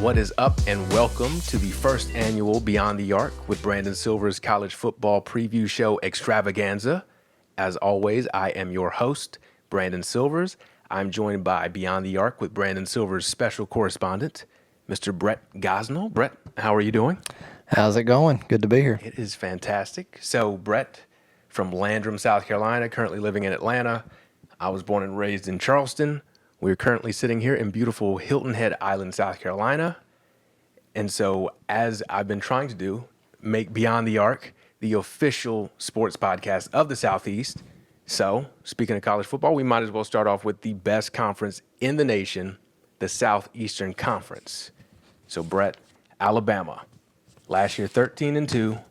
What is up, and welcome to the first annual Beyond the Arc with Brandon Silver's college football preview show Extravaganza. As always, I am your host, Brandon Silvers. I'm joined by Beyond the Arc with Brandon Silver's special correspondent, Mr. Brett Gosnell. Brett, how are you doing? How's it going? Good to be here. It is fantastic. So, Brett, from Landrum, South Carolina, currently living in Atlanta. I was born and raised in Charleston. We're currently sitting here in beautiful Hilton Head Island, South Carolina. And so, as I've been trying to do, make Beyond the Arc the official sports podcast of the Southeast. So, speaking of college football, we might as well start off with the best conference in the nation, the Southeastern Conference. So, Brett, Alabama, last year 13-2,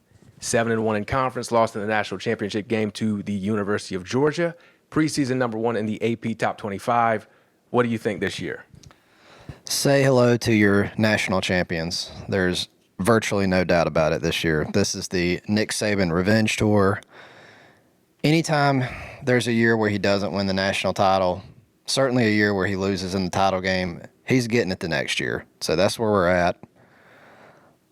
7-1 in conference, lost in the national championship game to the University of Georgia, preseason number 1 in the AP Top 25. What do you think this year? Say hello to your national champions. There's virtually no doubt about it this year. This is the Nick Saban revenge tour. Anytime there's a year where he doesn't win the national title, certainly a year where he loses in the title game, he's getting it the next year. So that's where we're at.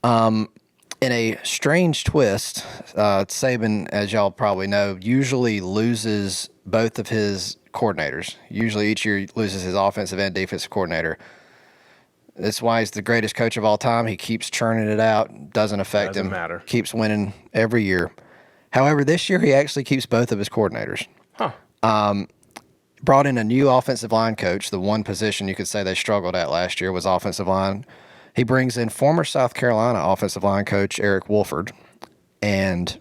In a strange twist, Saban, as y'all probably know, usually loses both of his coordinators. Usually each year he loses his offensive and defensive coordinator. That's why he's the greatest coach of all time. He keeps churning it out. Doesn't affect him. Matter. Keeps winning every year. However, this year he actually keeps both of his coordinators. Brought in a new offensive line coach. The one position you could say they struggled at last year was offensive line. He brings in former South Carolina offensive line coach Eric Wolford, and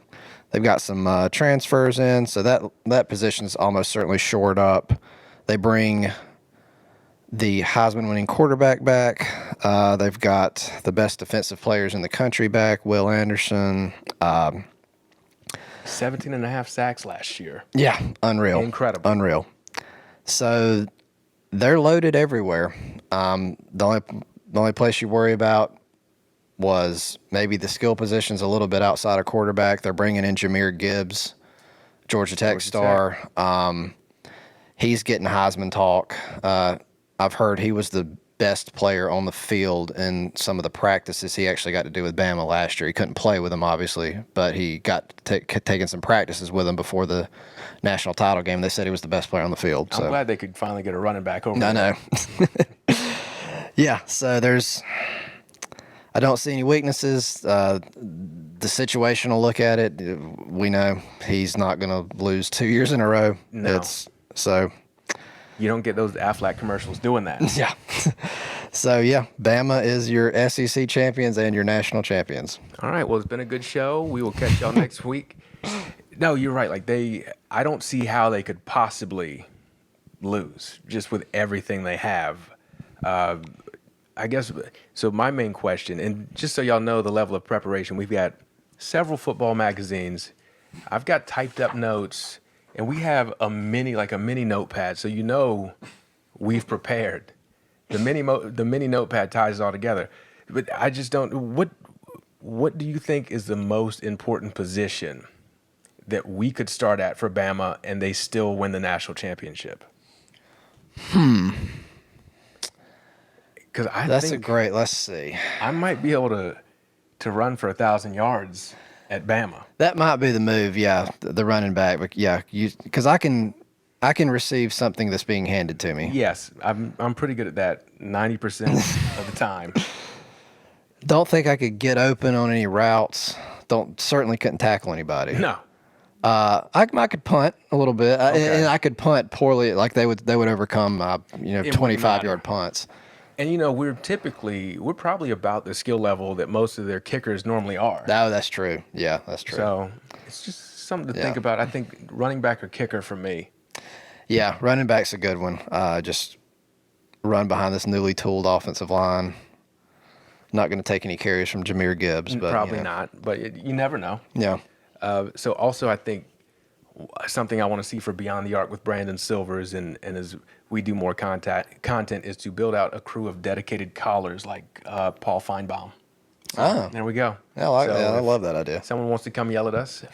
they've got some transfers in, so that position is almost certainly shored up. They bring the Heisman-winning quarterback back. They've got the best defensive players in the country back, Will Anderson. 17.5 sacks last year. Yeah, unreal. Incredible. Unreal. So they're loaded everywhere. The only place you worry about was maybe the skill positions a little bit outside of quarterback. They're bringing in Jahmyr Gibbs, Georgia Tech star. He's getting Heisman talk. I've heard he was the best player on the field in some of the practices he actually got to do with Bama last year. He couldn't play with them, obviously, but he got taking some practices with them before the national title game. They said he was the best player on the field. I'm glad they could finally get a running back over I know. Yeah, so I don't see any weaknesses. The situational look at it, we know he's not going to lose 2 years in a row. No. You don't get those Aflac commercials doing that. Yeah. So, yeah, Bama is your SEC champions and your national champions. All right, well, it's been a good show. We will catch y'all next week. No, you're right. I don't see how they could possibly lose just with everything they have. I guess, so my main question, and just so y'all know the level of preparation, we've got several football magazines. I've got typed up notes, and we have a mini notepad, so you know we've prepared. The mini notepad ties it all together. But I just don't, what do you think is the most important position that we could start at for Bama and they still win the national championship? That's great. Let's see. I might be able to run for 1,000 yards at Bama. That might be the move. Yeah, the running back. But yeah, because I can receive something that's being handed to me. Yes, I'm pretty good at that 90% of the time. Don't think I could get open on any routes. Certainly couldn't tackle anybody. No. I could punt a little bit, Okay. and I could punt poorly. Like they would overcome 25-yard punts. And we're probably about the skill level that most of their kickers normally are. No, that's true. Yeah, that's true. So it's just something to think about. I think running back or kicker for me. Yeah, running back's a good one. Just run behind this newly tooled offensive line. Not going to take any carries from Jahmyr Gibbs, but probably not. But you never know. Yeah. So also, I think something I want to see for Beyond the Arc with Brandon Silvers and as we do more content is to build out a crew of dedicated callers like Paul Feinbaum. So, there we go. Yeah, I love that idea. Someone wants to come yell at us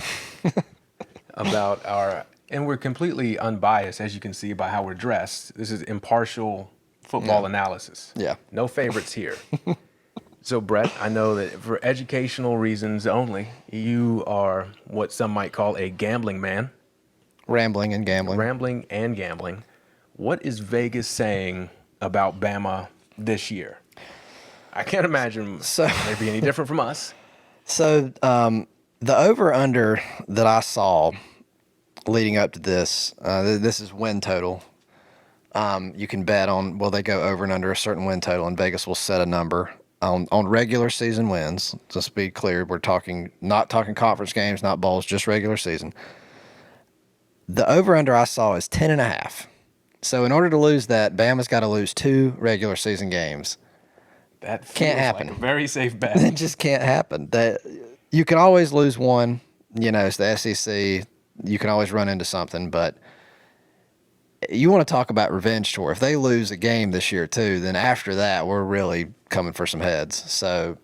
about and we're completely unbiased, as you can see by how we're dressed. This is impartial football analysis. Yeah. No favorites here. So, Brett, I know that for educational reasons only, you are what some might call a gambling man. Rambling and gambling. Rambling and gambling. What is Vegas saying about Bama this year? I can't imagine they'd be any different from us. So the over-under that I saw leading up to this, this is win total. You can bet on, will they go over and under a certain win total, and Vegas will set a number on regular season wins. Just to be clear, we're not talking conference games, not bowls, just regular season. The over-under I saw is 10.5. So in order to lose that, Bama's got to lose 2 regular season games. That Can't happen. Like a very safe bet. It just can't happen. You can always lose one. It's the SEC. You can always run into something, but you want to talk about revenge tour. If they lose a game this year too, then after that, we're really coming for some heads. So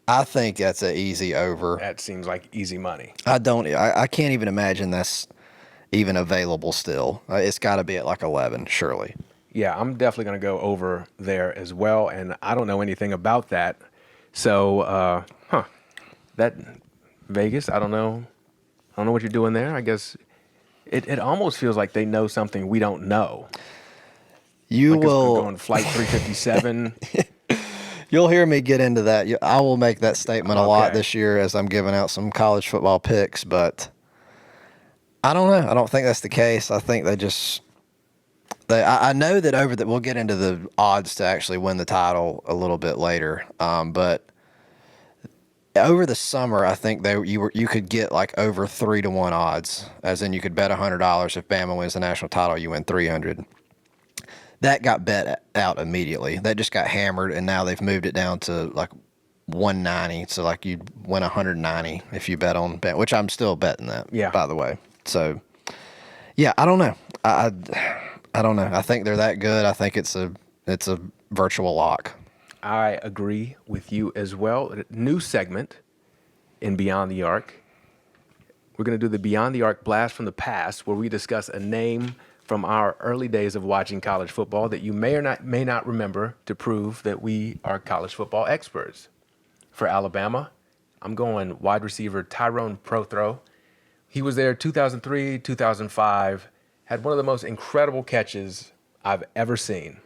I think that's an easy over. That seems like easy money. I can't even imagine that's even available still. It's got to be at like 11, surely. Yeah, I'm definitely going to go over there as well, and I don't know anything about that. So, that Vegas, I don't know what you're doing there. I guess it almost feels like they know something we don't know. You like will go on flight 357. You'll hear me get into that. I will make that statement a lot this year as I'm giving out some college football picks, but I don't know. I don't think that's the case. I think I know that we'll get into the odds to actually win the title a little bit later. But over the summer, I think you could get like over 3-1 odds, as in you could bet $100 if Bama wins the national title, you win 300. That got bet out immediately. That just got hammered, and now they've moved it down to like 190. So like you win 190 if you bet on Bama, which I'm still betting that. Yeah. By the way, so yeah, I don't know. I don't know. I think they're that good. I think it's a virtual lock. I agree with you as well. A new segment in Beyond the Arc. We're going to do the Beyond the Arc Blast from the Past, where we discuss a name from our early days of watching college football that you may not remember, to prove that we are college football experts. For Alabama, I'm going wide receiver Tyrone Prothro. He was there 2003, 2005, had one of the most incredible catches I've ever seen,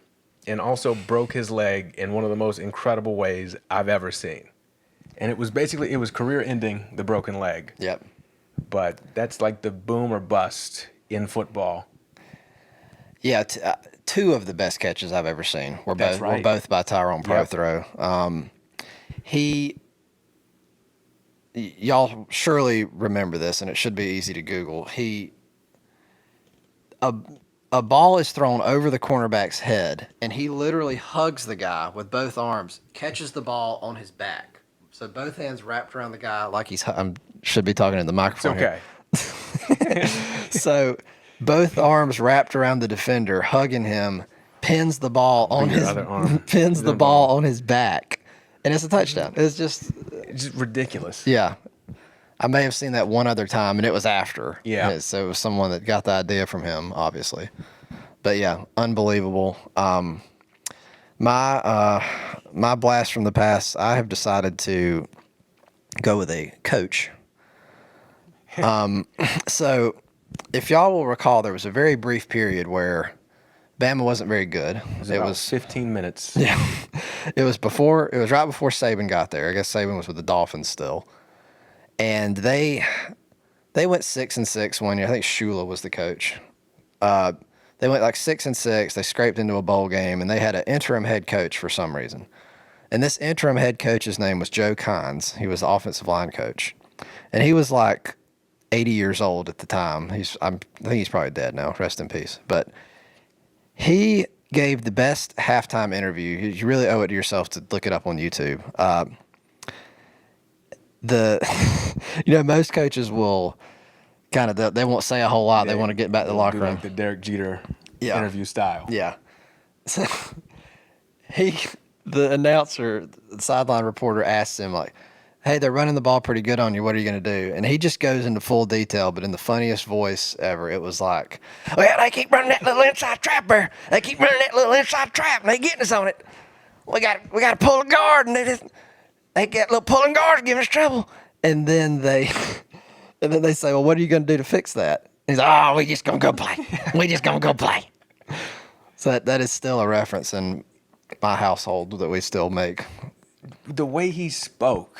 and also broke his leg in one of the most incredible ways I've ever seen. And it was career-ending, the broken leg. Yep. But that's like the boom or bust in football. Yeah, 2 of the best catches I've ever seen were both by Tyrone Prothro. Yep. Y'all surely remember this, and it should be easy to Google. A ball is thrown over the cornerback's head, and he literally hugs the guy with both arms, catches the ball on his back. So both hands wrapped around the guy like I should be talking in the microphone. It's okay. Here. So both arms wrapped around the defender, hugging him, pins the ball on his back, and it's a touchdown. It's just ridiculous. Yeah. I may have seen that one other time, and it was after. Yeah. So it was someone that got the idea from him, obviously. But yeah, unbelievable. My blast from the past, I have decided to go with a coach. So if y'all will recall, there was a very brief period where Bama wasn't very good. It was 15 minutes. Yeah. It was right before Saban got there. I guess Saban was with the Dolphins still. And they went 6-6 one year. I think Shula was the coach. They went like 6-6. They scraped into a bowl game, and they had an interim head coach for some reason. And this interim head coach's name was Joe Kynes. He was the offensive line coach, and he was like 80 years old at the time. I think he's probably dead now. Rest in peace. But he gave the best halftime interview. You really owe it to yourself to look it up on YouTube. Most coaches will kind of, they won't say a whole lot. They want to get back to the locker room. Like the Derek Jeter interview style. Yeah. So the announcer, the sideline reporter asks him like, "Hey, they're running the ball pretty good on you. What are you going to do?" And he just goes into full detail, but in the funniest voice ever. It was like, "Well, they keep running that little inside trap there. And they getting us on it. We got to pull a guard, and they get little pulling guards, giving us trouble. And then they say, well, what are you going to do to fix that? He's like, oh, we just going to go play. We just going to go play. So that is still a reference in my household that we still make. The way he spoke,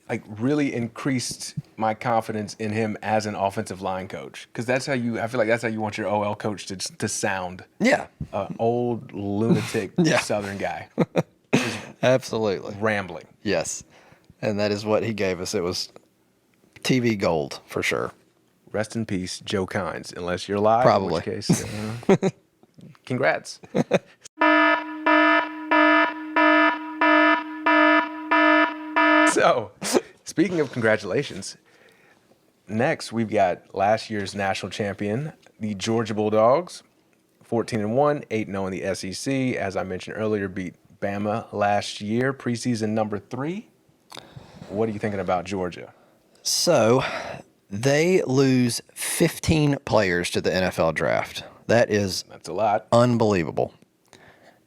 like, really increased my confidence in him as an offensive line coach. Because I feel like that's how you want your OL coach to sound. Yeah. Old lunatic Yeah. Southern guy. Absolutely. Rambling. Yes. And that is what he gave us. It was TV gold for sure. Rest in peace, Joe Kynes, unless you're live. Probably. In which case, congrats. So, speaking of congratulations, next we've got last year's national champion, the Georgia Bulldogs, 14-1, 8-0 in the SEC. As I mentioned earlier, beat Bama last year, preseason number 3. What are you thinking about Georgia? So they lose 15 players to the NFL draft. That's a lot. Unbelievable.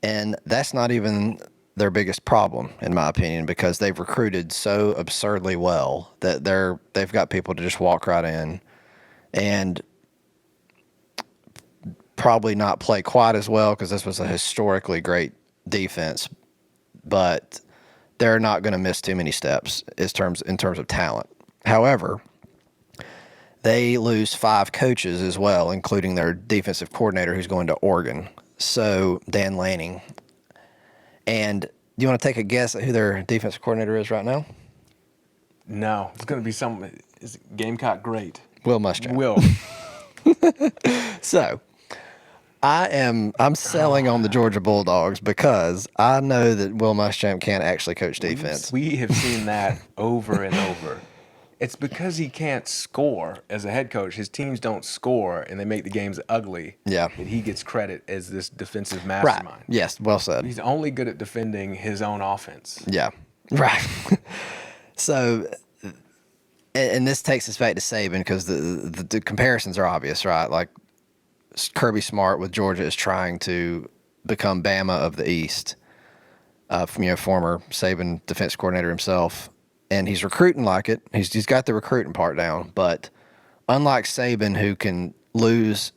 And that's not even their biggest problem, in my opinion, because they've recruited so absurdly well that they've got people to just walk right in and probably not play quite as well because this was a historically great defense, but they're not going to miss too many steps in terms of talent. However, they lose 5 coaches as well, including their defensive coordinator who's going to Oregon. So Dan Lanning. And do you want to take a guess at who their defensive coordinator is right now? No, it's going to be some. Is Gamecock great? Will Muschamp. Will. So I'm selling on the Georgia Bulldogs because I know that Will Muschamp can't actually coach defense. We have seen that over and over. It's because he can't score as a head coach. His teams don't score, and they make the games ugly. Yeah. And he gets credit as this defensive mastermind. Right. Yes, well said. He's only good at defending his own offense. Yeah. Right. So, and this takes us back to Saban because the comparisons are obvious, right? Like Kirby Smart with Georgia is trying to become Bama of the East, former Saban defense coordinator himself. And he's recruiting like it. He's got the recruiting part down. But unlike Saban, who can lose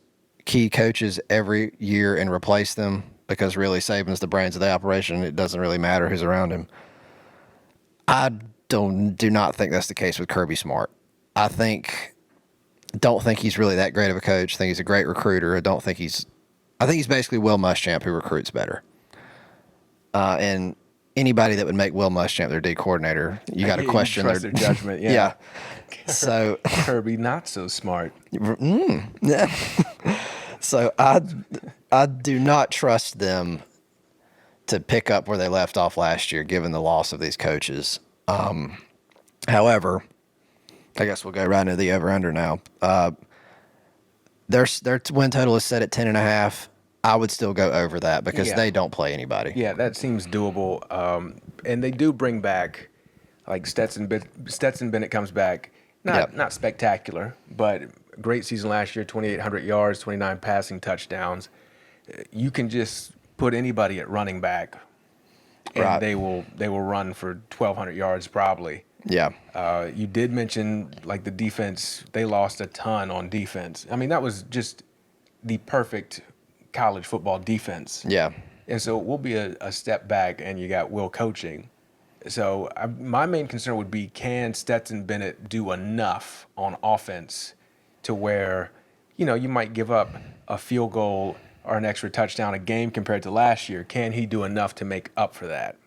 key coaches every year and replace them because really Saban's the brains of the operation, it doesn't really matter who's around him. I do not think that's the case with Kirby Smart. Don't think he's really that great of a coach. I think he's a great recruiter. I think he's basically Will Muschamp who recruits better. And anybody that would make Will Muschamp their D coordinator, you got to question their judgment. Yeah. Yeah. So Kirby not so smart. Yeah. So I do not trust them to pick up where they left off last year, given the loss of these coaches. However, I guess we'll go right into the over/under now. Their win total is set at 10.5. I would still go over that because they don't play anybody. Yeah, that seems doable. And they do bring back, like Stetson Bennett comes back. Not spectacular, but great season last year, 2,800 yards, 29 passing touchdowns. You can just put anybody at running back, and they will run for 1,200 yards probably. Yeah. You did mention like the defense. They lost a ton on defense. I mean, that was just the perfect college football defense. Yeah. And so it will be a step back, and you got Will coaching. So my main concern would be, can Stetson Bennett do enough on offense to where, you might give up a field goal or an extra touchdown a game compared to last year. Can he do enough to make up for that?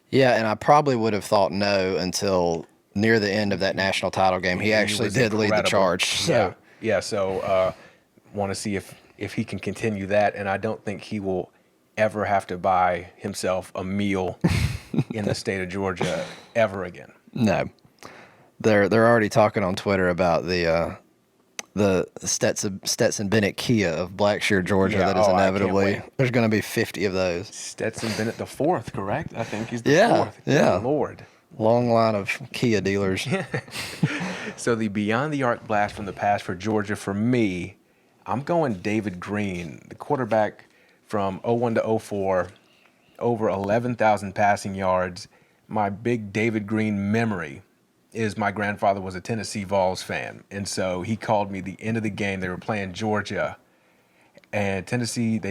Yeah, and I probably would have thought no until near the end of that national title game. He actually did lead the charge. So. Yeah. So want to see if he can continue that, and I don't think he will ever have to buy himself a meal in the state of Georgia ever again. No. They're already talking on Twitter about the Stetson Bennett Kia of Blackshear, Georgia, that is inevitably there's going to be 50 of those. Stetson Bennett the fourth, correct? I think he's the fourth. Yeah. Good Lord. Long line of Kia dealers. So the beyond the arc blast from the past for Georgia, for me, I'm going David Green, the quarterback from 01 to 04, over 11,000 passing yards, my big David Green memory is my grandfather was a Tennessee Vols fan. And so he called me the end of the game. They were playing Georgia. And Tennessee,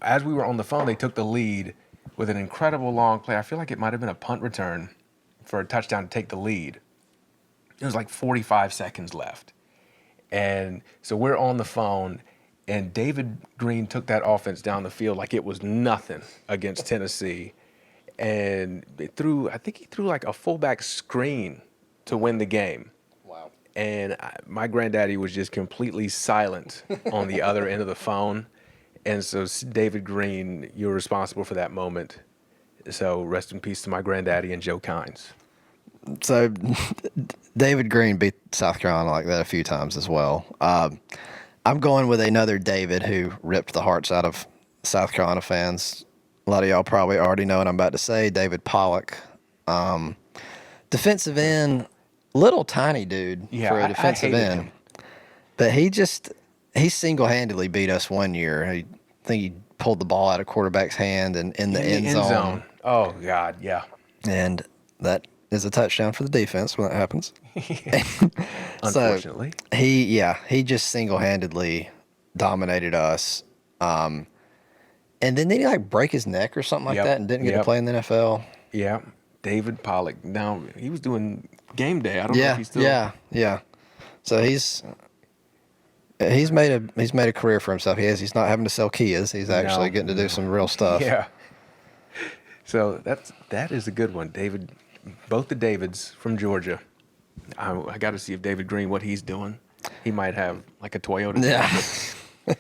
as we were on the phone, they took the lead with an incredible long play. I feel like it might have been a punt return for a touchdown to take the lead. It was like 45 seconds left. And so we're on the phone, and David Green took that offense down the field like it was nothing against Tennessee. And I think he threw like a fullback screen to win the game. Wow. And my granddaddy was just completely silent on the other end of the phone. And so, David Green, you're responsible for that moment. So rest in peace to my granddaddy and Joe Kynes. So David Green beat South Carolina like that a few times as well. I'm going with another David who ripped the hearts out of South Carolina fans. A lot of y'all probably already know what I'm about to say. David Pollock. Defensive end, little tiny dude for a defensive end. Him. But he single-handedly beat us one year. I think he pulled the ball out of quarterback's hand and in the end zone. Oh, God, yeah. And that is a touchdown for the defense when that happens. Unfortunately. So he just single-handedly dominated us. And then didn't he like break his neck or something like that and didn't get to play in the NFL? Yeah. David Pollock. Now, he was doing game day. I don't know if he's still. Yeah. So he's made a career for himself. He's not having to sell Kias. He's actually getting to do some real stuff. Yeah. So that is a good one. David, both the Davids from Georgia. I got to see if David Green, what he's doing. He might have like a Toyota. Yeah.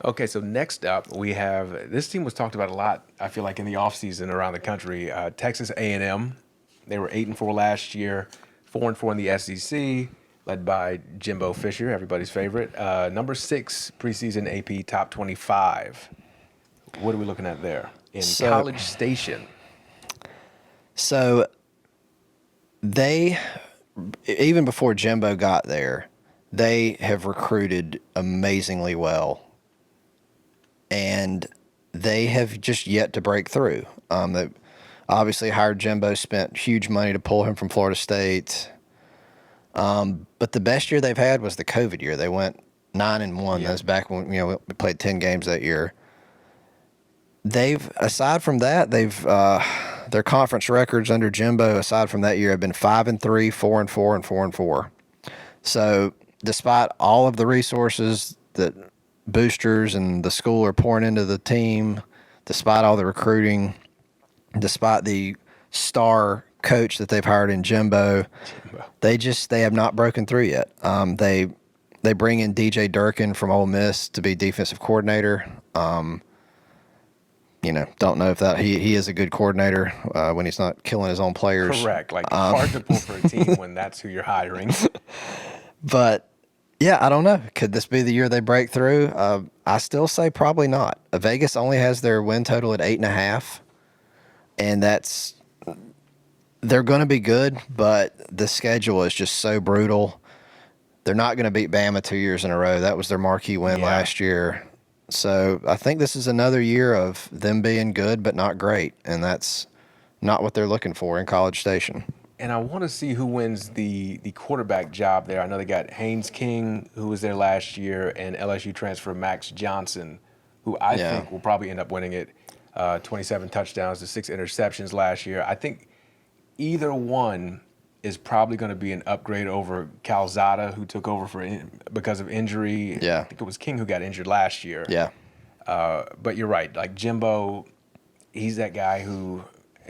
Okay, so next up we have, this team was talked about a lot, I feel like, in the offseason around the country. Texas A&M. They were 8-4 last year, 4-4 in the SEC, led by Jimbo Fisher, everybody's favorite. Number 6 preseason AP top 25. What are we looking at there? In College Station. So they, even before Jimbo got there, they have recruited amazingly well. And they have just yet to break through. They obviously hired Jimbo, spent huge money to pull him from Florida State. But the best year they've had was the COVID year. They went 9-1. That was back when we played 10 games that year. Aside from that, their conference records under Jimbo, aside from that year, have been 5-3, 4-4, and 4-4. So despite all of the resources that boosters and the school are pouring into the team, despite all the recruiting, despite the star coach that they've hired in Jimbo, they have not broken through yet. They bring in DJ Durkin from Ole Miss to be defensive coordinator. Don't know if that he is a good coordinator when he's not killing his own players. Correct. Like hard to pull for a team when that's who you're hiring. But yeah, I don't know. Could this be the year they break through? I still say probably not. Vegas only has their win total at 8.5, and they're going to be good, but the schedule is just so brutal. They're not going to beat Bama 2 years in a row. That was their marquee win last year. So I think this is another year of them being good but not great, and that's not what they're looking for in College Station. And I want to see who wins the quarterback job there. I know they got Haynes King, who was there last year, and LSU transfer Max Johnson, who I think will probably end up winning it. 27 touchdowns to 6 interceptions last year. I think either one is probably going to be an upgrade over Calzada, who took over because of injury. Yeah. I think it was King who got injured last year. Yeah. But you're right. Like Jimbo, he's that guy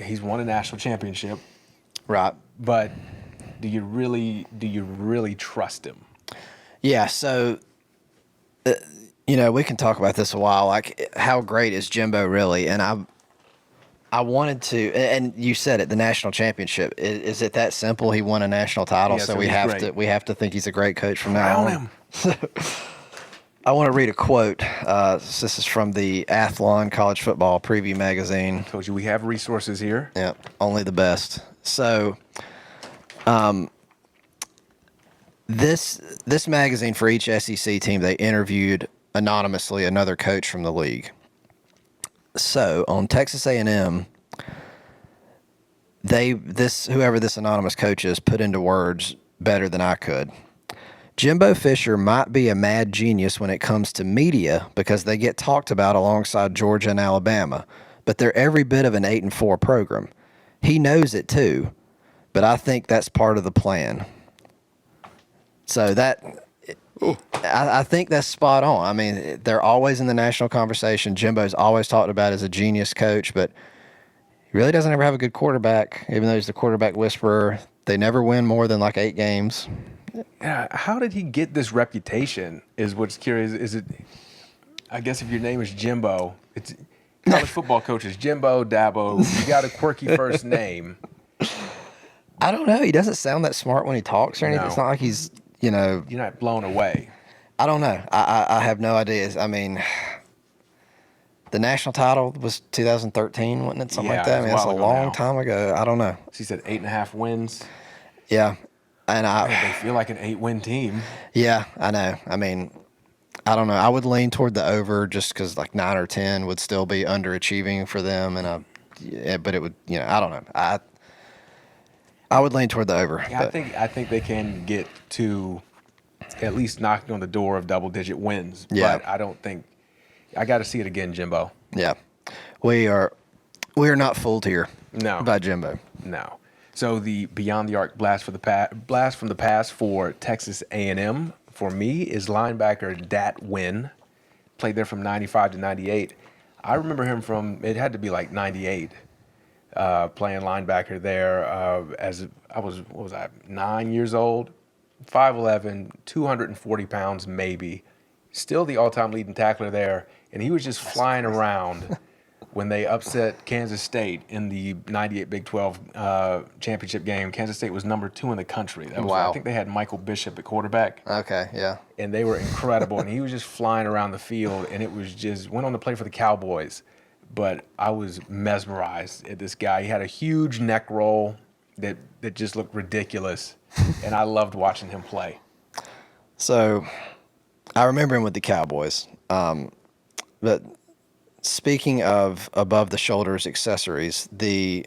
he's won a national championship. Right. But do you really trust him? Yeah, so we can talk about this a while. Like, how great is Jimbo really? And I wanted to, and you said it, the national championship. Is it that simple? He won a national title, so we have to think he's a great coach from now on. I want to read a quote. This is from the Athlon College Football Preview magazine. Told you we have resources here. Yeah, only the best. So, this magazine, for each SEC team, they interviewed anonymously another coach from the league. So on Texas A&M, whoever this anonymous coach is put into words better than I could. Jimbo Fisher might be a mad genius when it comes to media because they get talked about alongside Georgia and Alabama, but they're every bit of an 8-4 program. He knows it too, but I think that's part of the plan. So I think that's spot on. I mean, they're always in the national conversation. Jimbo's always talked about as a genius coach, but he really doesn't ever have a good quarterback, even though he's the quarterback whisperer. They never win more than like 8 games. Yeah, how did he get this reputation is what's curious. Is it, I guess if your name is Jimbo, it's college football coaches, Jimbo, Dabo, you got a quirky first name. I don't know. He doesn't sound that smart when he talks or anything. No. It's not like he's, you know. You're not blown away. I don't know. I have no ideas. I mean, the national title was 2013, wasn't it? Something Yeah, like that. I mean, it was that's a a while ago long now. time ago. I don't know. She said 8.5 wins. Yeah. And They feel like an 8-win team. yeah, I know. I mean, I don't know. I would lean toward the over just because like 9 or 10 would still be underachieving for them. But it would, you know, I don't know. I would lean toward the over. Yeah, But I think they can get to at least knocking on the door of double-digit wins. Yeah. But I don't think I got to see it again, Jimbo. yeah, we are not fooled here. No. By Jimbo. No. So the beyond the arc blast from the past for Texas A&M for me is linebacker Dat Wynn. Played there from 95 to 98. I remember him from, it had to be like 98, playing linebacker there as I was, 9 years old, 5'11", 240 pounds maybe. Still the all-time leading tackler there, and he was just flying around when they upset Kansas State in the 98 Big 12 championship game. Kansas State was number 2 in the country. That was, Wow. I think they had Michael Bishop at quarterback. Okay, yeah. And they were incredible. And he was just flying around the field, and it was just went on to play for the Cowboys. But I was mesmerized at this guy. He had a huge neck roll that just looked ridiculous, and I loved watching him play. So I remember him with the Cowboys. But speaking of above the shoulders accessories, the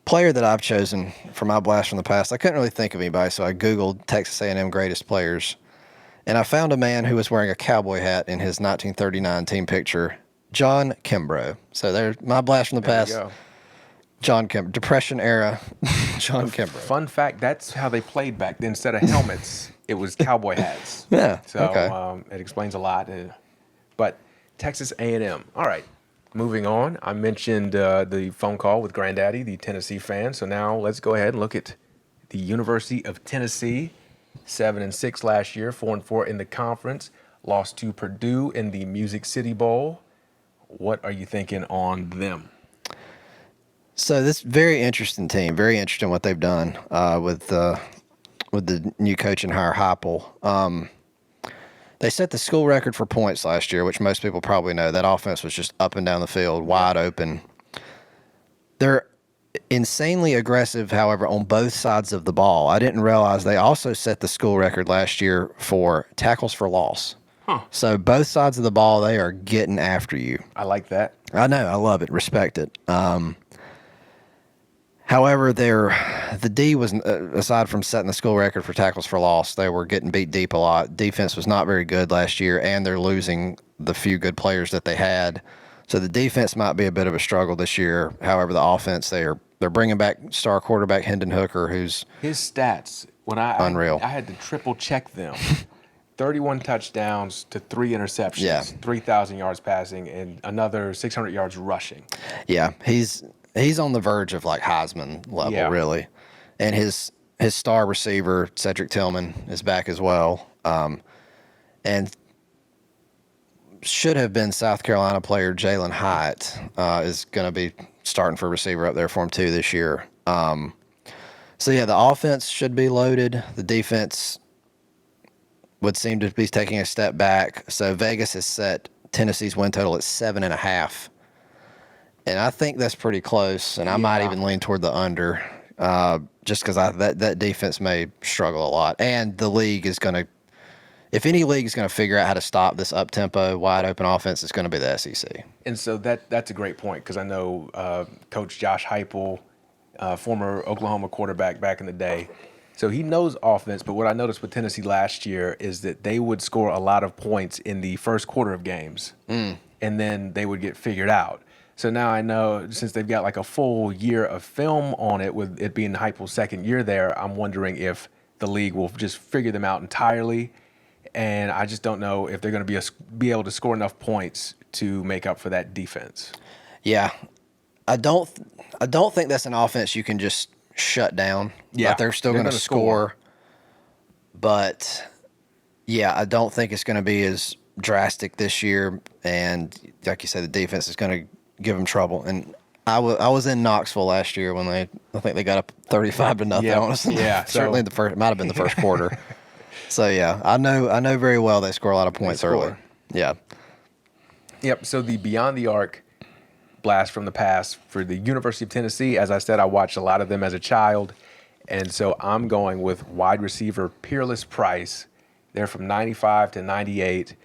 player that I've chosen for my blast from the past, I couldn't really think of anybody, so I Googled Texas A&M greatest players, and I found a man who was wearing a cowboy hat in his 1939 team picture, John Kimbrough. So there's my blast from the There past. you go. John Kimbrough, Depression era, John Kimbrough. Fun fact, that's how they played back then. Instead of helmets, it was cowboy hats. Yeah, So okay. it explains a lot. But Texas A&M. All right, moving on. I mentioned the phone call with Granddaddy, the Tennessee fan. So now let's go ahead and look at the University of Tennessee. 7-6 last year, 4-4 in the conference. Lost to Purdue in the Music City Bowl. What are you thinking on them? So this very interesting team, very interesting what they've done with the new coach and hire Heupel. They set the school record for points last year, which most people probably know. That offense was just up and down the field, wide open. They're insanely aggressive, however, on both sides of the ball. I didn't realize they also set the school record last year for tackles for loss. Huh. So both sides of the ball, they are getting after you. I like that. I know. I love it. Respect it. However, the D was, aside from setting the school record for tackles for loss, they were getting beat deep a lot. Defense was not very good last year, and they're losing the few good players that they had. So the defense might be a bit of a struggle this year. However, the offense, they're bringing back star quarterback Hendon Hooker, who's His stats, when Unreal. I had to triple check them. 31 touchdowns to 3 interceptions, Yeah. 3,000 yards passing, and another 600 yards rushing. yeah, he's on the verge of like Heisman level, Yeah. really. And his star receiver Cedric Tillman is back as well, and should have been South Carolina player Jalen Hyatt is going to be starting for receiver up there for him too this year. So yeah, the offense should be loaded. The defense would seem to be taking a step back. So Vegas has set Tennessee's win total at 7.5. And I think that's pretty close, and I might Yeah. even lean toward the under, just because that defense may struggle a lot. And the league is going to, if any league is going to figure out how to stop this up-tempo, wide-open offense, it's going to be the SEC. And so that's a great point because I know Coach Josh Heupel former Oklahoma quarterback back in the day. So he knows offense, but what I noticed with Tennessee last year is that they would score a lot of points in the first quarter of games, and then they would get figured out. So now I know, since they've got like a full year of film on it, with it being Heupel's second year there, I'm wondering if the league will just figure them out entirely. And I just don't know if they're going to be able to score enough points to make up for that defense. Yeah, I don't think that's an offense you can just shut down. Yeah, like they're still going to score, but yeah, I don't think it's going to be as drastic this year. And like you said, the defense is going to give them trouble. And I was in Knoxville last year when I think they got up 35-0. Yep. Honestly, Yeah, certainly in the first. It might have been the first quarter. So yeah, I know very well they score a lot of points early. Yeah. Yep. So the Beyond the Arc blast from the past for the University of Tennessee, as I said, I watched a lot of them as a child, and so I'm going with wide receiver Peerless Price. They're from 95 to 98.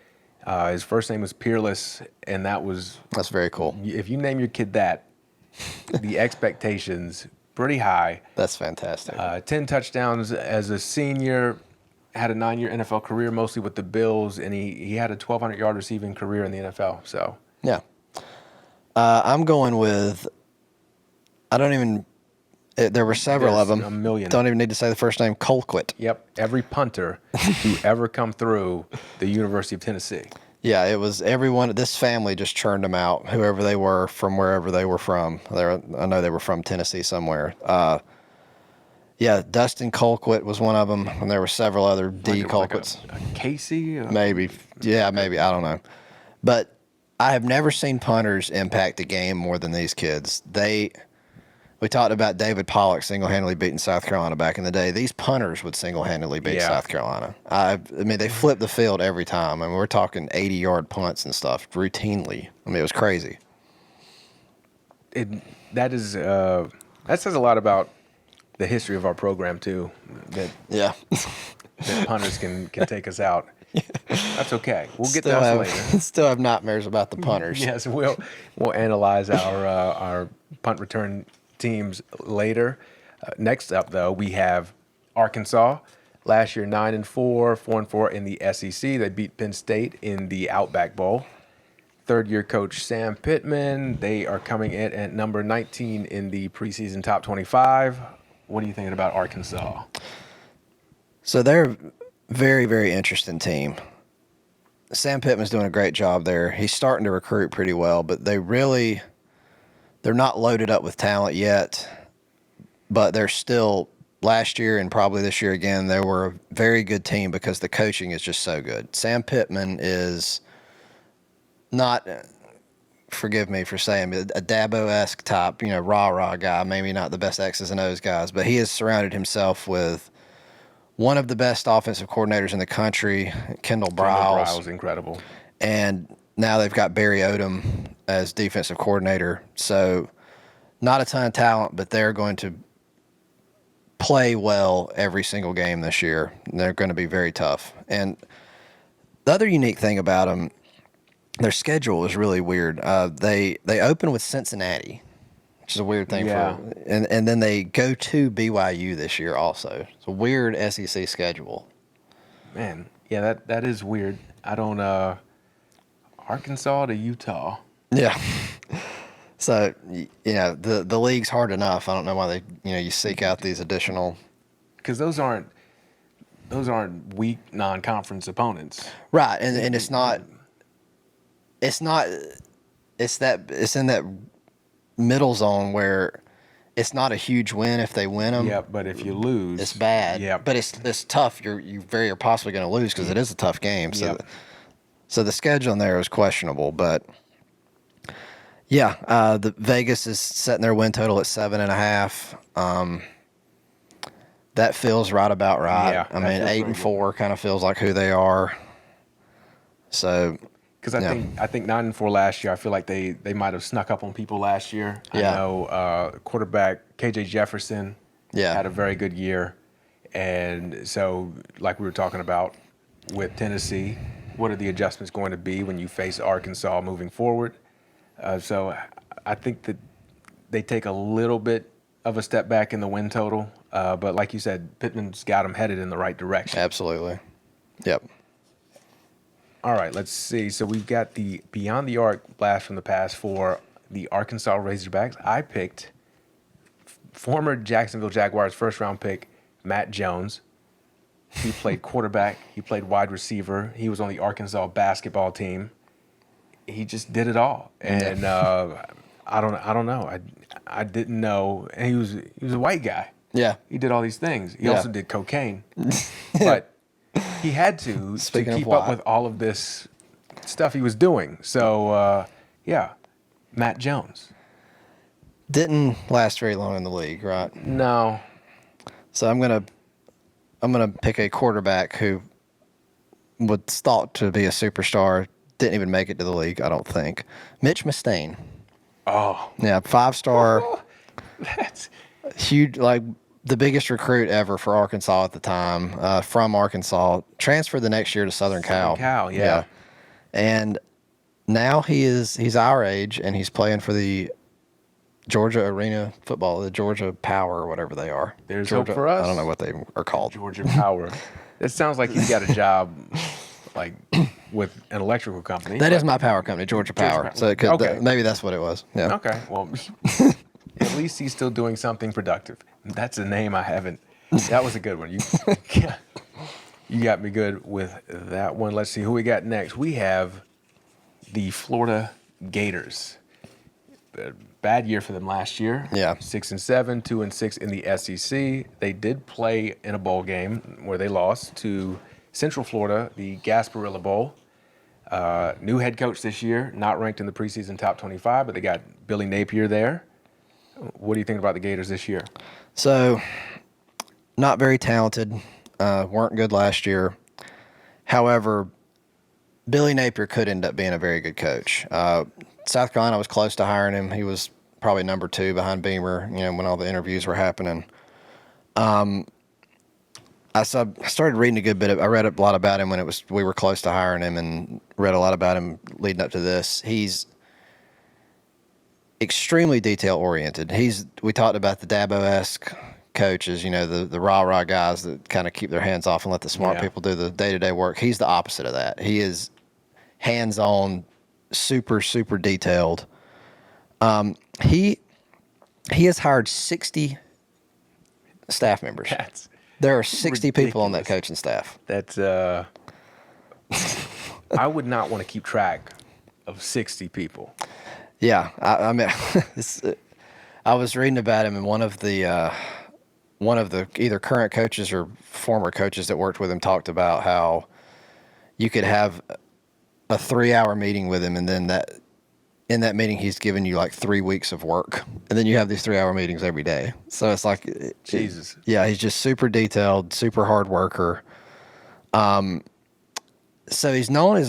His first name was Peerless, and that's very cool. If you name your kid that, the expectations pretty high. That's fantastic. 10 touchdowns as a senior. Had a 9-year NFL career, mostly with the Bills, and he had a 1,200-yard receiving career in the NFL. So yeah. I'm going with, there were several of them. A million. Don't even need to say the first name, Colquitt. Yep, every punter who ever come through the University of Tennessee. Yeah, it was everyone. This family just churned them out, whoever they were, from wherever they were from. I know they were from Tennessee somewhere. Yeah, Dustin Colquitt was one of them, and there were several other Colquitts. Like a Casey? Maybe. Yeah, maybe. I don't know. But I have never seen punters impact a game more than these kids. We talked about David Pollock single-handedly beating South Carolina back in the day. These punters would single-handedly beat South Carolina. I mean, they flipped the field every time. I mean, we're talking 80-yard punts and stuff routinely. I mean, it was crazy. That says a lot about the history of our program too. That punters can take us out. That's okay. We'll get to that later. Still have nightmares about the punters. Yes, we'll analyze our punt return teams later. Next up, though, we have Arkansas. Last year, 9-4, 4-4 in the SEC. They beat Penn State in the Outback Bowl. Third-year coach Sam Pittman. They are coming in at number 19 in the preseason top 25. What are you thinking about Arkansas? So they're a very, very interesting team. Sam Pittman's doing a great job there. He's starting to recruit pretty well, but they're not loaded up with talent yet, but they're still, last year and probably this year again, they were a very good team because the coaching is just so good. Sam Pittman is not, forgive me for saying, a Dabo-esque type, rah-rah guy, maybe not the best X's and O's guys, but he has surrounded himself with one of the best offensive coordinators in the country, Kendall Briles. Kendall Briles, incredible. And now they've got Barry Odom as defensive coordinator. So not a ton of talent, but they're going to play well every single game this year. They're going to be very tough. And the other unique thing about them, their schedule is really weird. They open with Cincinnati, which is a weird thing and then they go to BYU this year also. It's a weird SEC schedule. Man, yeah, that is weird. I don't Arkansas to Utah. Yeah. So, the league's hard enough. I don't know why you seek out these additional, because those aren't weak non-conference opponents. Right. And it's in that middle zone where it's not a huge win if they win them. Yeah, but if you lose, it's bad. Yeah, but it's tough. You're very possibly going to lose because it is a tough game. So, so the schedule in there is questionable. But the Vegas is setting their win total at 7.5. That feels right about right. Yeah, I mean, 8-4 kind of feels like who they are. So. Because I think 9-4 last year, I feel like they might have snuck up on people last year. Yeah. I know quarterback KJ Jefferson had a very good year. And so, like we were talking about with Tennessee, what are the adjustments going to be when you face Arkansas moving forward? So I think that they take a little bit of a step back in the win total, but like you said, Pittman's got him headed in the right direction. Absolutely. Yep. All right, let's see. So we've got the Beyond the Arc blast from the past for the Arkansas Razorbacks. I picked former Jacksonville Jaguars first-round pick Matt Jones. He played quarterback. He played wide receiver. He was on the Arkansas basketball team. He just did it all, and I don't know. I didn't know. And he was a white guy. Yeah. He did all these things. He Yeah. also did cocaine, but he had to Speaking of keep up why. with all of this stuff he was doing. So yeah, Matt Jones. Didn't last very long in the league, right? No, So I'm gonna pick a quarterback who was thought to be a superstar. Didn't even make it to the league, I don't think. Mitch Mustaine. oh, Yeah, 5-star, that's huge, like the biggest recruit ever for Arkansas at the time. From Arkansas, transferred the next year to Southern Cal. Cal, yeah. And now he's our age, and he's playing for the Georgia Arena Football, the Georgia Power, or whatever they are. There's Georgia, hope for us. I don't know what they are called. Georgia Power. It sounds like he's got a job like with an electrical company. That is my power company, Georgia Power. Power. So it could, Okay. maybe that's what it was. Yeah. Okay, well, at least he's still doing something productive. That's a name I haven't. That was a good one. You got me good with that one. Let's see who we got next. We have the Florida Gators. Bad year for them last year. Yeah. 6-7, 2-6 in the SEC. They did play in a bowl game where they lost to Central Florida, the Gasparilla Bowl. New head coach this year, not ranked in the preseason top 25, but they got Billy Napier there. What do you think about the Gators this year? So, not very talented. Weren't good last year. However, Billy Napier could end up being a very good coach. South Carolina was close to hiring him. He was probably number 2 behind Beamer, when all the interviews were happening. I started reading a good bit. I read a lot about him when we were close to hiring him, and read a lot about him leading up to this. He's extremely detail oriented. We talked about the Dabo-esque coaches, the rah-rah guys that kind of keep their hands off and let the smart people do the day-to-day work. He's the opposite of that. He is hands-on, super, super detailed. He has hired 60 staff members. There are 60 people on that ridiculous. coaching staff. That's I would not want to keep track of 60 people. Yeah, I mean, I was reading about him, and one of the either current coaches or former coaches that worked with him talked about how you could have a 3-hour meeting with him, and then in that meeting he's given you like 3 weeks of work, and then you have these 3-hour meetings every day. So it's like Jesus. yeah, he's just super detailed, super hard worker. So he's known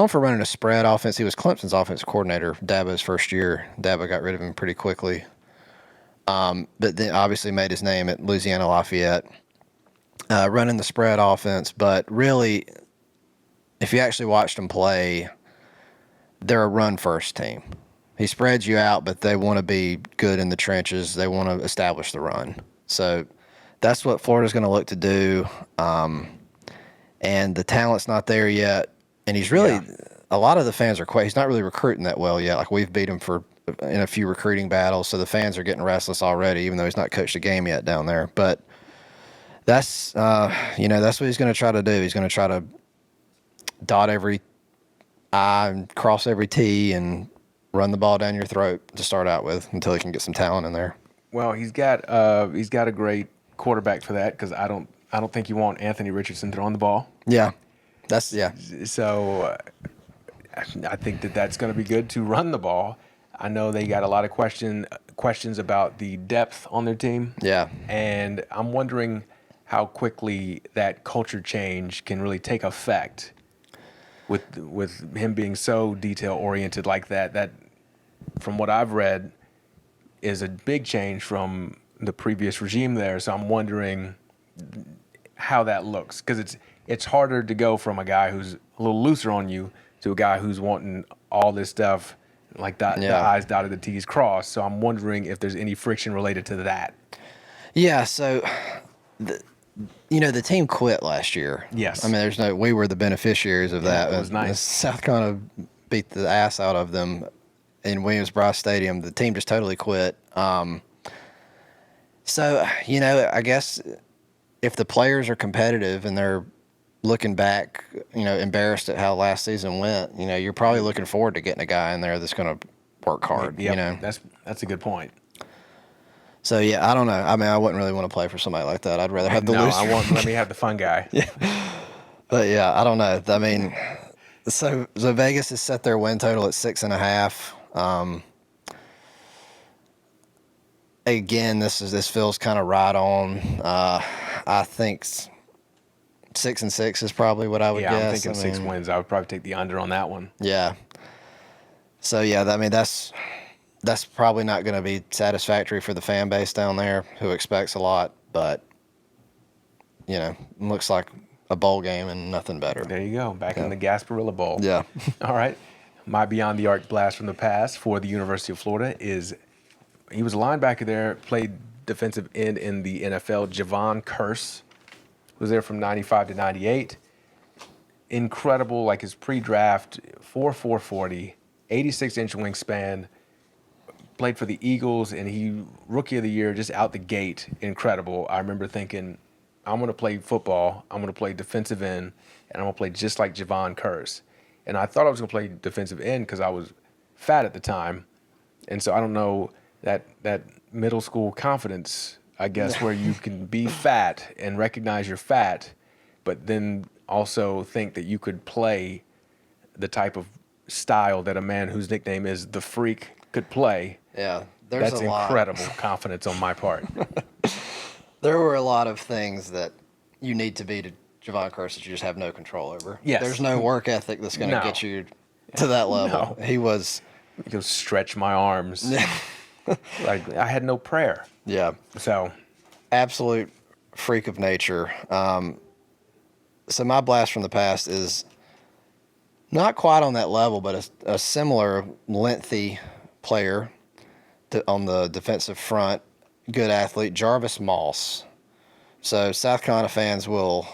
for running a spread offense. He was Clemson's offensive coordinator Dabo's first year. Dabo got rid of him pretty quickly. But then obviously made his name at Louisiana Lafayette, running the spread offense. But really, if you actually watched him play, they're a run-first team. He spreads you out, but they want to be good in the trenches. They want to establish the run. So that's what Florida's going to look to do. And the talent's not there yet. And he's really, a lot of the fans are he's not really recruiting that well yet. Like, we've beat him in a few recruiting battles, so the fans are getting restless already, even though he's not coached a game yet down there. But that's, that's what he's going to try to do. He's going to try to dot every I and cross every T and run the ball down your throat to start out with until he can get some talent in there. Well, he's got a great quarterback for that, because I don't think you want Anthony Richardson throwing the ball. Yeah, So I think that's going to be good to run the ball. I know they got a lot of questions about the depth on their team. Yeah. And I'm wondering how quickly that culture change can really take effect with him being so detail oriented like that. That, from what I've read, is a big change from the previous regime there. So I'm wondering how that looks, because it's harder to go from a guy who's a little looser on you to a guy who's wanting all this stuff like the Yeah. I's dotted, the T's crossed. So I'm wondering if there's any friction related to that. Yeah, so the team quit last year. Yes. I mean, we were the beneficiaries of that. It was nice. South Carolina beat the ass out of them in Williams-Brice Stadium. The team just totally quit. So, I guess if the players are competitive and they're looking back, embarrassed at how last season went, you're probably looking forward to getting a guy in there that's going to work hard, That's a good point. So, yeah, I don't know. I mean, I wouldn't really want to play for somebody like that. I'd rather have the loser. Let me have the fun guy. Yeah. But, yeah, I don't know. I mean, so Vegas has set their win total at 6.5. Again, this feels kind of right on. I think 6-6 is probably what I would guess. Yeah, I'm thinking 6 wins. I would probably take the under on that one. Yeah. So yeah, I mean that's probably not going to be satisfactory for the fan base down there, who expects a lot. But looks like a bowl game and nothing better. There you go, back in the Gasparilla Bowl. Yeah. All right. My Beyond the Arc blast from the past for the University of Florida is. He was a linebacker there, played defensive end in the NFL. Javon Curse was there from 95 to 98. Incredible, like his pre-draft, 4'4", 40, 86-inch wingspan. Played for the Eagles, and he, Rookie of the Year, just out the gate, incredible. I remember thinking, I'm going to play football, I'm going to play defensive end, and I'm going to play just like Javon Curse. And I thought I was going to play defensive end because I was fat at the time. And so I don't know, that middle school confidence, I guess, where you can be fat and recognize you're fat, but then also think that you could play the type of style that a man whose nickname is The Freak could play. Yeah, that's incredible confidence on my part. There were a lot of things that you need to be to Javon Curse that you just have no control over. Yes. There's no work ethic that's going to get you to that level. No. He was. You could stretch my arms. Like I had no prayer. Yeah. So, absolute freak of nature. So my blast from the past is not quite on that level, but a similar lengthy player on the defensive front. Good athlete, Jarvis Moss. So South Carolina fans will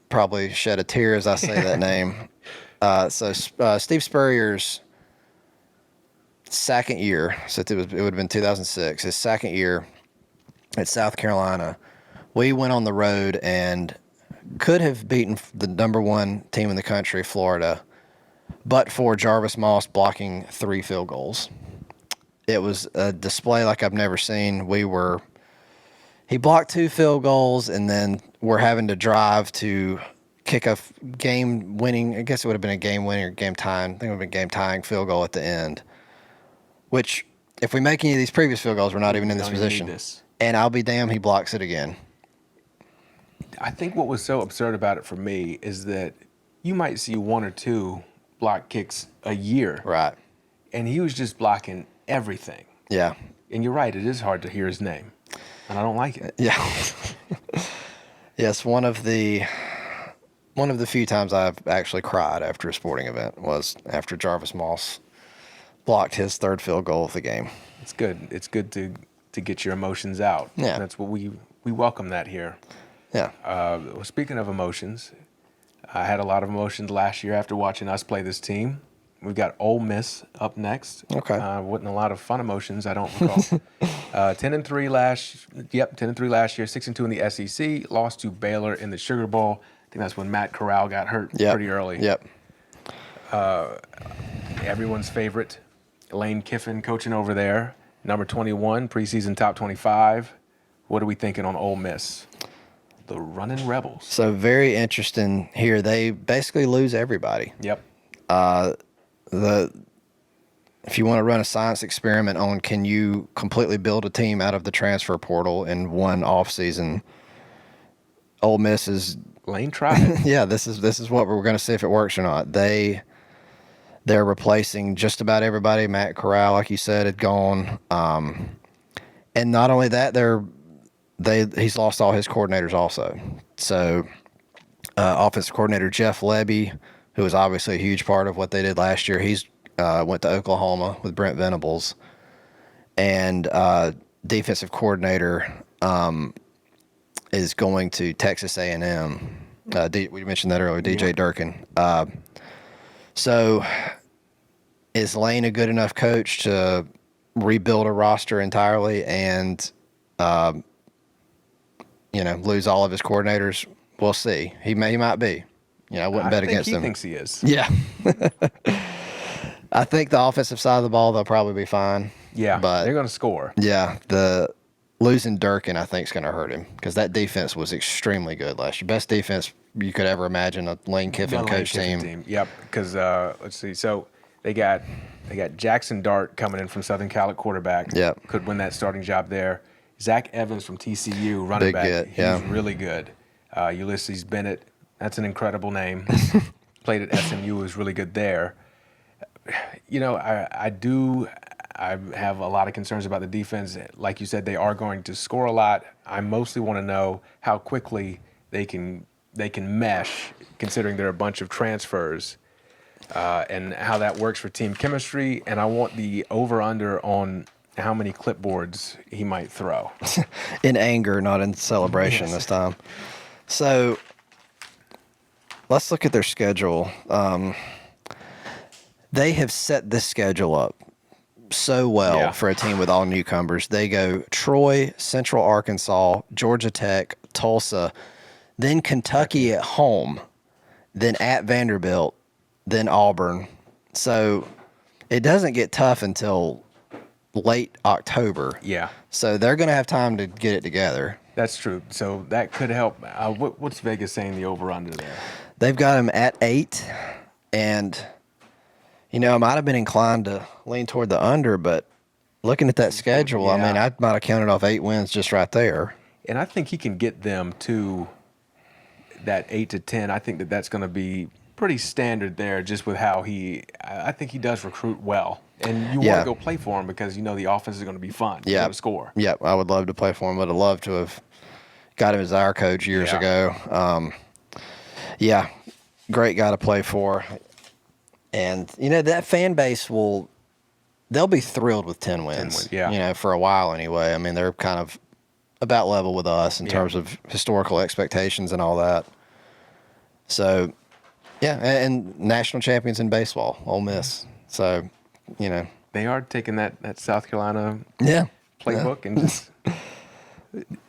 probably shed a tear as I say that name. Steve Spurrier's second year, so it would have been 2006, his second year at South Carolina, we went on the road and could have beaten the number one team in the country, Florida, but for Jarvis Moss blocking 3 field goals. It was a display like I've never seen. He blocked 2 field goals, and then we're having to drive to kick a game-winning, I guess it would have been a game-winning or game-tying, I think it would have been game-tying field goal at the end. Which, if we make any of these previous field goals, we're not even in this position. And I'll be damned, he blocks it again. I think what was so absurd about it for me is that you might see 1 or 2 block kicks a year. Right. And he was just blocking everything. Yeah. And you're right, it is hard to hear his name. And I don't like it. Yeah. Yes, one of the few times I've actually cried after a sporting event was after Jarvis Moss blocked his 3rd field goal of the game. It's good. It's good to get your emotions out. Yeah. And that's what we welcome that here. Yeah. Speaking of emotions, I had a lot of emotions last year after watching us play this team. We've got Ole Miss up next. Okay. Wasn't a lot of fun emotions, I don't recall. 10-3 last year, 6-2 in the SEC, lost to Baylor in the Sugar Bowl. I think that's when Matt Corral got hurt pretty early. Yep. Everyone's favorite, Lane Kiffin coaching over there. Number 21, preseason top 25. What are we thinking on Ole Miss? The running Rebels. So very interesting here. They basically lose everybody. Yep. If you want to run a science experiment on can you completely build a team out of the transfer portal in one offseason, Ole Miss is Lane tried. Yeah, this is what we're going to see if it works or not. They're replacing just about everybody. Matt Corral, like you said, had gone, and not only that, he's lost all his coordinators also. So, offensive coordinator Jeff Lebby, who was obviously a huge part of what they did last year, he's went to Oklahoma with Brent Venables, and defensive coordinator is going to Texas A&M. We mentioned that earlier, DJ Durkin. So is Lane a good enough coach to rebuild a roster entirely and, lose all of his coordinators? We'll see. He might be. I wouldn't bet against him. He thinks he is. Yeah. I think the offensive side of the ball, they'll probably be fine. Yeah, but they're going to score. Yeah, the losing Durkin, I think, is going to hurt him because that defense was extremely good last year. Best defense you could ever imagine, a Lane Kiffin coach team. Yep, because let's see. So they got Jackson Dart coming in from Southern Cal at quarterback. Yep. Could win that starting job there. Zach Evans from TCU, running back. He's really good. Ulysses Bennett, that's an incredible name. Played at SMU, was really good there. I have a lot of concerns about the defense. Like you said, they are going to score a lot. I mostly want to know how quickly they can mesh, considering there are a bunch of transfers, and how that works for team chemistry. And I want the over/under on how many clipboards he might throw. In anger, not in celebration this time. So let's look at their schedule. They have set this schedule up so well for a team with all newcomers. They go Troy, Central Arkansas, Georgia Tech, Tulsa, then Kentucky at home, then at Vanderbilt, then Auburn. So it doesn't get tough until late October. Yeah. So they're going to have time to get it together. That's true. So that could help. What's Vegas saying the over/under there? They've got them at 8, and I might have been inclined to lean toward the under, but looking at that schedule, I mean, I might have counted off 8 wins just right there. And I think he can get them to that 8 to 10. I think that's going to be pretty standard there, just with how I think he does recruit well. And you want to go play for him because the offense is going to be fun. Yeah. Going to score. Yeah, I would love to play for him. Would have loved to have got him as our coach years ago. Great guy to play for. And, that fan base they'll be thrilled with 10 wins. For a while anyway. I mean, they're kind of about level with us in terms of historical expectations and all that. So, and national champions in baseball, Ole Miss. So, They are taking that South Carolina playbook and just...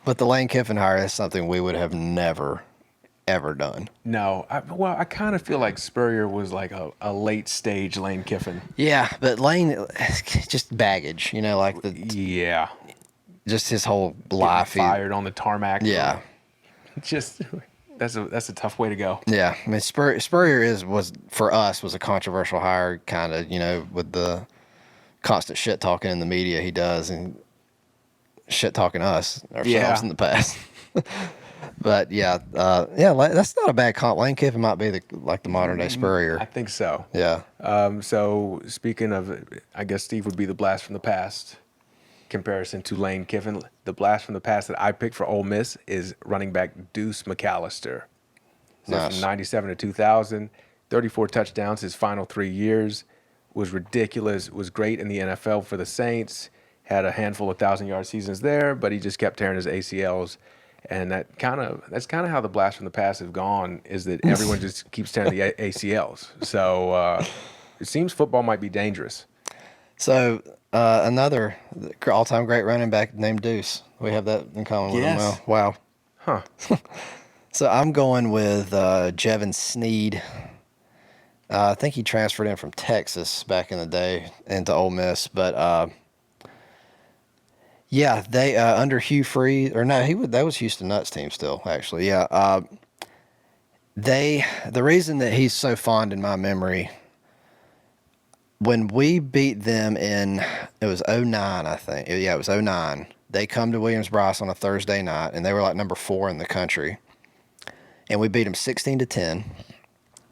But the Lane Kiffin hire is something we would have never, ever done. No. I kind of feel like Spurrier was like a late stage Lane Kiffin. Yeah, but Lane, just baggage, just his whole life. Fired on the tarmac. Yeah. Just, that's a tough way to go. Yeah. I mean, Spurrier was for us a controversial hire, kind of, with the constant shit talking in the media he does and shit talking ourselves in the past. But that's not a bad comp. Lane Kiffin might be the modern day Spurrier. I think so. Yeah. So speaking of, I guess Steve would be the blast from the past comparison to Lane Kiffin. The blast from the past that I picked for Ole Miss is running back Deuce McAllister. So nice. From 97 to 2000, 34 touchdowns his final 3 years. Was ridiculous. Was great in the NFL for the Saints. Had a handful of 1,000-yard seasons there, but he just kept tearing his ACLs. And that's kind of how the blast from the past have gone, is that everyone just keeps tearing the ACLs. So it seems football might be dangerous. So another all-time great running back named Deuce. We have that in common with him. Well, wow. Huh. So I'm going with Jevin Sneed. I think he transferred in from Texas back in the day into Ole Miss, but they under Hugh Freeze, or no, that was Houston Nutt's team still, actually. Yeah. The reason that he's so fond in my memory, when we beat them it was 2009, I think. Yeah, it was 2009. They come to Williams-Brice on a Thursday night, and they were like number 4 in the country. And we beat them 16-10.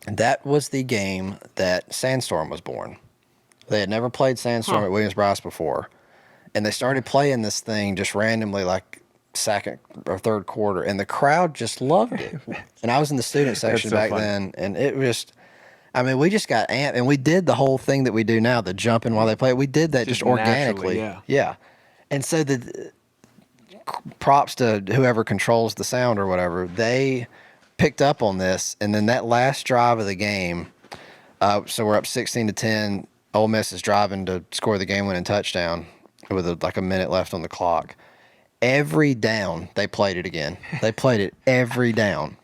That was the game that Sandstorm was born. They had never played Sandstorm at Williams-Brice before. And they started playing this thing just randomly, like second or third quarter, and the crowd just loved it. And I was in the student section back then, and it was I mean, we just got amped, and we did the whole thing that we do now, the jumping while they play. We did that just organically. Naturally, Yeah. And so the props to whoever controls the sound or whatever, they picked up on this, and then that last drive of the game, so we're up 16-10. Ole Miss is driving to score the game-winning touchdown with like a minute left on the clock. Every down, they played it again. They played it every down.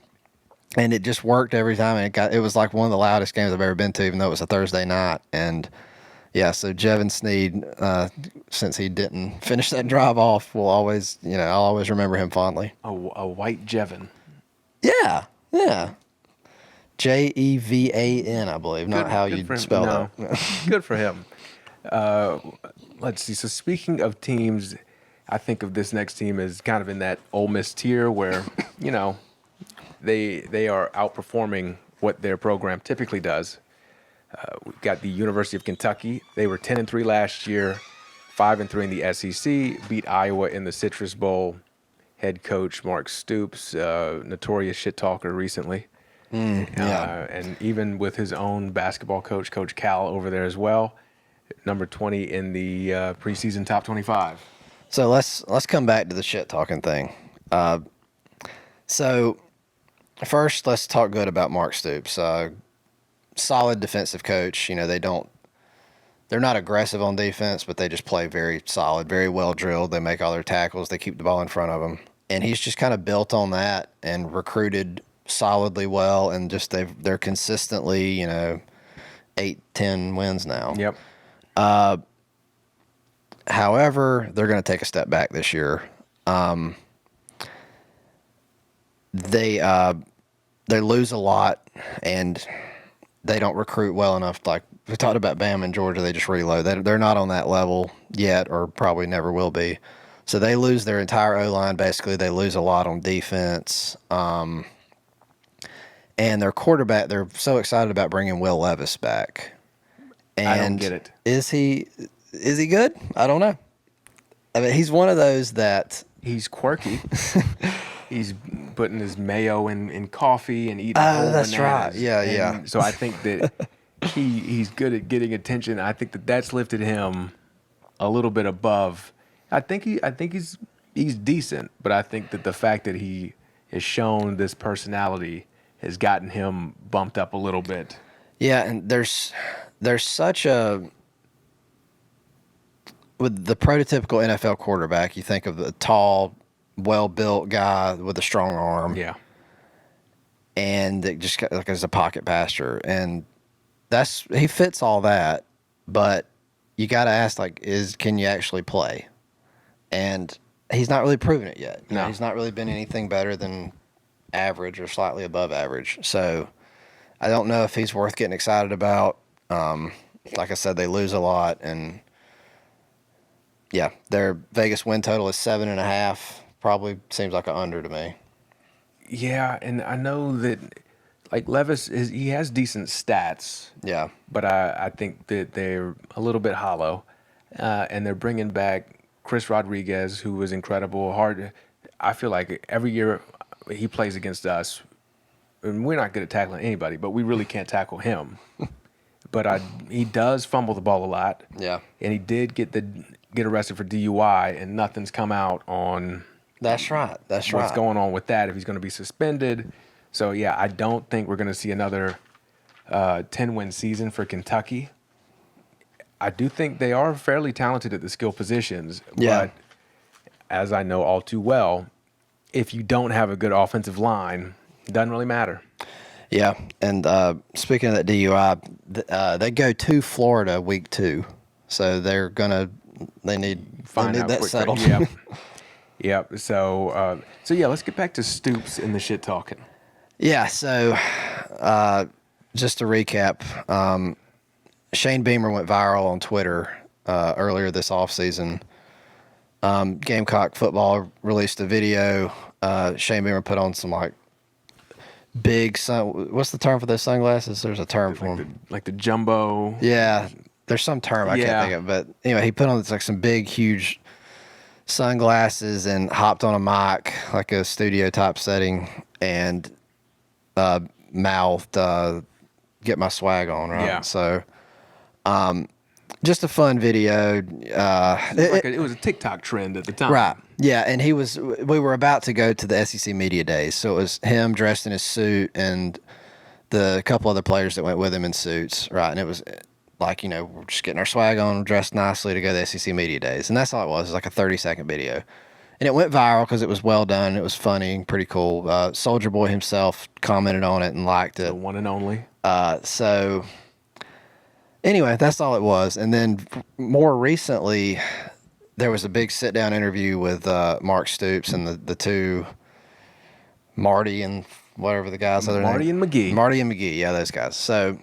And it just worked every time. And it was like one of the loudest games I've ever been to, even though it was a Thursday night. And yeah, so Jevin Sneed, since he didn't finish that drive off, will always, I'll always remember him fondly. A white Jevin. Yeah. Jevan, I believe, not how you spell that. Good for him. Let's see. So speaking of teams, I think of this next team as kind of in that Ole Miss tier where, they are outperforming what their program typically does. We've got the University of Kentucky. They were 10-3 last year, 5-3 in the SEC, beat Iowa in the Citrus Bowl. Head coach Mark Stoops, notorious shit talker recently. And even with his own basketball coach, Coach Cal, over there as well, number 20 in the preseason top 25. So let's come back to the shit talking thing. So first, let's talk good about Mark Stoops. Solid defensive coach. They're not aggressive on defense, but they just play very solid, very well drilled. They make all their tackles. They keep the ball in front of them. And he's just kind of built on that and recruited solidly well. And just they're consistently, 8-10 wins now. Yep. However, they're going to take a step back this year. They lose a lot, and they don't recruit well enough. Like we talked about Bama and Georgia, they just reload. They're not on that level yet, or probably never will be. So they lose their entire O-line. Basically, they lose a lot on defense. And their quarterback, they're so excited about bringing Will Levis back. And I don't get it. Is he good? I don't know. I mean, he's one of those that he's quirky. He's putting his mayo in coffee and eating whole that's bananas. right. Yeah. So I think that he's good at getting attention. I think that's lifted him a little bit above. I think he's decent, but I think that the fact that he has shown this personality has gotten him bumped up a little bit. Yeah, and there's such a with the prototypical NFL quarterback, you think of the tall, well-built guy with a strong arm. Yeah. And it just like as a pocket passer. And he fits all that, but you got to ask, can you actually play? And he's not really proven it yet. No. He's not really been anything better than average or slightly above average. So I don't know if he's worth getting excited about. Like I said, they lose a lot, and yeah, their Vegas win total is 7.5. Probably seems like an under to me. Yeah, and I know that Levis he has decent stats. Yeah, but I think that they're a little bit hollow, and they're bringing back Chris Rodriguez, who was incredible. I feel like every year he plays against us, and we're not good at tackling anybody, but we really can't tackle him. But he does fumble the ball a lot. Yeah, and he did get arrested for DUI, and nothing's come out on. That's right. What's going on with that? If he's going to be suspended. So yeah, I don't think we're going to see another 10-win season for Kentucky. I do think they are fairly talented at the skill positions, but as I know all too well, if you don't have a good offensive line, it doesn't really matter. Yeah, and speaking of that DUI, they go to Florida week 2, so they need that settled. Yep. So yeah, let's get back to Stoops and the shit talking. Yeah. So just to recap, Shane Beamer went viral on Twitter earlier this offseason. Gamecock football released a video. Shane Beamer put on some big what's the term for those sunglasses? There's a term for them. Like the jumbo. Yeah, there's some term I can't think of, but anyway, he put on some big, huge sunglasses and hopped on a mic, like a studio type setting, and mouthed get my swag on, right? Yeah. So, just a fun video. It was a TikTok trend at the time. Right. Yeah, and we were about to go to the SEC Media Days, so it was him dressed in his suit and the couple other players that went with him in suits, right? And it was like, we're just getting our swag on, dressed nicely to go to the SEC Media Days. And that's all it was. It was like a 30-second video. And it went viral because it was well done. It was funny, pretty cool. Soldier Boy himself commented on it and liked it. The one and only. So anyway, that's all it was. And then more recently, there was a big sit-down interview with Mark Stoops and the two, Marty and whatever the guy's other name. Marty and McGee. Marty and McGee, yeah, those guys. So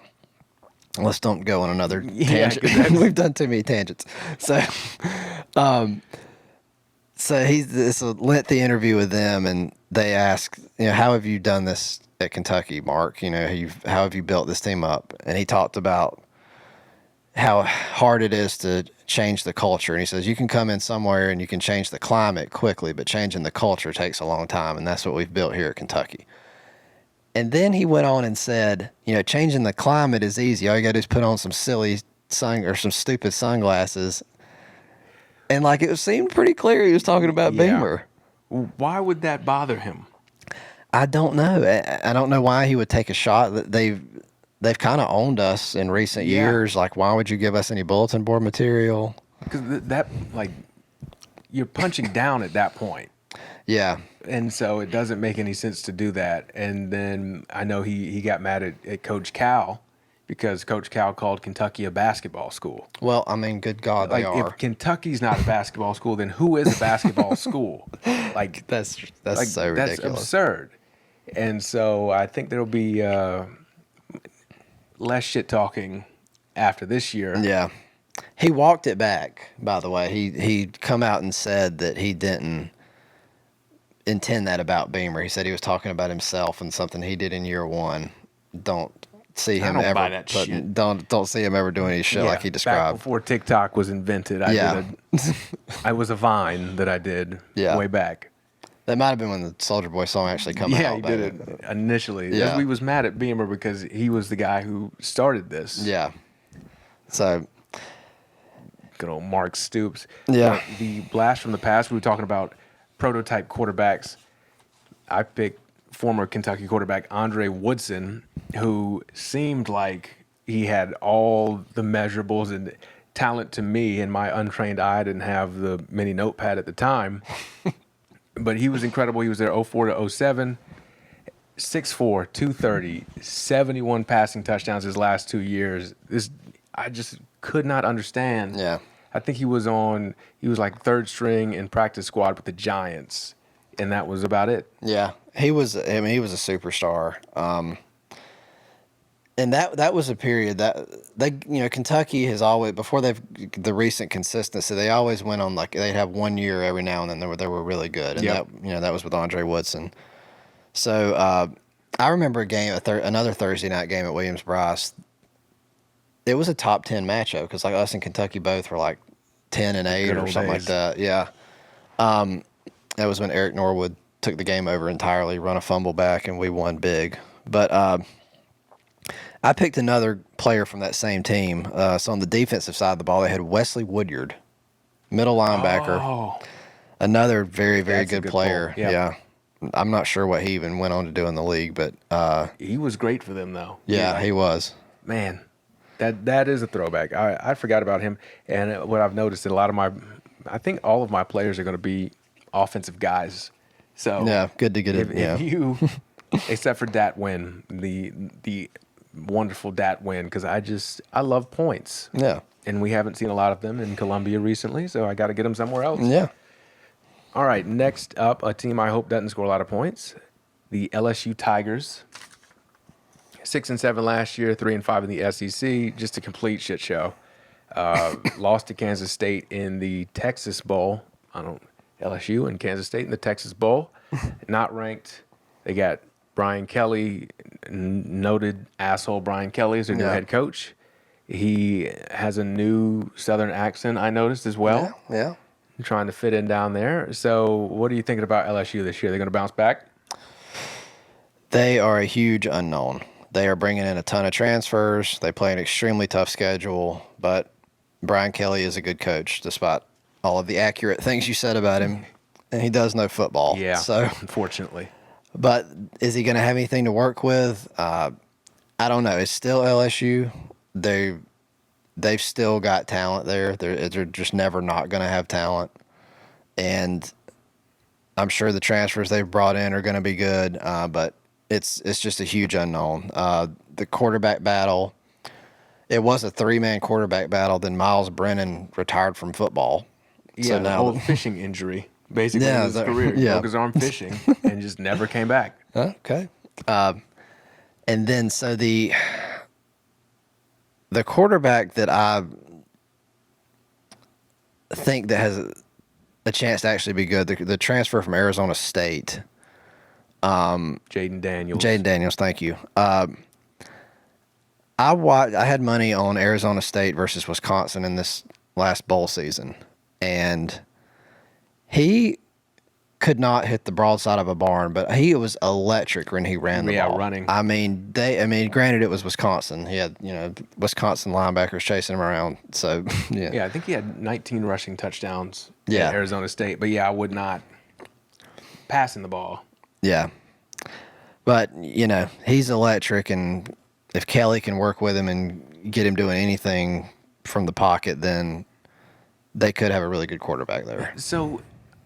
let's don't go on another tangent. 'cause We've done too many tangents. So, it's a lengthy interview with them, and they ask, how have you done this at Kentucky, Mark? How have you built this team up? And he talked about how hard it is to change the culture. And he says, you can come in somewhere and you can change the climate quickly, but changing the culture takes a long time. And that's what we've built here at Kentucky. And then he went on and said, changing the climate is easy. All you got to do is put on some silly some stupid sunglasses. And it seemed pretty clear he was talking about Beamer. Why would that bother him? I don't know. I don't know why he would take a shot. They've kind of owned us in recent years. Why would you give us any bulletin board material? Because you're punching down at that point. Yeah. And so it doesn't make any sense to do that. And then I know he got mad at Coach Cal because Coach Cal called Kentucky a basketball school. Well, I mean, good God, they are. If Kentucky's not a basketball school, then who is a basketball school? That's so ridiculous. That's absurd. And so I think there'll be less shit talking after this year. Yeah. He walked it back, by the way. He come out and said that he didn't intend that about Beamer. He said he was talking about himself and something he did in year one. Don't see him ever buy that shit. Don't see him ever doing any shit like he described. Back before TikTok was invented, I was a Vine that I did way back. That might have been when the Soldier Boy song actually came out. Yeah, he did it initially. Yeah. We was mad at Beamer because he was the guy who started this. Yeah. So good old Mark Stoops. Yeah. The blast from the past, we were talking about prototype quarterbacks. I picked former Kentucky quarterback Andre Woodson, who seemed like he had all the measurables and talent to me. In my untrained eye, I didn't have the mini notepad at the time. But he was incredible. He was there 04 to 07. 6'4", 230, 71 passing touchdowns his last 2 years. I just could not understand. Yeah. I think he was like third string in practice squad with the Giants, and that was about it. Yeah. He was a superstar. And that was a period that Kentucky has always, before the recent consistency, they always went on they'd have 1 year every now and then they were really good. And that was with Andre Woodson. So I remember a game, another Thursday night game at Williams-Brice. It was a top 10 matchup because us and Kentucky both were 10-8 or something like that. Yeah. That was when Eric Norwood took the game over entirely, run a fumble back, and we won big. But I picked another player from that same team. So on the defensive side of the ball, they had Wesley Woodyard, middle linebacker. Oh. Another very, very good player. Yep. Yeah. I'm not sure what he even went on to do in the league, but he was great for them, though. Yeah, he was. Man, that is a throwback. I forgot about him. And what I've noticed that I think all of my players are going to be offensive guys. So yeah, good to get it. If you, except for Dat Win, the wonderful Dat Win, because I love points. Yeah. And we haven't seen a lot of them in Columbia recently, so I got to get them somewhere else. Yeah. All right, next up, a team I hope doesn't score a lot of points, the LSU Tigers. 6-7 last year, 3-5 in the SEC, just a complete shit show. Lost to Kansas State in the Texas Bowl. LSU and Kansas State in the Texas Bowl. Not ranked. They got Brian Kelly, noted asshole Brian Kelly, is their new head coach. He has a new Southern accent, I noticed as well. Yeah. Trying to fit in down there. So what are you thinking about LSU this year? They're going to bounce back? They are a huge unknown. They are bringing in a ton of transfers. They play an extremely tough schedule, but Brian Kelly is a good coach, despite all of the accurate things you said about him. And he does know football. Yeah, So, unfortunately. but is he going to have anything to work with? I don't know. It's still LSU. They've still got talent there. They're just never not going to have talent. And I'm sure the transfers they've brought in are going to be good, but it's just a huge unknown. The quarterback battle, it was a 3-man quarterback battle. Then Miles Brennan retired from football. Yeah, So the now whole fishing injury, basically, Yeah, in his the- career. He yeah. broke his arm fishing and just never came back. Okay. And then so the quarterback that I think that has a chance to actually be good, the transfer from Arizona State, Jaden Daniels. Jaden Daniels, thank you. I had money on Arizona State versus Wisconsin in this last bowl season, and he could not hit the broadside of a barn, but he was electric when he ran the ball. running. I mean, granted, it was Wisconsin. He had, Wisconsin linebackers chasing him around. So, yeah. Yeah, I think he had 19 rushing touchdowns Yeah. at Arizona State. But, yeah, I would not passing the ball. Yeah. But, he's electric, and if Kelly can work with him and get him doing anything from the pocket, then they could have a really good quarterback there. So,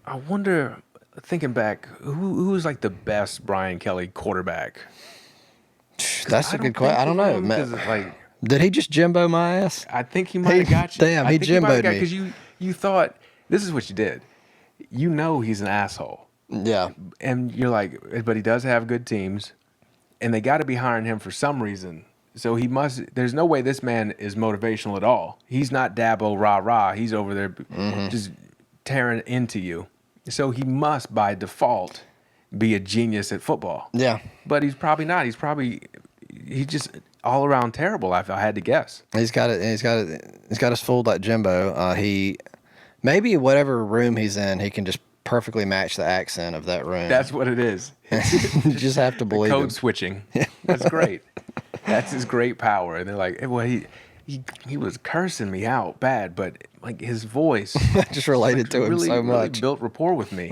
I wonder, thinking back, who was like the best Brian Kelly quarterback? That's a good question. I don't know. Like, Did he just Jimbo my ass? I think he might have got you. Damn, he Jimbo'd me. Because you thought, this is what you did. You know he's an asshole. Yeah. And you're like, but he does have good teams, and they got to be hiring him for some reason. So there's no way this man is motivational at all. He's not Dabo rah-rah. He's over there just tearing into you. So he must, by default, be a genius at football. Yeah. But he's probably not. He's just all around terrible, if I had to guess. He's got us fooled like Jimbo. He maybe whatever room he's in, he can just perfectly match the accent of that room. That's what it is. You just have to believe Code him. switching. That's great. That's his great power. And they're like, well, he was cursing me out bad, but like his voice just related to him really, so really much. built rapport with me.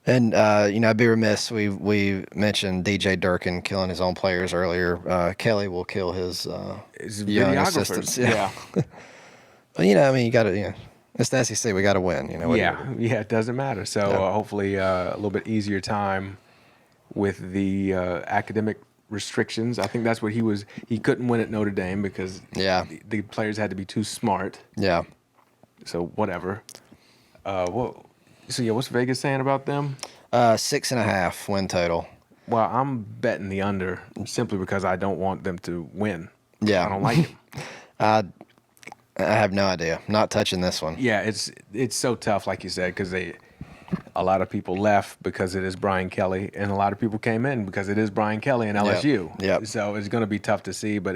And I'd be remiss. We mentioned DJ Durkin killing his own players earlier. Kelly will kill his young assistants. Yeah. But you got to it's the SEC. We got to win. Yeah, it doesn't matter. So hopefully a little bit easier time with the academic restrictions. I think that's what he couldn't win at Notre Dame because the players had to be too smart. Yeah. So whatever. What's Vegas saying about them? 6.5 win total. Well, I'm betting the under simply because I don't want them to win. Yeah. I don't like them. I have no idea. Not touching this one. Yeah, it's so tough, like you said, because a lot of people left because it is Brian Kelly, and a lot of people came in because it is Brian Kelly and LSU. Yep. So it's going to be tough to see, but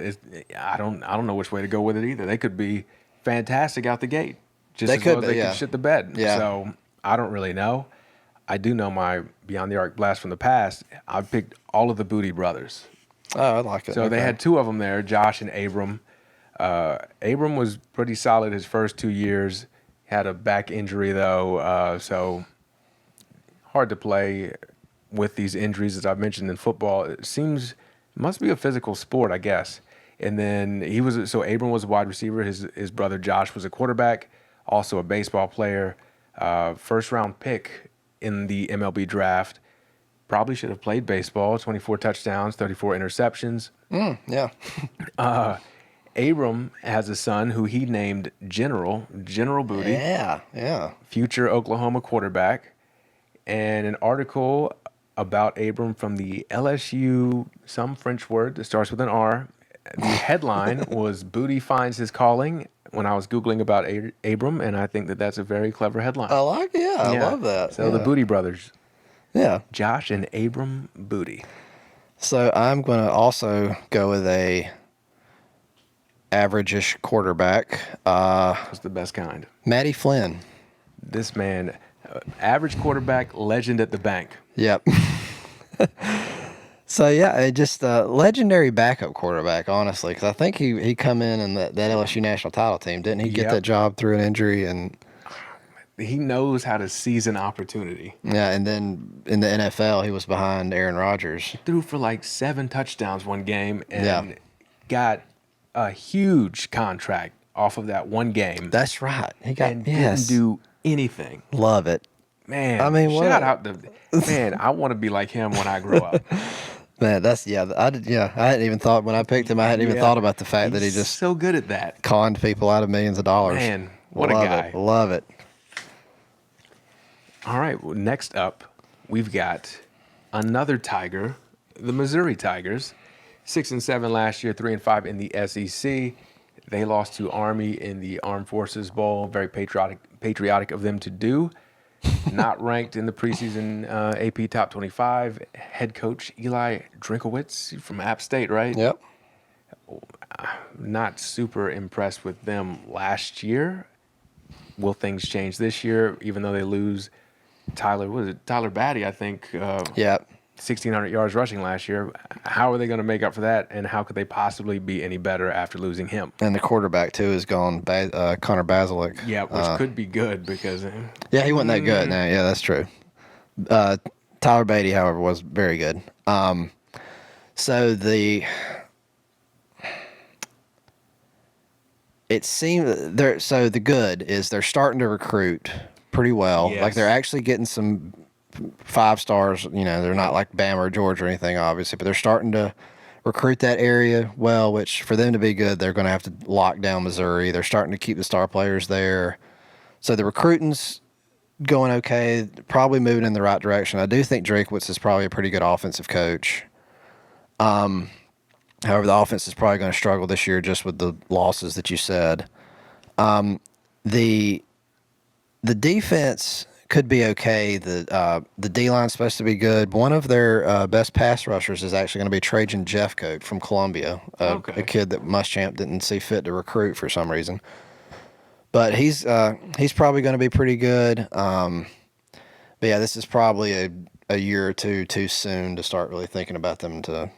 I don't know which way to go with it either. They could be fantastic out the gate, just They as could well as be, they could shit the bed. Yeah. So I don't really know. I do know my Beyond the Arc blast from the past. I picked all of the Booty brothers. Oh, I like it. So they had two of them there, Josh and Abram. Abram was pretty solid his first 2 years. Had a back injury though, so hard to play with these injuries, as I've mentioned in football. It must be a physical sport, I guess. And then Abram was a wide receiver. His brother Josh was a quarterback, also a baseball player. First round pick in the MLB draft. Probably should have played baseball. 24 touchdowns, 34 interceptions. Yeah. Abram has a son who he named General Booty. Yeah. Future Oklahoma quarterback. And an article about Abram from the LSU, some French word that starts with an R. The headline was Booty Finds His Calling when I was Googling about Abram, and I think that's a very clever headline. I like it. Yeah, I love that. So the Booty brothers. Yeah. Josh and Abram Booty. So I'm going to also go with a average-ish quarterback. What's the best kind? Matty Flynn. This man, average quarterback, legend at the bank. Yep. So yeah, just a legendary backup quarterback, honestly, because I think he come in that LSU national title team, didn't he get that Yep. job through an injury? And He knows how to seize an opportunity. yeah, and then in the NFL, he was behind Aaron Rodgers. Threw for like 7 touchdowns one game Yeah, and got a huge contract off of that one game that's right. He got and didn't yes, do anything. love it. I Man, mean, what shout a, out to man. I want to be like him when I grow up. man. That's yeah. I did. Yeah, I hadn't even thought when I picked him. I hadn't even Yeah, thought about the fact that he he's just so good at that. conned people out of millions of dollars. Man, what a love guy. it. Love it. All right, well, next up, we've got another Tiger, the Missouri Tigers, 6-7 last year, 3-5 in the SEC. They lost to Army in the Armed Forces Bowl. Very patriotic of them to do. Not ranked in the preseason AP Top 25. Head coach Eli Drinkowitz from App State, right? Yep. Not super impressed with them last year. Will things change this year? Even though they lose Tyler Batty, I think, Yep. 1,600 yards rushing last year. How are they going to make up for that? And how could they possibly be any better after losing him? And the quarterback too is gone. Connor Basilek. Yeah, which could be good because Yeah, he wasn't that good. No, yeah, that's true. Tyler Beatty, however, was very good. So it seemed there. So the good is they're starting to recruit pretty well. Yes. Like they're actually getting some 5 stars. You know, they're not like Bama or Georgia or anything, obviously, but they're starting to recruit that area well. Which for them to be good, they're going to have to lock down Missouri. They're starting to keep the star players there. So the recruiting's going okay, probably moving in the right direction. I do think Drakewitz is probably a pretty good offensive coach. However, the offense is probably going to struggle this year just with the losses that you said. The defense could be okay. The D line's supposed to be good. One of their best pass rushers is actually going to be Trajan Jeffcoat from Columbia, a kid that Muschamp didn't see fit to recruit for some reason. But he's probably going to be pretty good. But yeah, this is probably a year or two too soon to start really thinking about them to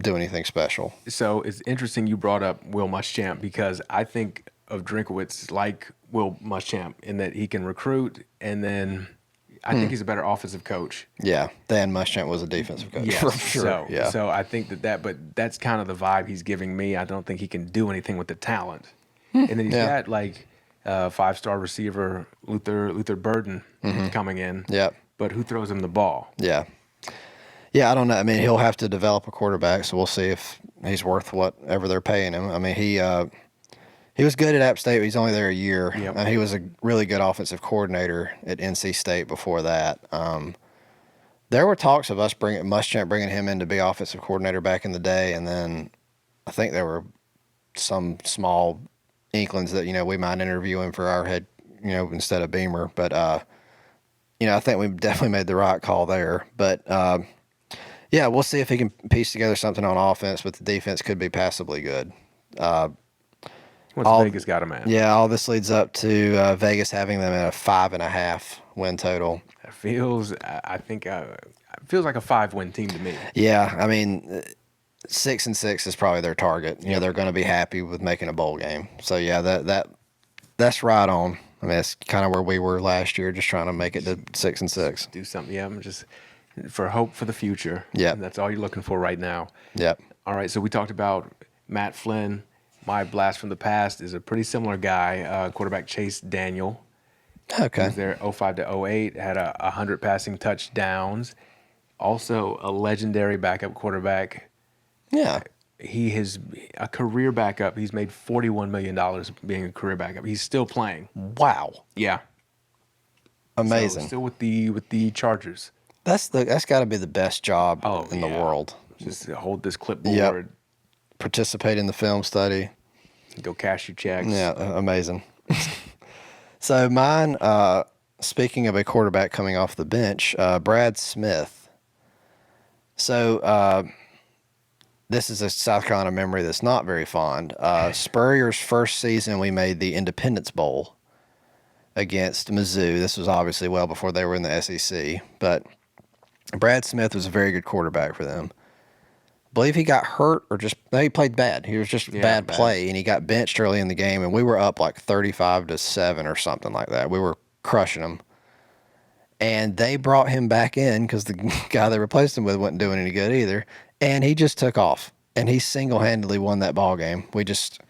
do anything special. So it's interesting you brought up Will Muschamp because I think of Drinkowitz like Will Muschamp in that he can recruit and then I think he's a better offensive coach. Yeah, Dan Muschamp was a defensive coach Yes, for sure. So I think but that's kind of the vibe he's giving me. I don't think he can do anything with the talent. And then he's got like 5-star receiver Luther Burden coming in. Yeah. But who throws him the ball? Yeah. Yeah, I don't know. I mean, he'll have to develop a quarterback, so we'll see if he's worth whatever they're paying him. I mean, he was good at App State, but he's only there a year. Yep. And he was a really good offensive coordinator at NC State before that. There were talks of us Muschamp bringing him in to be offensive coordinator back in the day, and then I think there were some small inklings that we might interview him for our head, instead of Beamer. But I think we definitely made the right call there. But yeah, we'll see if he can piece together something on offense, but the defense could be passably good. What's Vegas got him at? Yeah, all this leads up to Vegas having them at a 5.5 win total. It feels, I think, it feels like a 5-win team to me. Yeah, I mean, 6-6 is probably their target. They're going to be happy with making a bowl game. So yeah, that's right on. I mean, it's kind of where we were last year, just trying to make it to 6-6. Do something, yeah. I'm just for hope for the future. Yeah, that's all you're looking for right now. Yep. All right, so we talked about Matt Flynn. My blast from the past is a pretty similar guy, quarterback Chase Daniel. Okay. He was there 05 to 08, had 100 passing touchdowns. Also a legendary backup quarterback. Yeah. He is a career backup. He's made $41 million being a career backup. He's still playing. Wow. Yeah. Amazing. So still with the Chargers. That's got to be the best job in the world. Just hold this clipboard. Yep. Participate in the film study. Go cash your checks. Yeah, amazing. So mine, speaking of a quarterback coming off the bench, Brad Smith. So this is a South Carolina memory that's not very fond. Spurrier's first season, we made the Independence Bowl against Mizzou. This was obviously well before they were in the SEC, but Brad Smith was a very good quarterback for them. believe he got hurt or no, he played bad. He was just bad play, and he got benched early in the game, and we were up like 35-7 or something like that. We were crushing them. And they brought him back in because the guy they replaced him with wasn't doing any good either. And he just took off. And he single-handedly won that ball game. We just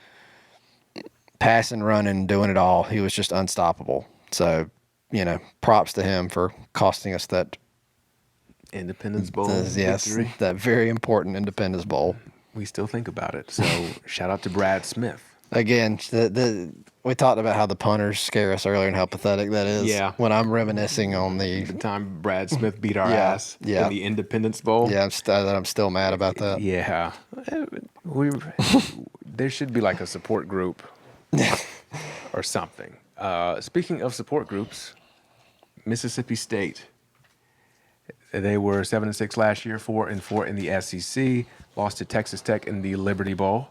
passing, running, doing it all. He was just unstoppable. So, props to him for costing us that Independence Bowl victory. That very important Independence Bowl. We still think about it. So shout out to Brad Smith. Again, we talked about how the punters scare us earlier and how pathetic that is. Yeah. When I'm reminiscing on the time Brad Smith beat our ass in the Independence Bowl. Yeah, I'm still mad about that. Yeah. There should be like a support group or something. Speaking of support groups, Mississippi State. They were 7-6 last year, 4-4 in the SEC, lost to Texas Tech in the Liberty Bowl.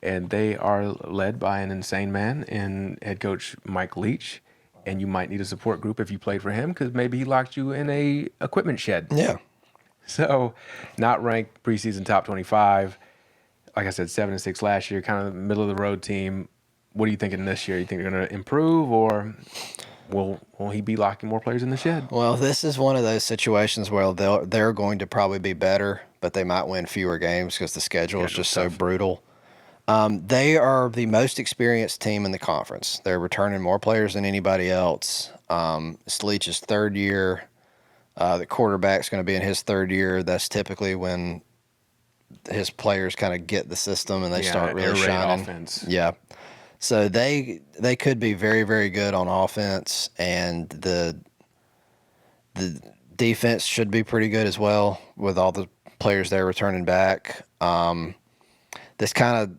And they are led by an insane man in head coach Mike Leach. And you might need a support group if you played for him because maybe he locked you in a equipment shed. Yeah. So not ranked preseason top 25. Like I said, 7-6 last year, kind of middle of the road team. What are you thinking this year? You think they're going to improve, or will he be locking more players in the shed? Well, this is one of those situations where they're going to probably be better, but they might win fewer games because the schedule is just so brutal. They are the most experienced team in the conference. They're returning more players than anybody else. It's Leach's third year. The quarterback's going to be in his third year. That's typically when his players kind of get the system and they start really shining. Offense. Yeah. So they could be very, very good on offense, and the defense should be pretty good as well with all the players they're returning back. This kind of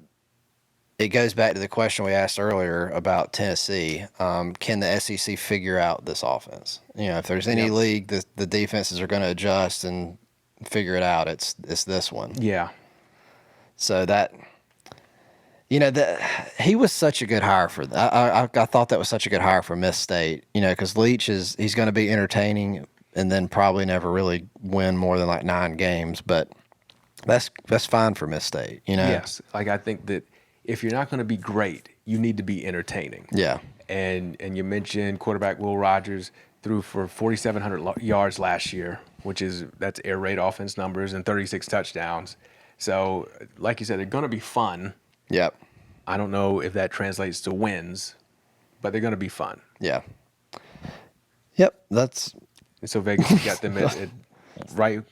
it goes back to the question we asked earlier about Tennessee. Can the SEC figure out this offense? If there's any league, the defenses are going to adjust and figure it out. It's this one. Yeah. So that, he was such a good hire for. I thought that was such a good hire for Miss State. Because Leach he's going to be entertaining and then probably never really win more than like 9 games, but that's fine for Miss State. Yes. Like I think that if you're not going to be great, you need to be entertaining. Yeah. And you mentioned quarterback Will Rogers threw for 4,700 yards last year, that's air raid offense numbers, and 36 touchdowns. So, like you said, they're going to be fun. Yep. I don't know if that translates to wins, but they're going to be fun. Yeah. Yep. And so Vegas got them at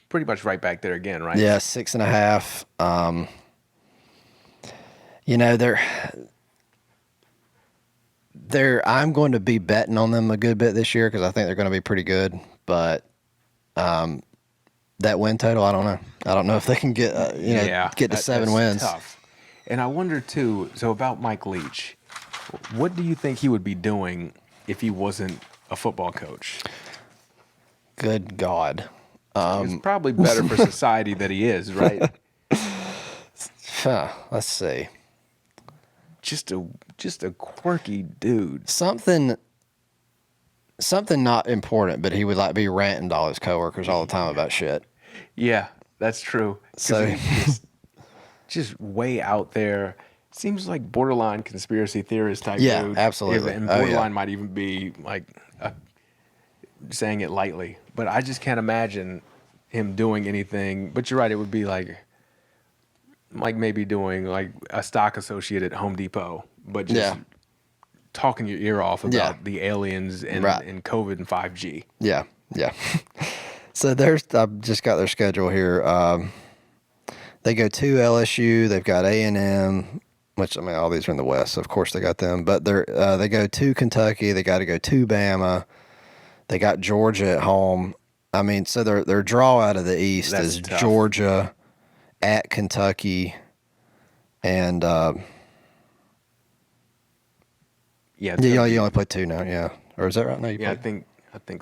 pretty much right back there again, right? Yeah, 6.5. I'm going to be betting on them a good bit this year because I think they're going to be pretty good. But that win total, I don't know. I don't know if they can get to 7 wins. Tough. And I wonder too. So about Mike Leach, what do you think he would be doing if he wasn't a football coach? Good God. It's probably better for society that he is, right? Let's see. Just a quirky dude. Something not important, but he would be ranting to all his coworkers all the time about shit. Yeah, that's true. So he's just way out there. Seems like borderline conspiracy theorist type yeah, dude. Absolutely. And borderline might even be like saying it lightly. But I just can't imagine him doing anything. But you're right, it would be like maybe doing like a stock associate at Home Depot, but just talking your ear off about the aliens and COVID and 5G. Yeah, yeah. So I've just got their schedule here. They go to LSU. They've got A&M, which all these are in the West, so of course they got them. But they go to Kentucky. They got to go to Bama. They got Georgia at home. So their draw out of the East is tough. Georgia at Kentucky, and you only play 2 now, yeah, or is that right? No, I think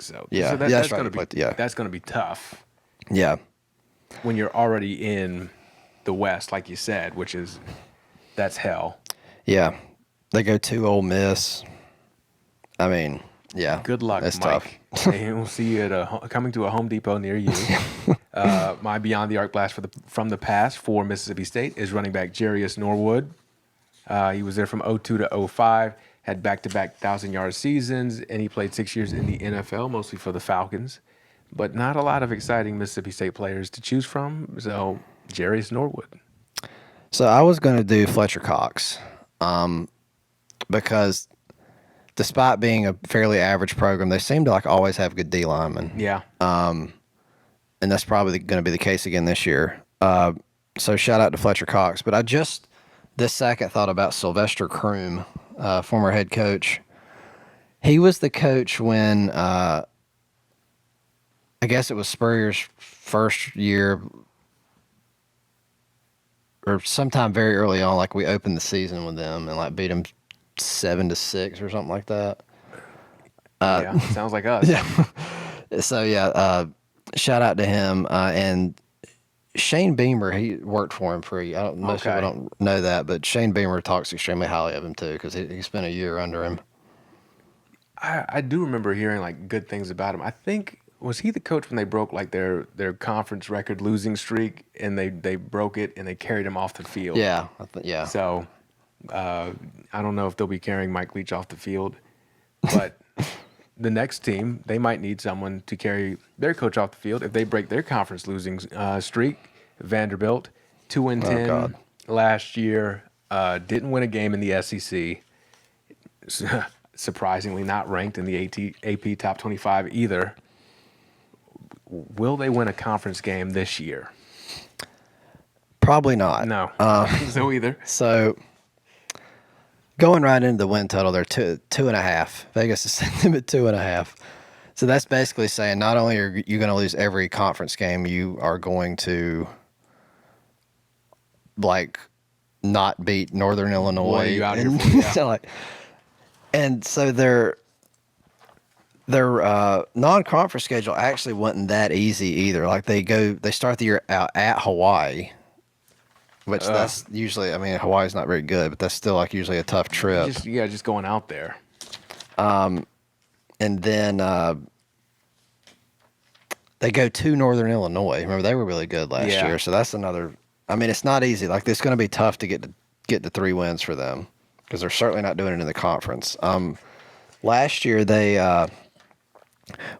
so. Yeah, so that's going right. to be that's going to be tough. Yeah, when you're already in the West, like you said, that's hell. Yeah, they go to Ole Miss. Yeah. Good luck, that's Mike. Tough. And we'll see you at coming to a Home Depot near you. My beyond the arc blast from the past for Mississippi State is running back Jarius Norwood. He was there from '02 to '05, had back-to-back 1,000-yard seasons, and he played 6 years in the NFL, mostly for the Falcons. But not a lot of exciting Mississippi State players to choose from, so Jarius Norwood. So I was going to do Fletcher Cox because despite being a fairly average program, they seem to always have good D linemen. Yeah. And that's probably going to be the case again this year. So shout out to Fletcher Cox. But I just this second thought about Sylvester Croom, former head coach. He was the coach when I guess it was Spurrier's first year or sometime very early on. We opened the season with them and beat them 7-6 or something like that. Yeah, sounds like us. Yeah. So shout out to him and Shane Beamer. He worked for him most people don't know that, but Shane Beamer talks extremely highly of him too because he spent a year under him. I do remember hearing good things about him. I think was he the coach when they broke their conference record losing streak and they broke it and they carried him off the field. Yeah, So I don't know if they'll be carrying Mike Leach off the field, but the next team, they might need someone to carry their coach off the field if they break their conference losing streak. Vanderbilt, 2-10 last year, didn't win a game in the SEC. Surprisingly, not ranked in the AP Top 25 either. Will they win a conference game this year? Probably not. No. So either. So going right into the win total, they're 2.5. Vegas is setting them at 2.5. So that's basically saying not only are you going to lose every conference game, you are going to not beat Northern Illinois. What are you out here for? Yeah. And so their non-conference schedule actually wasn't that easy either. They start the year out at Hawaii, which that's usually, Hawaii's not very good, but that's still usually a tough trip. Just going out there. And then they go to Northern Illinois. Remember, they were really good last year, so that's another. It's not easy. It's going to be tough to get to 3 wins for them because they're certainly not doing it in the conference. Last year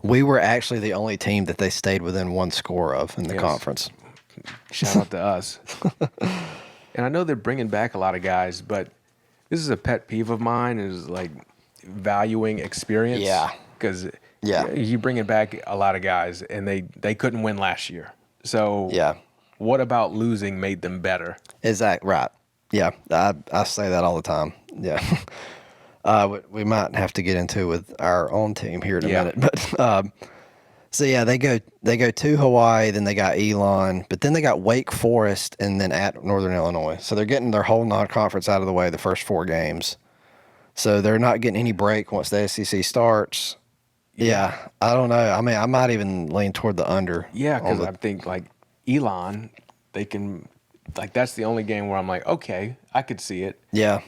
we were actually the only team that they stayed within 1 score of in the conference. Shout out to us. And I know they're bringing back a lot of guys, but this is a pet peeve of mine is valuing experience. Yeah. Because you bringing back a lot of guys and they couldn't win last year. So what about losing made them better? Exactly. Right. Yeah. I say that all the time. Yeah. We might have to get into with our own team here in a minute, but they go to Hawaii, then they got Elon, but then they got Wake Forest, and then at Northern Illinois. So they're getting their whole non-conference out of the way the first 4 games. So they're not getting any break once the SEC starts. Yeah, I don't know. I might even lean toward the under. Yeah, because I think Elon, they can that's the only game where I'm okay, I could see it. Yeah.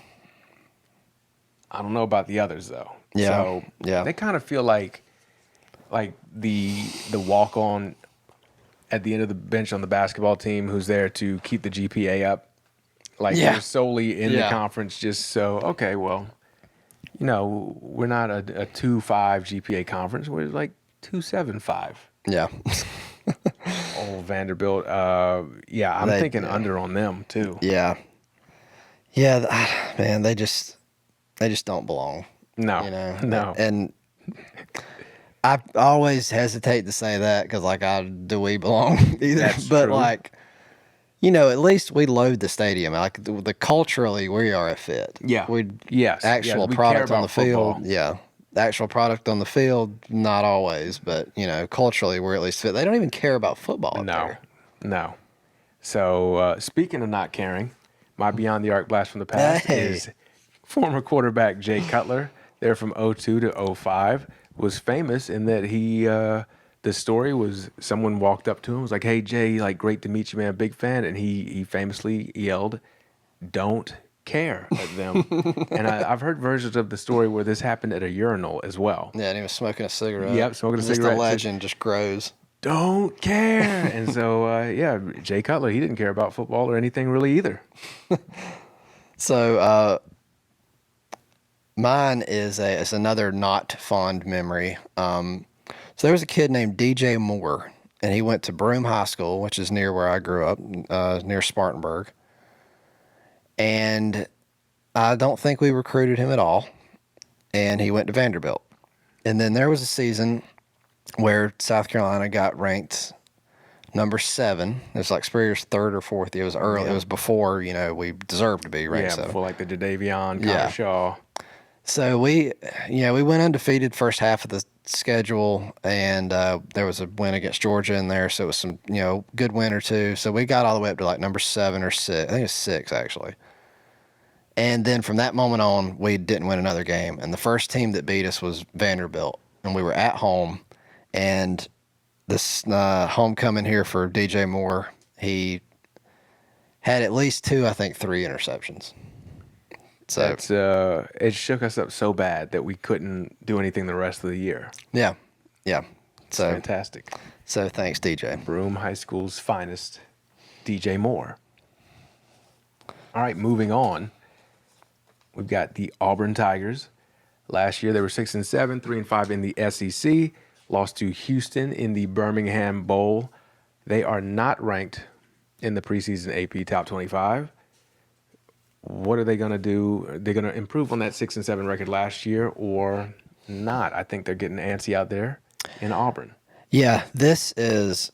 I don't know about the others though. Yeah. So they kind of feel like the walk on at the end of the bench on the basketball team who's there to keep the GPA up. They're solely in the conference just so well, we're not a 2.5 GPA conference. We're 2.75. Yeah. Oh, Vanderbilt. I'm thinking under on them too. Yeah. Yeah, man, they just don't belong. No. No. And I always hesitate to say that because do we belong either? That's but true. at least we load the stadium. The culturally we are a fit. Yeah. We we product care on the about field. football. Yeah. The actual product on the field, not always, but culturally we're at least fit. They don't even care about football up there. No. So speaking of not caring, my beyond the arc blast from the past is former quarterback Jay Cutler. There from '02 to '05 was famous in that he. The story was someone walked up to him, was like, "Hey Jay, great to meet you, man, big fan," and he famously yelled, "Don't care" at them. And I've heard versions of the story where this happened at a urinal as well. Yeah, and he was smoking a cigarette. Yep, smoking a Just cigarette. the legend just grows. don't care. And so, Jay Cutler, he didn't care about football or anything really either. So mine is it's another not fond memory. So there was a kid named DJ Moore, and he went to Broome High School, which is near where I grew up, near Spartanburg. And I don't think we recruited him at all. And he went to Vanderbilt. And then there was a season where South Carolina got ranked number 7. It was like Spurrier's 3rd or 4th. It was early. Yeah. It was before, we deserved to be ranked 7. Before like the Jadavion, Connor Yeah. Shaw. So we went undefeated first half of the schedule, and there was a win against Georgia in there, so it was some good win or two. So we got all the way up to like number 7 or 6. I think it was 6 actually. And then from that moment on, we didn't win another game. And the first team that beat us was Vanderbilt, and we were at home. And this homecoming here for DJ Moore, he had at least 2, I think 3 interceptions. So it shook us up so bad that we couldn't do anything the rest of the year. Yeah. So Fantastic. So thanks, DJ. Broome High School's finest, DJ Moore. All right, moving on. We've got the Auburn Tigers. Last year they were 6-7, 3-5 in the SEC. Lost to Houston in the Birmingham Bowl. They are not ranked in the preseason AP Top 25. What are they going to do? Are they going to improve on that 6-7 record last year or not? I think they're getting antsy out there in Auburn. Yeah, this has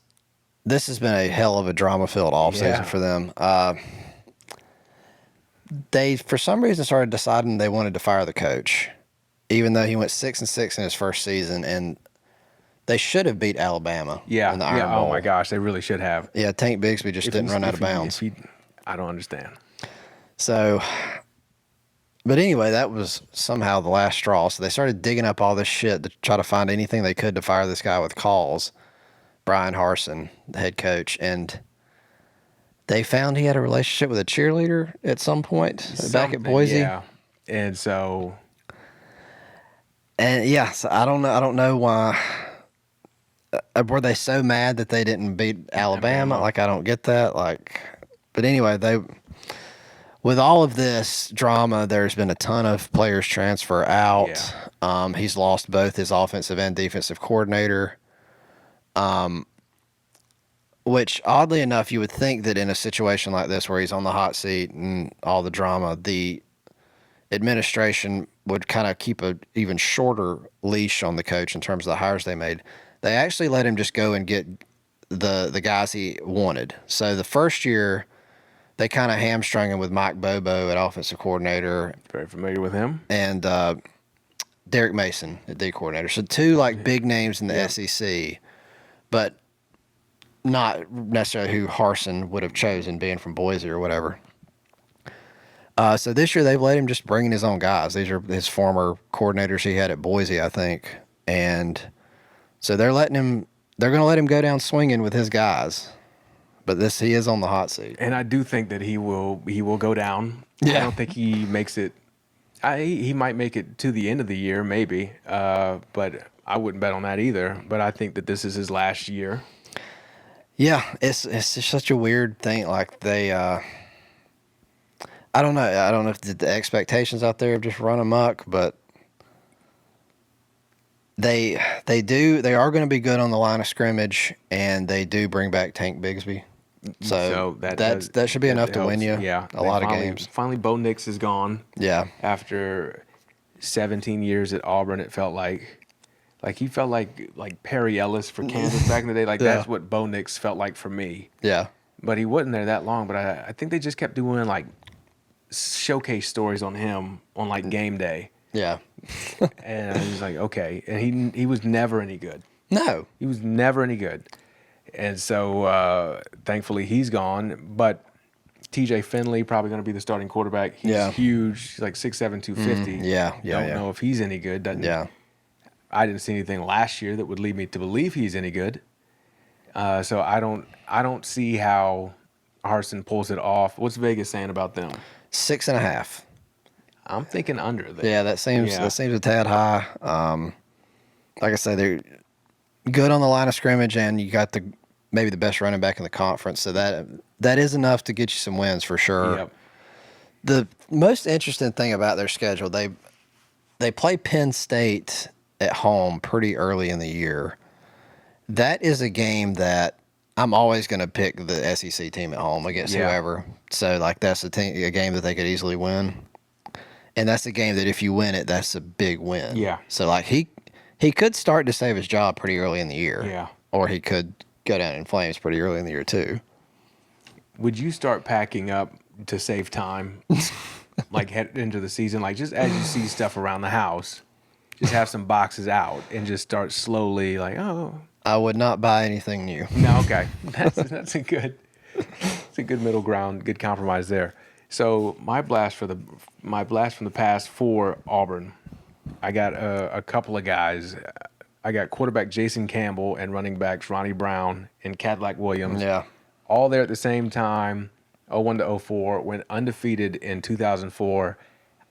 been a hell of a drama-filled offseason for them. They, for some reason, started deciding they wanted to fire the coach, even though he went 6-6 in his first season, and they should have beat Alabama. In the Iron Bowl. Oh my gosh, they really should have. Yeah, Tank Bigsby just didn't run out of bounds. I don't understand. So, but anyway, that was somehow the last straw. So they started digging up all this shit to try to find anything they could to fire this guy with calls, Brian Harsin, the head coach, and they found he had a relationship with a cheerleader at some point back at Boise. Yeah, and so. And yeah, so I don't know why. Were they so mad that they didn't beat Alabama? Like, I don't get that. But anyway, with all of this drama, there's been a ton of players transfer out. Yeah. He's lost both his offensive and defensive coordinator. Which, oddly enough, you would think that in a situation like this where he's on the hot seat and all the drama, the administration would kind of keep a even shorter leash on the coach in terms of the hires they made. They actually let him just go and get the guys he wanted. So the first year, they kind of hamstrung him with Mike Bobo at offensive coordinator. Very familiar with him. And Derek Mason at D coordinator. So 2 big names in the SEC, but not necessarily who Harsin would have chosen, being from Boise or whatever. So this year they've let him just bring in his own guys. These are his former coordinators he had at Boise, I think. And so they're going to let him go down swinging with his guys. But he is on the hot seat. And I do think that he will go down. Yeah. I don't think he makes it. He might make it to the end of the year, maybe. But I wouldn't bet on that either. But I think that this is his last year. Yeah, it's just such a weird thing. Like they, I don't know. I don't know if the expectations out there have just run amok, but they are going to be good on the line of scrimmage, and they do bring back Tank Bigsby. So that should be enough to win you a lot of games. Finally, Bo Nix is gone. Yeah. After 17 years at Auburn, it felt like he felt like Perry Ellis for Kansas back in the day. That's what Bo Nix felt like for me. Yeah. But he wasn't there that long. But I think they just kept doing showcase stories on him on game day. Yeah. And I was like, okay. And he was never any good. No. He was never any good. And so thankfully he's gone. But TJ Finley probably going to be the starting quarterback. He's huge. He's like 6'7", 250. Don't know if he's any good. I didn't see anything last year that would lead me to believe he's any good. So I don't see how Harsin pulls it off. What's Vegas saying about them? 6.5. I'm thinking under there. Yeah, that seems a tad high. Like I say, good on the line of scrimmage, and you got maybe the best running back in the conference. So that is enough to get you some wins for sure. Yep. The most interesting thing about their schedule, they play Penn State at home pretty early in the year. That is a game that I'm always going to pick the SEC team at home against whoever. So, like, that's a game that they could easily win. And that's a game that if you win it, that's a big win. Yeah. So, like, he could start to save his job pretty early in the year. Yeah. Or he could go down in flames pretty early in the year, too. Would you start packing up to save time, like head into the season? Like, just as you see stuff around the house, just have some boxes out and just start slowly, like, oh. I would not buy anything new. No, okay. That's a good middle ground, good compromise there. So my blast from the past for Auburn, I got a couple of guys. I got quarterback Jason Campbell and running backs Ronnie Brown and Cadillac Williams. Yeah. All there at the same time, 01 to 04, went undefeated in 2004.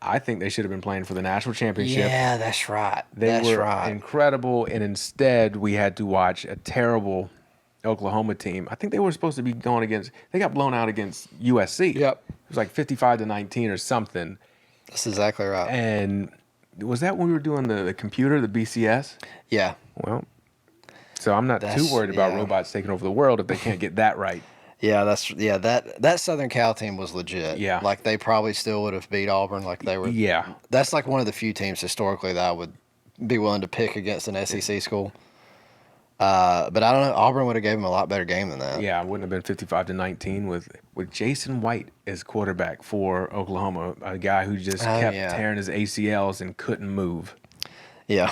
I think they should have been playing for the national championship. Yeah, that's right. They were incredible, and instead we had to watch a terrible Oklahoma team. I think they were supposed to be going against – they got blown out against USC. Yep. It was like 55-19 or something. That's exactly right. And was that when we were doing the computer, the BCS? Yeah. Well, so I'm not too worried about robots taking over the world if they can't get that right. Yeah, that Southern Cal team was legit. Yeah. Like, they probably still would have beat Auburn. Like, they were. Yeah. That's like one of the few teams historically that I would be willing to pick against an SEC school. But I don't know. Auburn would have gave them a lot better game than that. Yeah, it wouldn't have been 55-19 with Jason White as quarterback for Oklahoma, a guy who just kept tearing his ACLs and couldn't move. Yeah.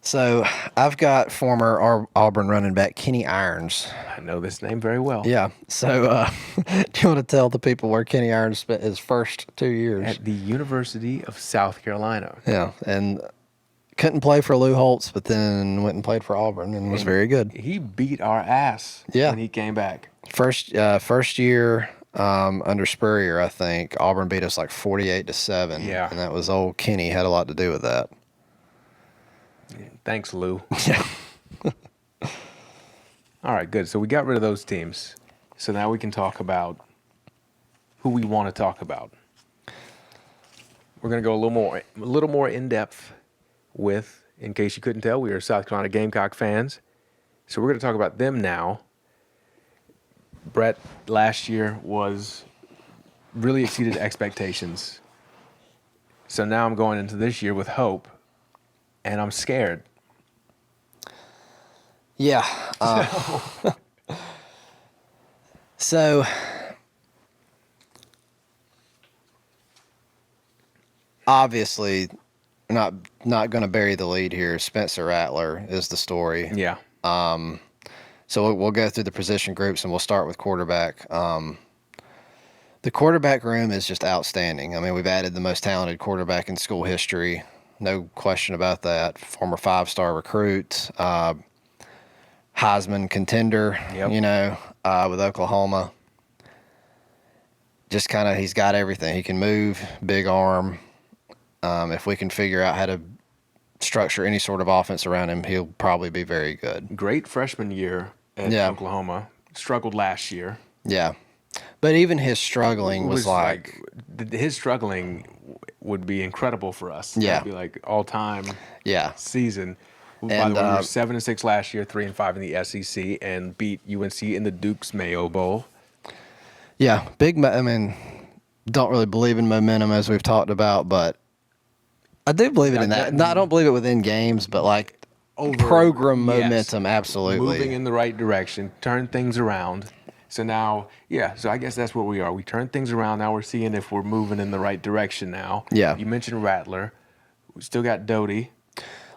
So I've got former Auburn running back Kenny Irons. I know this name very well. Yeah. So do you want to tell the people where Kenny Irons spent his first 2 years? At the University of South Carolina. Yeah, and couldn't play for Lou Holtz, but then went and played for Auburn and was very good. He beat our ass when he came back. First year under Spurrier, I think Auburn beat us like 48-7. Yeah, and that was old Kenny had a lot to do with that. Thanks, Lou. Yeah. All right, good. So we got rid of those teams. So now we can talk about who we want to talk about. We're going to go a little more in depth with, in case you couldn't tell, we are South Carolina Gamecock fans. So we're going to talk about them now. Brett last year really exceeded expectations. So now I'm going into this year with hope, and I'm scared. Yeah. So obviously, not going to bury the lead here. Spencer Rattler is the story. Yeah. So we'll go through the position groups, and we'll start with quarterback. The quarterback room is just outstanding. I mean, we've added the most talented quarterback in school history. No question about that. Former 5-star recruit, Heisman contender, with Oklahoma. Just kind of, he's got everything. He can move, big arm. If we can figure out how to structure any sort of offense around him, he'll probably be very good. Great freshman year at Oklahoma. Struggled last year. Yeah. But even his struggling was like his struggling would be incredible for us. Yeah. It'd be like all-time season. By And the way, we were 7-6 last year, 3-5 in the SEC, and beat UNC in the Duke's Mayo Bowl. Yeah, don't really believe in momentum as we've talked about, but I do believe it in that. No, I don't believe it within games, but like program momentum, absolutely. Moving in the right direction, turn things around. So now, so I guess that's where we are. We turn things around. Now we're seeing if we're moving in the right direction now. Yeah. You mentioned Rattler. We still got Doty.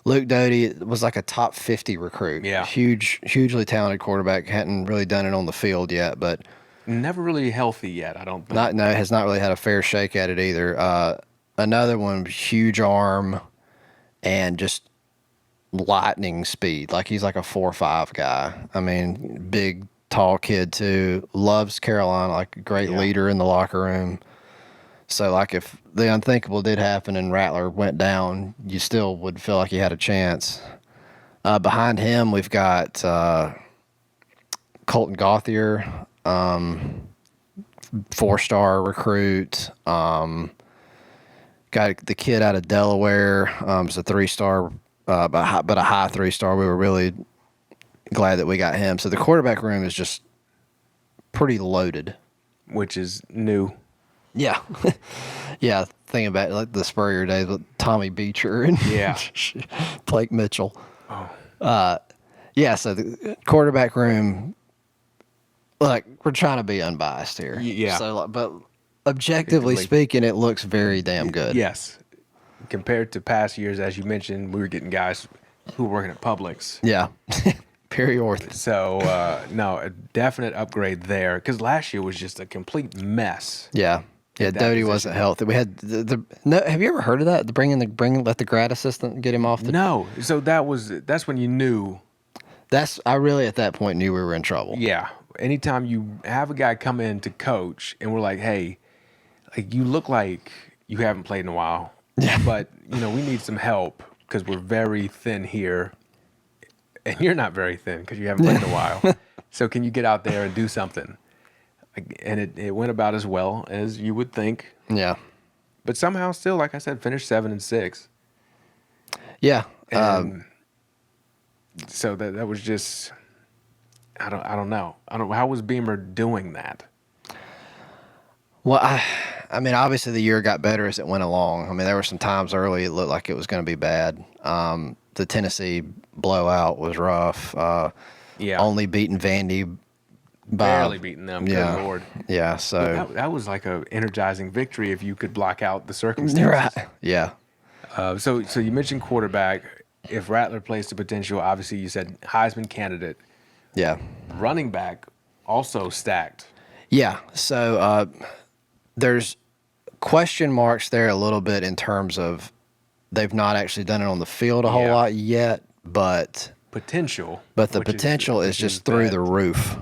Luke Doty was like a top 50 recruit. Yeah. Hugely talented quarterback. Hadn't really done it on the field yet, but never really healthy yet, I don't think. Has not really had a fair shake at it either. Another one, huge arm and just lightning speed. Like, he's like a 4.5 guy. I mean, big, tall kid too. Loves Carolina, like a great leader in the locker room. So, like, if the unthinkable did happen and Rattler went down, you still would feel like he had a chance. Behind him, we've got Colton Gauthier, 4-star recruit. Got the kid out of Delaware. It's a 3-star, but a high 3-star. We were really glad that we got him. So the quarterback room is just pretty loaded, which is new. Yeah, yeah. Thinking about like the Spurrier days with Tommy Beecher and Blake Mitchell. Oh, yeah. So the quarterback room, like we're trying to be unbiased here. Yeah. So, but objectively speaking, it looks very damn good. Yes. Compared to past years, as you mentioned, we were getting guys who were working at Publix. Yeah. Period. So, no, a definite upgrade there. Because last year was just a complete mess. Yeah. Yeah, Doty wasn't healthy. We had no. Have you ever heard of that? Let the grad assistant get him off the. No, so that's when you knew. I really at that point knew we were in trouble. Yeah, anytime you have a guy come in to coach, and we're like, hey, like you look like you haven't played in a while. Yeah. But we need some help because we're very thin here, and you're not very thin because you haven't played in a while. So can you get out there and do something? And it went about as well as you would think. Yeah. But somehow still, like I said, finished 7-6. Yeah. So that was just, I don't know. How was Beamer doing that? Well, I mean, obviously the year got better as it went along. I mean, there were some times early it looked like it was going to be bad. The Tennessee blowout was rough. Only beating Vandy. Barely beating them, good Lord. Yeah, so that was like a energizing victory if you could block out the circumstances. Right. Yeah. So you mentioned quarterback. If Rattler plays to potential, obviously you said Heisman candidate. Yeah. Running back also stacked. Yeah. So there's question marks there a little bit in terms of they've not actually done it on the field a whole lot yet, but potential. But the potential is just through the roof.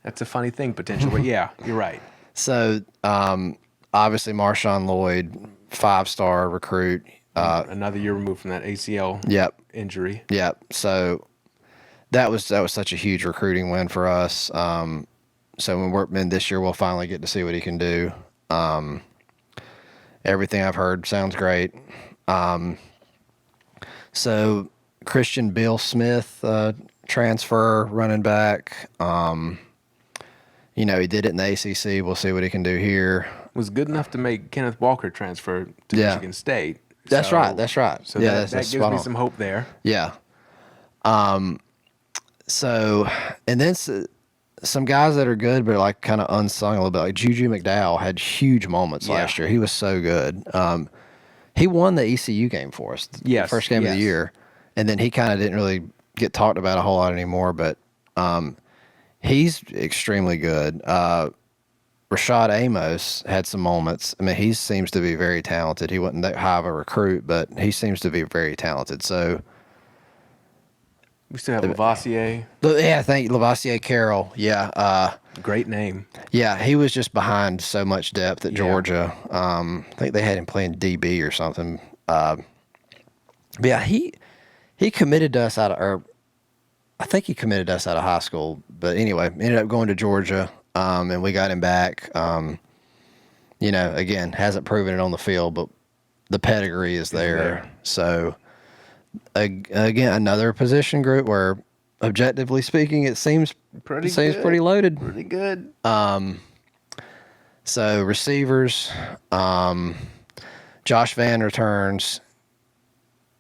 That's a funny thing, potential, but yeah, you're right. So obviously Marshawn Lloyd, 5-star recruit. Another year removed from that ACL injury. Yep. So that was such a huge recruiting win for us. So when we're in this year, we'll finally get to see what he can do. Everything I've heard sounds great. So Christian Bill Smith, transfer running back. He did it in the ACC. We'll see what he can do here. Was good enough to make Kenneth Walker transfer to Michigan State. That's right. So that gives me some hope there. Yeah. So, and then some guys that are good, but like kind of unsung a little bit, like Juju McDowell had huge moments last year. He was so good. He won the ECU game for us. Yes. First game of the year. And then he kind of didn't really get talked about a whole lot anymore, but he's extremely good. Rashad Amos had some moments. I mean, he seems to be very talented. He wasn't that high of a recruit, but he seems to be very talented. So we still have Lavoisier. Yeah, thank you, Lavoisier Carroll. Yeah, great name. Yeah, he was just behind so much depth at Georgia. I think they had him playing DB or something. But yeah, he committed to us I think he committed us out of high school. But anyway, ended up going to Georgia. And we got him back. Again, hasn't proven it on the field, but the pedigree is there. So, again, another position group where, objectively speaking, it seems pretty loaded. Pretty good. So receivers, Josh Vann returns.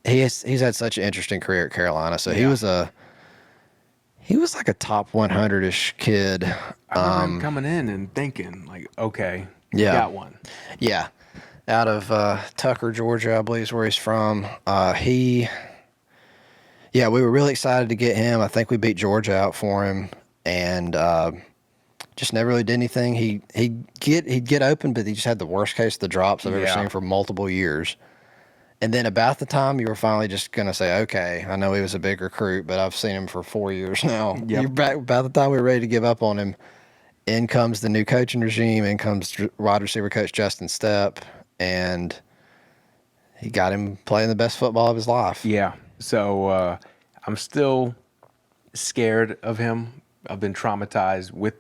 He's had such an interesting career at Carolina. So he was like a top 100-ish kid. I remember him coming in and thinking, like, okay, we got one. Yeah. Out of Tucker, Georgia, I believe is where he's from. We were really excited to get him. I think we beat Georgia out for him and just never really did anything. He'd get open, but he just had the worst case of the drops I've ever seen for multiple years. And then about the time you were finally just going to say, okay, I know he was a big recruit, but I've seen him for 4 years now. Yep. About the time we were ready to give up on him, in comes the new coaching regime, in comes wide receiver coach Justin Stepp, and he got him playing the best football of his life. Yeah. So I'm still scared of him. I've been traumatized with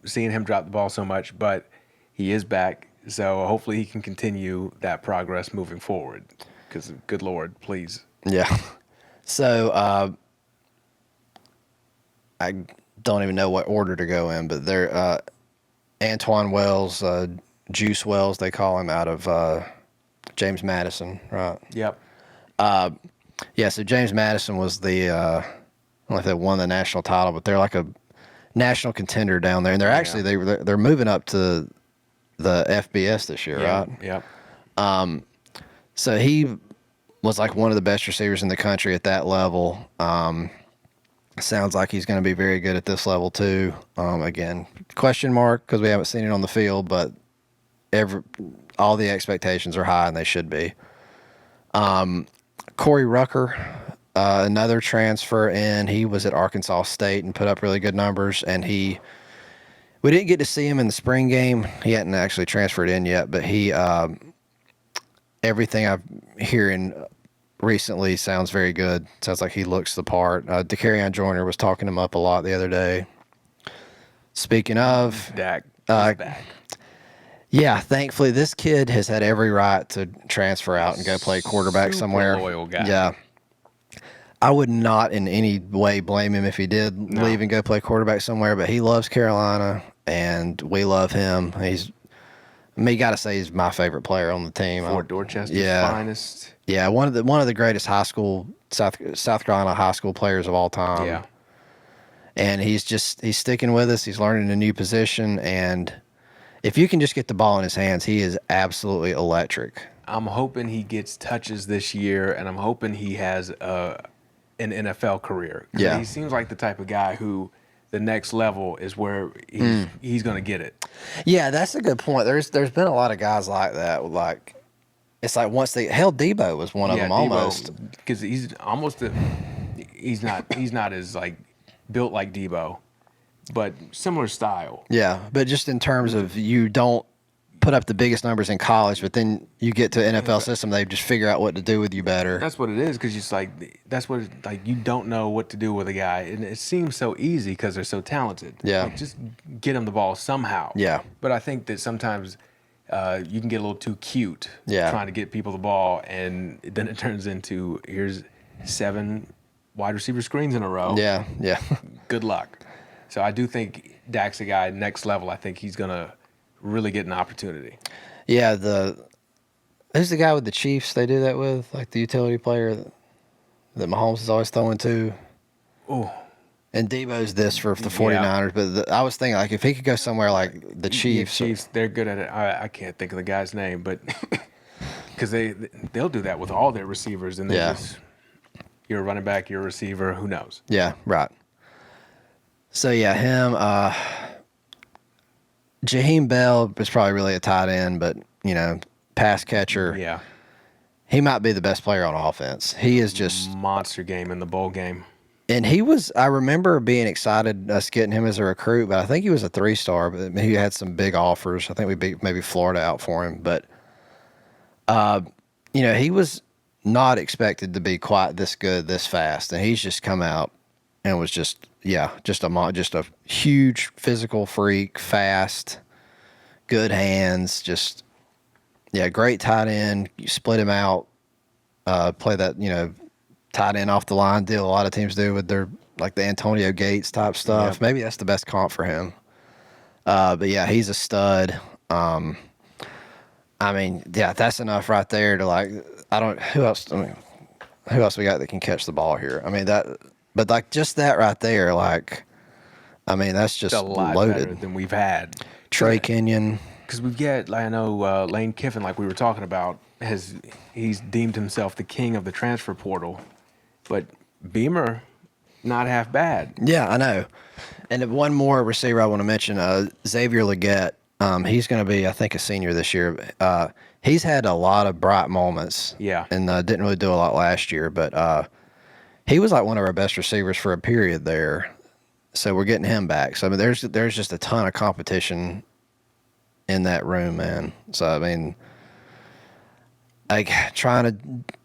seeing him drop the ball so much, but he is back. So hopefully he can continue that progress moving forward. Because, good Lord, please. Yeah. So I don't even know what order to go in, but they're Antoine Wells, Juice Wells, they call him, out of James Madison, right? Yep. Yeah, so James Madison was the, I don't know if they won the national title, but they're like a national contender down there. And they're actually, they're moving up to the FBS this year, right? Yep. So he was like one of the best receivers in the country at that level. Sounds like he's going to be very good at this level too. Again, question mark because we haven't seen it on the field, but all the expectations are high and they should be. Corey Rucker, another transfer in. He was at Arkansas State and put up really good numbers. And we didn't get to see him in the spring game. He hadn't actually transferred in yet, but everything I'm hearing recently sounds very good. Sounds like he looks the part. DeCarrion Joyner was talking him up a lot the other day. Speaking of, Dak is back. Yeah, thankfully this kid has had every right to transfer out and go play quarterback Super somewhere. loyal guy. Yeah. I would not in any way blame him if he did leave and go play quarterback somewhere, but he loves Carolina and we love him. You got to say he's my favorite player on the team. Fort Dorchester's finest. Yeah, one of the greatest South Carolina high school players of all time. Yeah. And he's sticking with us. He's learning a new position, and if you can just get the ball in his hands, he is absolutely electric. I'm hoping he gets touches this year, and I'm hoping he has an NFL career. Yeah. He seems like the type of guy who the next level is where he's going to get it. Yeah, that's a good point. There's been a lot of guys like that. Like, it's like once Debo was one of them almost. Because he's almost he's not as like built like Debo, but similar style. Yeah, but just in terms of you don't put up the biggest numbers in college, but then you get to NFL system, they just figure out what to do with you better. That's what it is, because it's like you don't know what to do with a guy, and it seems so easy because they're so talented. Yeah, like, just get them the ball somehow. Yeah, but I think that sometimes you can get a little too cute trying to get people the ball, and then it turns into here's 7 wide receiver screens in a row. Yeah. Good luck. So I do think Dak's a guy next level. I think he's gonna really get an opportunity. Yeah, who's the guy with the Chiefs they do that with? Like the utility player that Mahomes is always throwing to? Oh. And Debo's this for the 49ers, but I was thinking, like, if he could go somewhere like the Chiefs. They're good at it. I can't think of the guy's name, but because they'll do that with all their receivers, and you're a running back, you're a receiver, who knows? Yeah, right. So, yeah, him, Jaheim Bell is probably really a tight end, but, pass catcher. Yeah. He might be the best player on offense. He is just monster game in the bowl game. And I remember being excited us getting him as a recruit, but I think he was a 3-star, but he had some big offers. I think we beat maybe Florida out for him, but he was not expected to be quite this good this fast, and he's just come out and was just a huge physical freak, fast, good hands, great tight end. You split him out, play that, tight end off the line deal a lot of teams do with their, like, the Antonio Gates type stuff. Yep. Maybe that's the best comp for him. But yeah, he's a stud. That's enough right there to, like, who else we got that can catch the ball here? But like just that right there, like, that's just a lot loaded. Better than we've had. Trey Kenyon. Because we've got, I know Lane Kiffin, like we were talking about, he's deemed himself the king of the transfer portal. But Beamer, not half bad. Yeah, I know. And one more receiver I want to mention, Xavier Legette. He's going to be, I think, a senior this year. He's had a lot of bright moments. Yeah. And didn't really do a lot last year. But he was like one of our best receivers for a period there. So we're getting him back. So, there's just a ton of competition in that room, man. So, like trying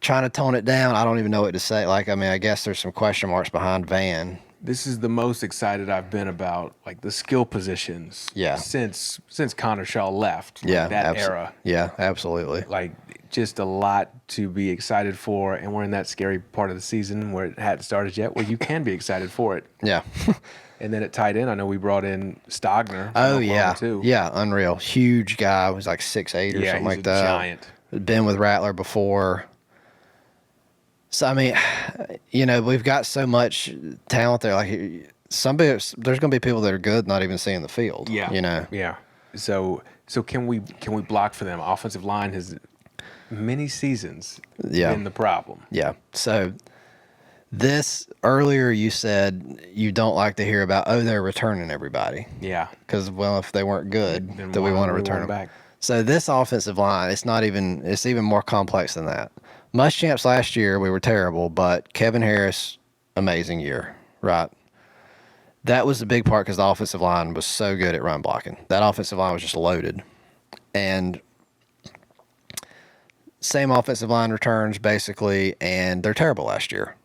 to tone it down. I don't even know what to say. Like, I mean, I guess there's some question marks behind Van. This is the most excited I've been about like the skill positions Yeah. since Connor Shaw left. Like, Yeah, that era. Yeah, absolutely. Like just a lot to be excited for, and we're in that scary part of the season where it hadn't started yet, where you can be excited for it. Yeah. And then at tight end, I know we brought in Stogner. From Oh Oklahoma, yeah, too. yeah, unreal, huge guy. Was like 6'8" or Yeah, something he's like a that. giant. Been with Rattler before. So I mean, you know, we've got so much talent there. Like there's going to be people that are good, not even seeing the field. Yeah, you know. Yeah. So can we block for them? Offensive line has many seasons been the problem. Yeah. So this earlier you said you don't like to hear about, oh, they're returning everybody. Yeah. Because, well, if they weren't good, Then then we why want to would we return want them them back? So this offensive line, it's even more complex than that. Muschamps last year, we were terrible, but Kevin Harris, amazing year, right? That was a big part because the offensive line was so good at run blocking. That offensive line was just loaded. And same offensive line returns, basically, and they're terrible last year.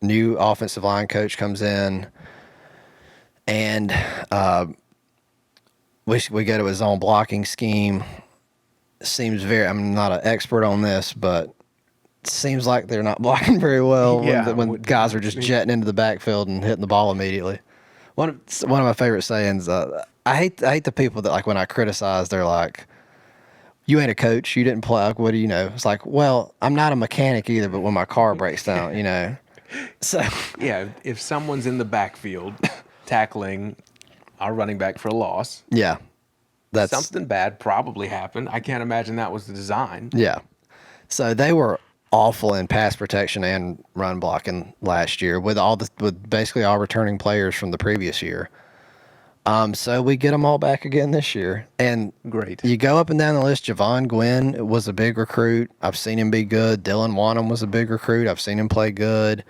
New offensive line coach comes in, and we go to a zone blocking scheme. Seems I'm not an expert on this, but it seems like they're not blocking very well when guys are just jetting into the backfield and hitting the ball immediately. One of my favorite sayings, I hate the people that, like, when I criticize, they're like, you ain't a coach, you didn't play, like, what do you know? It's like, well, I'm not a mechanic either, but when my car breaks down, you know. So yeah, if someone's in the backfield tackling our running back for a loss, yeah, that's something bad probably happened. I can't imagine that was the design. Yeah. So they were awful in pass protection and run blocking last year with basically all returning players from the previous year. So we get them all back again this year. And great. You go up and down the list. Javon Gwynn was a big recruit. I've seen him be good. Dylan Wanham was a big recruit. I've seen him play good.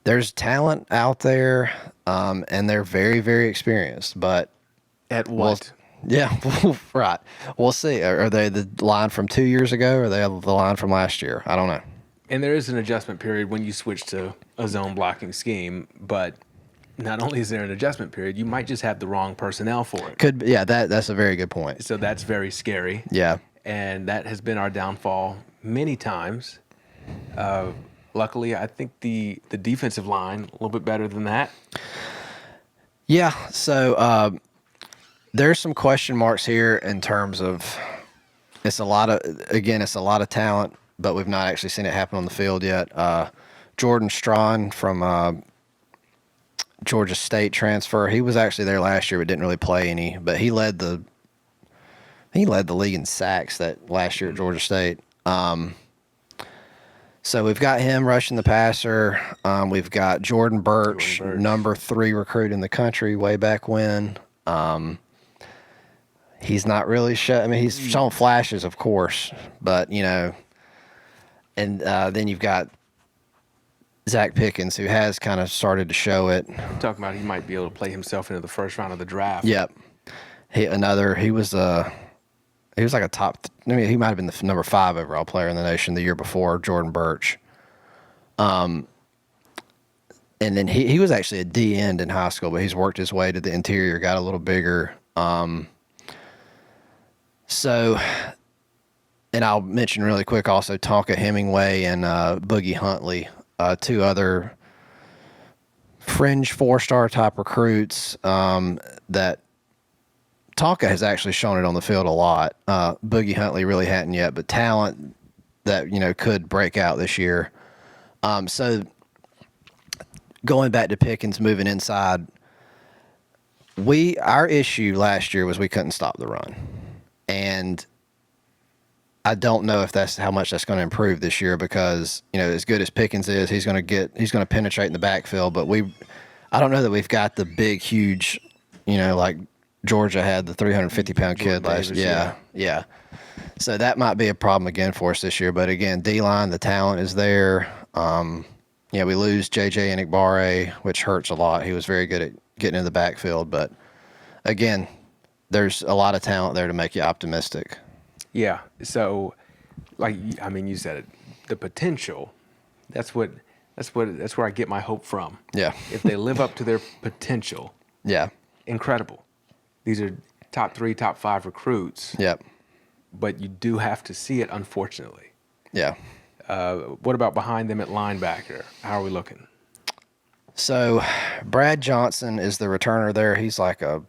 There's talent out there, and they're very, very experienced. But at what? Yeah, right. We'll see. Are they the line from 2 years ago, or are they the line from last year? I don't know. And there is an adjustment period when you switch to a zone blocking scheme, but not only is there an adjustment period, you might just have the wrong personnel for it. Yeah, that's a very good point. So that's very scary. Yeah. And that has been our downfall many times. Luckily, I think the defensive line a little bit better than that. Yeah, so there's some question marks here in terms of it's a lot of talent, but we've not actually seen it happen on the field yet. Jordan Strawn from Georgia State transfer. He was actually there last year, but didn't really play any. But he led the league in sacks that last year at Georgia State. So we've got him rushing the passer. We've got Jordan Birch, number 3 recruit in the country way back when. He's not really he's shown flashes, of course, but, you know, and then you've got Zach Pickens, who has kind of started to show it. I'm talking about he might be able to play himself into the first round of the draft. Yep. He was like a top. He might have been the number 5 overall player in the nation the year before, Jordan Birch. And then he was actually a D end in high school, but he's worked his way to the interior, got a little bigger. So, and I'll mention really quick also Tonka Hemingway and Boogie Huntley, 2 other fringe 4-star type recruits that Tonka has actually shown it on the field a lot. Boogie Huntley really hadn't yet, but talent that, you know, could break out this year. So going back to Pickens moving inside, our issue last year was we couldn't stop the run. And I don't know if that's how much that's going to improve this year because, you know, as good as Pickens is, he's going to penetrate in the backfield, but I don't know that we've got the big, huge, you know, like Georgia had the 350-pound kid last year. Yeah. So that might be a problem again for us this year. But again, D-line, the talent is there. We lose J.J. Enikbare, which hurts a lot. He was very good at getting in the backfield. But again, there's a lot of talent there to make you optimistic. Yeah. So You said it, the potential. That's where I get my hope from. Yeah. If they live up to their potential, Yeah. incredible. These are top 3, top 5 recruits. Yep. But you do have to see it, unfortunately. Yeah. What about behind them at linebacker? How are we looking? So, Brad Johnson is the returner there. He's like a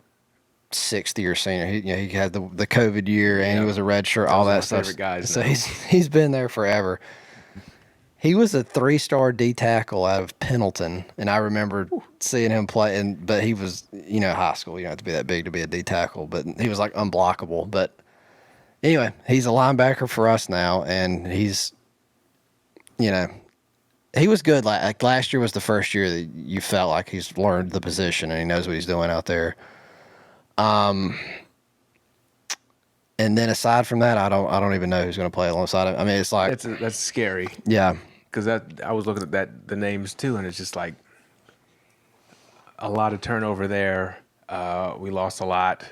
60-year senior. He had the COVID year, and he was a redshirt, all that stuff. Favorite guys so now. he's been there forever. He was a 3-star D tackle out of Pendleton, and I remember seeing him play. But he was, high school. You don't have to be that big to be a D tackle, but he was like unblockable. But anyway, he's a linebacker for us now, and he's, he was good. Like last year was the first year that you felt like he's learned the position and he knows what he's doing out there. And then aside from that, I don't even know who's going to play alongside him. I mean, it's like that's scary. Yeah, because I was looking at the names too, and it's just like a lot of turnover there. We lost a lot,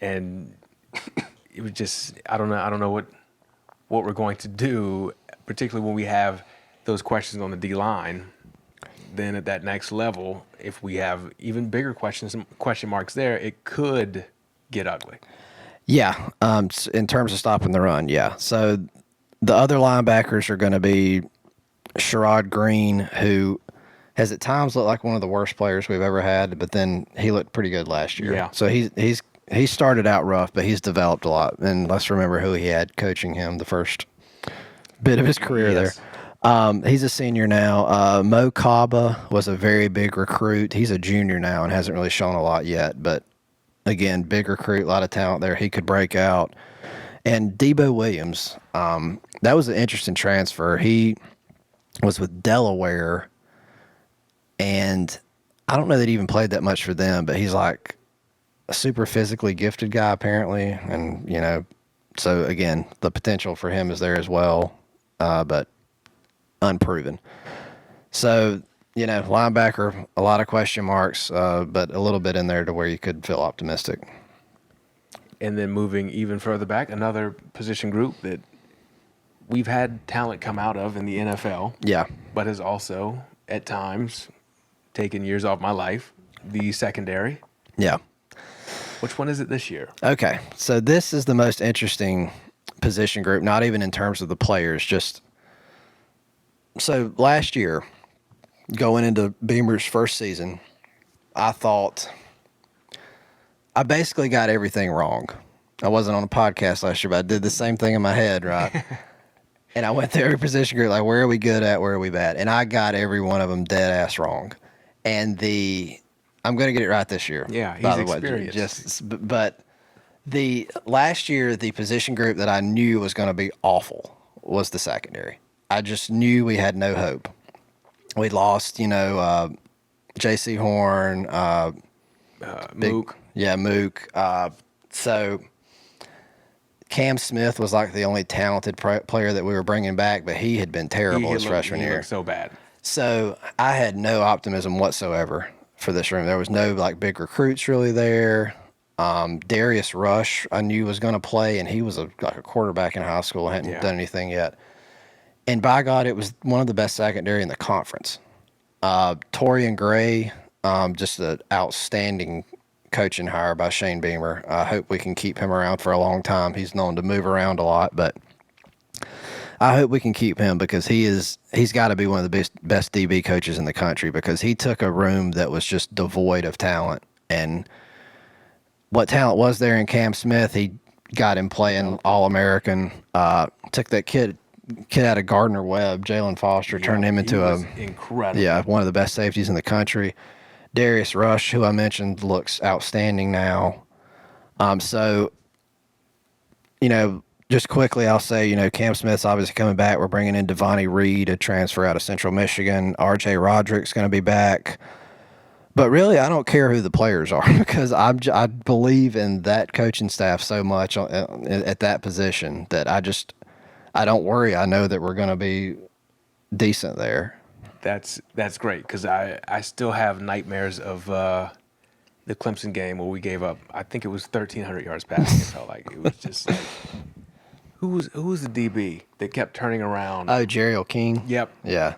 and it was just I don't know what we're going to do, particularly when we have those questions on the D line. Then at that next level, if we have even bigger question marks there, it could get ugly. Yeah, in terms of stopping the run, yeah. So the other linebackers are going to be Sherrod Green, who has at times looked like one of the worst players we've ever had, but then he looked pretty good last year. Yeah. So he started out rough, but he's developed a lot. And let's remember who he had coaching him the first bit of his career there. He's a senior now. Mo Kaba was a very big recruit. He's a junior now and hasn't really shown a lot yet, but again, big recruit, a lot of talent there. He could break out. And Debo Williams, that was an interesting transfer. He was with Delaware, and I don't know that he even played that much for them, but he's like a super physically gifted guy apparently. And, so again, the potential for him is there as well, but unproven. So, linebacker, a lot of question marks, but a little bit in there to where you could feel optimistic. And then moving even further back, another position group that we've had talent come out of in the NFL. Yeah. But has also, at times, taken years off my life, the secondary. Yeah. Which one is it this year? Okay. So this is the most interesting position group, not even in terms of the players, just so last year, going into Beamer's first season, I thought I basically got everything wrong. I wasn't on a podcast last year, but I did the same thing in my head, right? And I went through every position group, like, where are we good at, where are we bad? And I got every one of them dead ass wrong. And I'm going to get it right this year. Yeah, he's experienced. But the last year, the position group that I knew was going to be awful was the secondary. I just knew we had no hope. We lost, J.C. Horn, Mook. Yeah, Mook. So Cam Smith was like the only talented player that we were bringing back, but he had been terrible his freshman year. So bad. So I had no optimism whatsoever for this room. There was no like big recruits really there. Darius Rush I knew was going to play, and he was like a quarterback in high school. Hadn't done anything yet. And by God, it was one of the best secondary in the conference. Torian Gray, just an outstanding coaching hire by Shane Beamer. I hope we can keep him around for a long time. He's known to move around a lot, but I hope we can keep him because he's got to be one of the best DB coaches in the country, because he took a room that was just devoid of talent. And what talent was there in Cam Smith, he got him playing All-American, took that kid out of Gardner-Webb, Jalen Foster, turned him into incredible. One of the best safeties in the country. Darius Rush, who I mentioned, looks outstanding now. So, just quickly, I'll say, Cam Smith's obviously coming back. We're bringing in Devontae Reed, a transfer out of Central Michigan. R.J. Roderick's going to be back. But really, I don't care who the players are because I believe in that coaching staff so much at that position that I don't worry. I know that we're going to be decent there. That's great, because I still have nightmares of the Clemson game where we gave up, I think it was 1,300 yards passing. It felt like it was just like, Who's the DB that kept turning around? Oh, Jerry King. Yep. Yeah.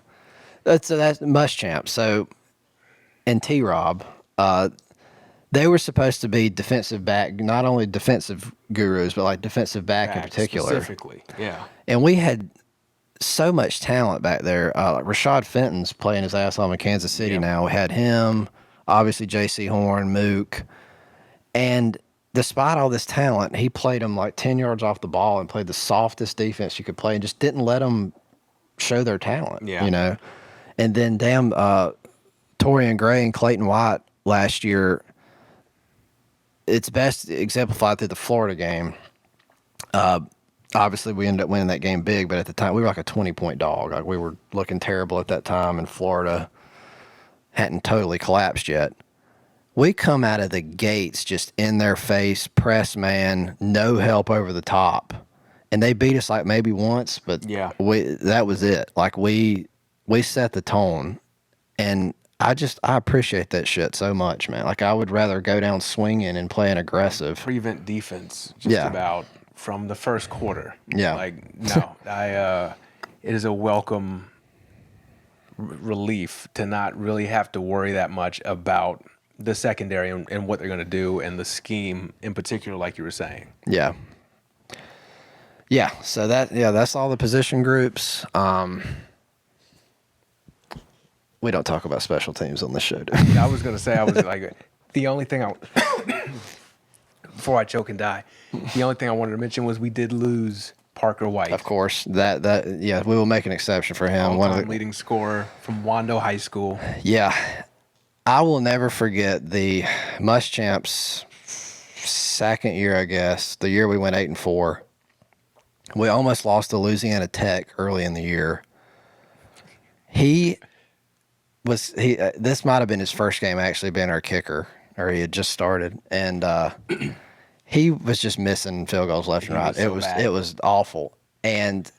That's Muschamp. So, and T-Rob, they were supposed to be defensive back, not only defensive gurus, but like defensive back in particular. Specifically, yeah. And we had so much talent back there. Rashad Fenton's playing his ass off in Kansas City Yep. now. We had him, obviously J.C. Horn, Mook. And despite all this talent, he played them like 10 yards off the ball and played the softest defense you could play and just didn't let them show their talent, Yeah. you know? And then, Torian Gray and Clayton White last year, it's best exemplified through the Florida game. Obviously, we ended up winning that game big, but at the time, we were like a 20-point dog. Like, we were looking terrible at that time, and Florida hadn't totally collapsed yet. We come out of the gates just in their face, press man, no help over the top. And they beat us like maybe once, but Yeah. that was it. Like, we set the tone. And I appreciate that shit so much, man. Like, I would rather go down swinging and playing aggressive. Prevent defense just about from the first quarter. Yeah. Like, no, it is a welcome relief to not really have to worry that much about the secondary and what they're going to do and the scheme in particular, like you were saying. Yeah. Yeah. So that's all the position groups. We don't talk about special teams on the show, do we? I was going to say, I was like, the only thing before I choke and die, the only thing I wanted to mention was we did lose Parker White. Of course, we will make an exception for him. All-time leading scorer from Wando High School. Yeah, I will never forget the Muschamp's second year, I guess, the year we went 8-4. We almost lost to Louisiana Tech early in the year. This might have been his first game actually being our kicker, or he had just started, and he was just missing field goals left and right. It was awful, and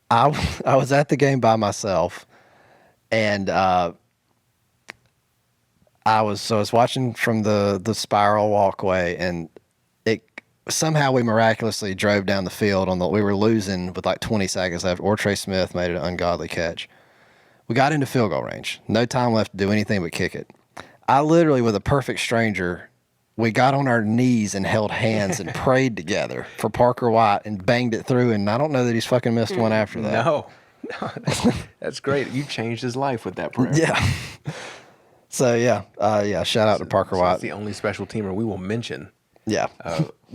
I was at the game by myself, and I was watching from the spiral walkway, and somehow we miraculously drove down the field we were losing with like 20 seconds left. Ortre Smith made an ungodly catch. We got into field goal range. No time left to do anything but kick it. I literally, with a perfect stranger, we got on our knees and held hands and prayed together for Parker White and banged it through. And I don't know that he's fucking missed one after that. No, that's great. You changed his life with that prayer. Yeah. So, shout out to Parker White. That's the only special teamer we will mention. Yeah.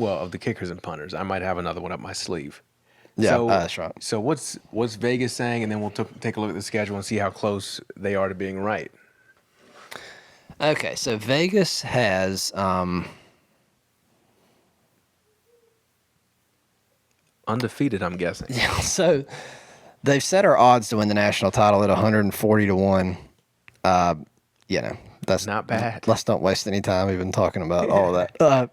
Of the kickers and punters. I might have another one up my sleeve. Yeah, so, that's right. So what's Vegas saying, and then we'll take a look at the schedule and see how close they are to being right. Okay, so Vegas has undefeated, I'm guessing. Yeah, so they've set our odds to win the national title at 140-1. That's not bad. Let's not waste any time even talking about all of that.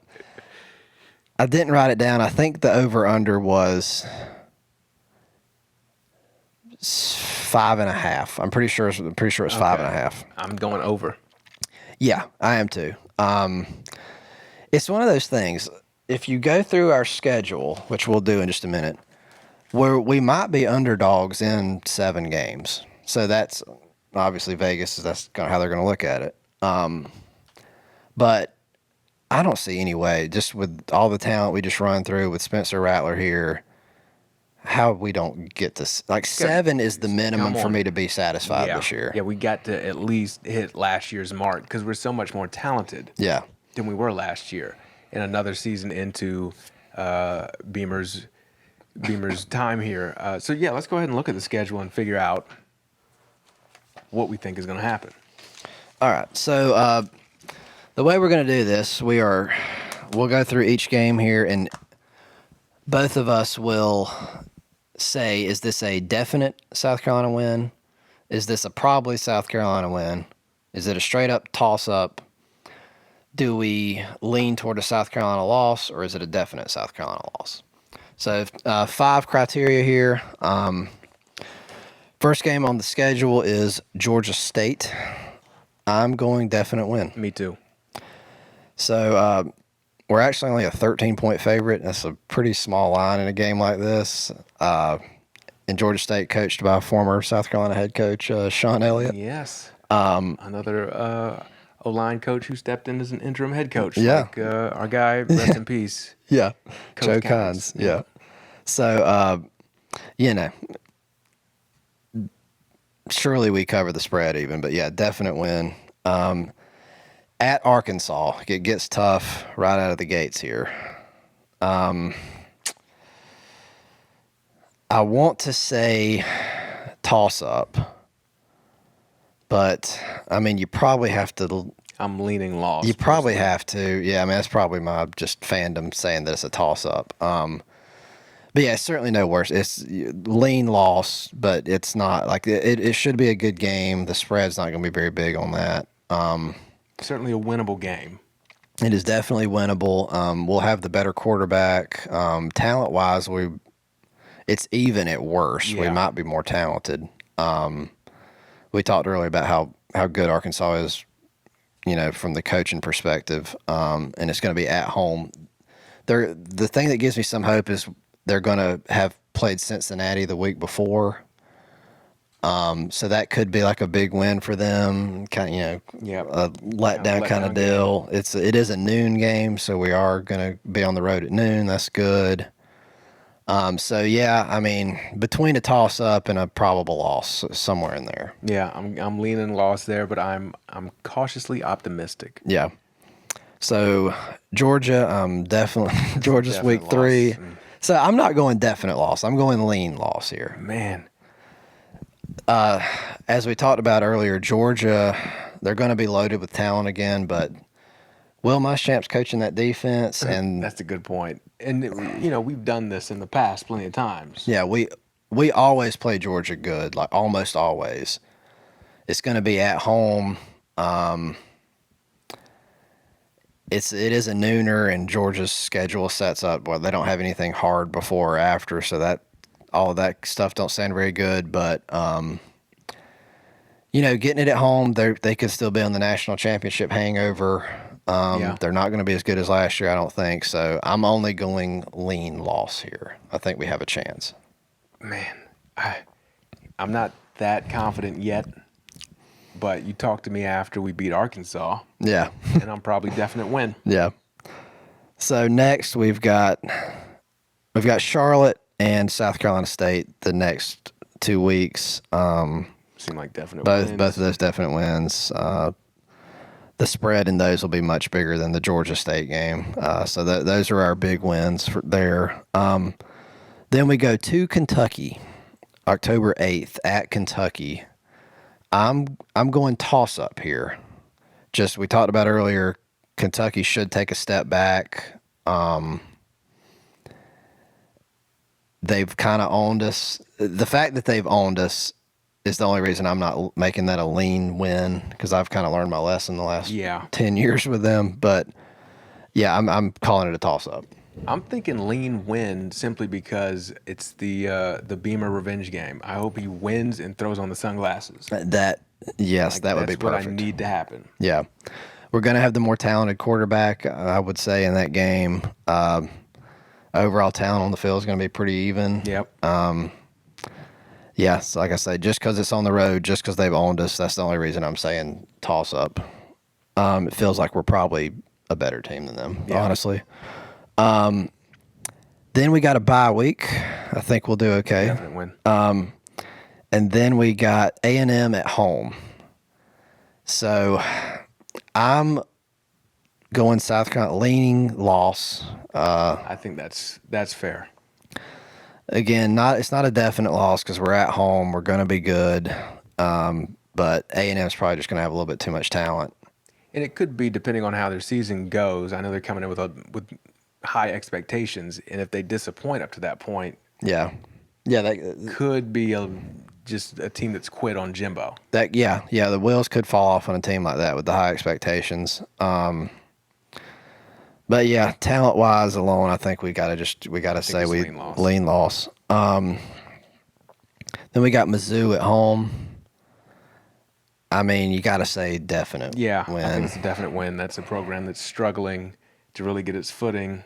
I didn't write it down. I think the over/under was 5.5. I'm pretty sure it's 5.5. I'm going over. Yeah, I am too. It's one of those things. If you go through our schedule, which we'll do in just a minute, where we might be underdogs in 7 games. So that's obviously Vegas. That's kind of how they're going to look at it. But I don't see any way, just with all the talent we just run through with Spencer Rattler here, how we don't get this. Like 7 is the minimum for me to be satisfied this year. Yeah, we got to at least hit last year's mark because we're so much more talented than we were last year. And another season into Beamer's time here. So, let's go ahead and look at the schedule and figure out what we think is going to happen. All right. So, the way we're going to do this, we'll go through each game here, and both of us will say, is this a definite South Carolina win? Is this a probably South Carolina win? Is it a straight-up toss-up? Do we lean toward a South Carolina loss, or is it a definite South Carolina loss? So 5 criteria here. First game on the schedule is Georgia State. I'm going definite win. Me too. So We're actually only a 13-point favorite. That's a pretty small line in a game like this. And Georgia State, coached by former South Carolina head coach Sean Elliott. Yes. Another O-line coach who stepped in as an interim head coach. Yeah. Like our guy, rest in peace. Yeah, Coach Joe Kynes. Kynes. Yeah. So, you know, surely we cover the spread even, but yeah, definite win. At Arkansas, it gets tough right out of the gates here. I want to say toss up, but I mean, you probably have to. I'm leaning loss. You probably have to. Yeah, I mean, that's probably my just fandom saying that it's a toss up. But yeah, it's certainly no worse. It's lean loss, but it's not like it should be a good game. The spread's not going to be very big on that. Certainly a winnable game. It is definitely winnable. We'll have the better quarterback. Talent wise, it's even at worst. We Yeah. might be more talented. We talked earlier about how good Arkansas is, from the coaching perspective. And it's going to be at home. The thing that gives me some hope is they're going to have played Cincinnati the week before. So that could be like a big win for them, kind of, a letdown kind of deal. It is a noon game, so we are going to be on the road at noon. That's good. So yeah, I mean, between a toss up and a probable loss, somewhere in there. Yeah, I'm leaning loss there, but I'm cautiously optimistic. Yeah. So Georgia, definitely Georgia's Definite week 3. loss. So I'm not going definite loss. I'm going lean loss here. Man, As we talked about earlier, Georgia, they're going to be loaded with talent again, but Will Muschamp's coaching that defense, and that's a good point. And we've done this in the past plenty of times. yeah, we always play Georgia good, like almost always. It's going to be at home. It is a nooner, and Georgia's schedule sets up where they don't have anything hard before or after, so that all of that stuff don't sound very good. But getting it at home, they could still be on the national championship hangover. They're not going to be as good as last year, I don't think. So I'm only going lean loss here. I think we have a chance. Man, I'm not that confident yet, but you talked to me after we beat Arkansas, Yeah. and I'm probably definite win. Yeah. So next we've got Charlotte and South Carolina State the next 2 weeks. Seem like definite Both wins. of those definite wins. The spread in those will be much bigger than the Georgia State game. So those are our big wins there. Then we go to Kentucky, October 8th at Kentucky. I'm going toss up here. Just we talked about earlier, Kentucky should take a step back. They've kind of owned us. The fact that they've owned us is the only reason I'm not making that a lean win, because I've kind of learned my lesson the last 10 years with them. But yeah, I'm calling it a toss up. I'm thinking lean win simply because it's the Beamer revenge game. I hope he wins and throws on the sunglasses. That would be perfect. That's what I need to happen. Yeah. We're going to have the more talented quarterback, I would say, in that game. Overall talent on the field is going to be pretty even. Yep. Yeah, so like I say, just because it's on the road, just because they've owned us, that's the only reason I'm saying toss up. It feels like we're probably a better team than them, honestly. Then we got a bye week. I think we'll do okay. Definite win. And then we got A&M at home. So I'm going South Carolina, leaning loss. I think that's fair. Again, it's not a definite loss because we're at home. We're going to be good. But A&M's probably just going to have a little bit too much talent. And it could be depending on how their season goes. I know they're coming in with high expectations, and if they disappoint up to that point, that could be just a team that's quit on Jimbo. The wheels could fall off on a team like that with the high expectations. But yeah, talent wise alone, I think we gotta say we lean loss. Then we got Mizzou at home. I mean, you gotta say definite. Yeah, win. I think it's a definite win. That's a program that's struggling to really get its footing,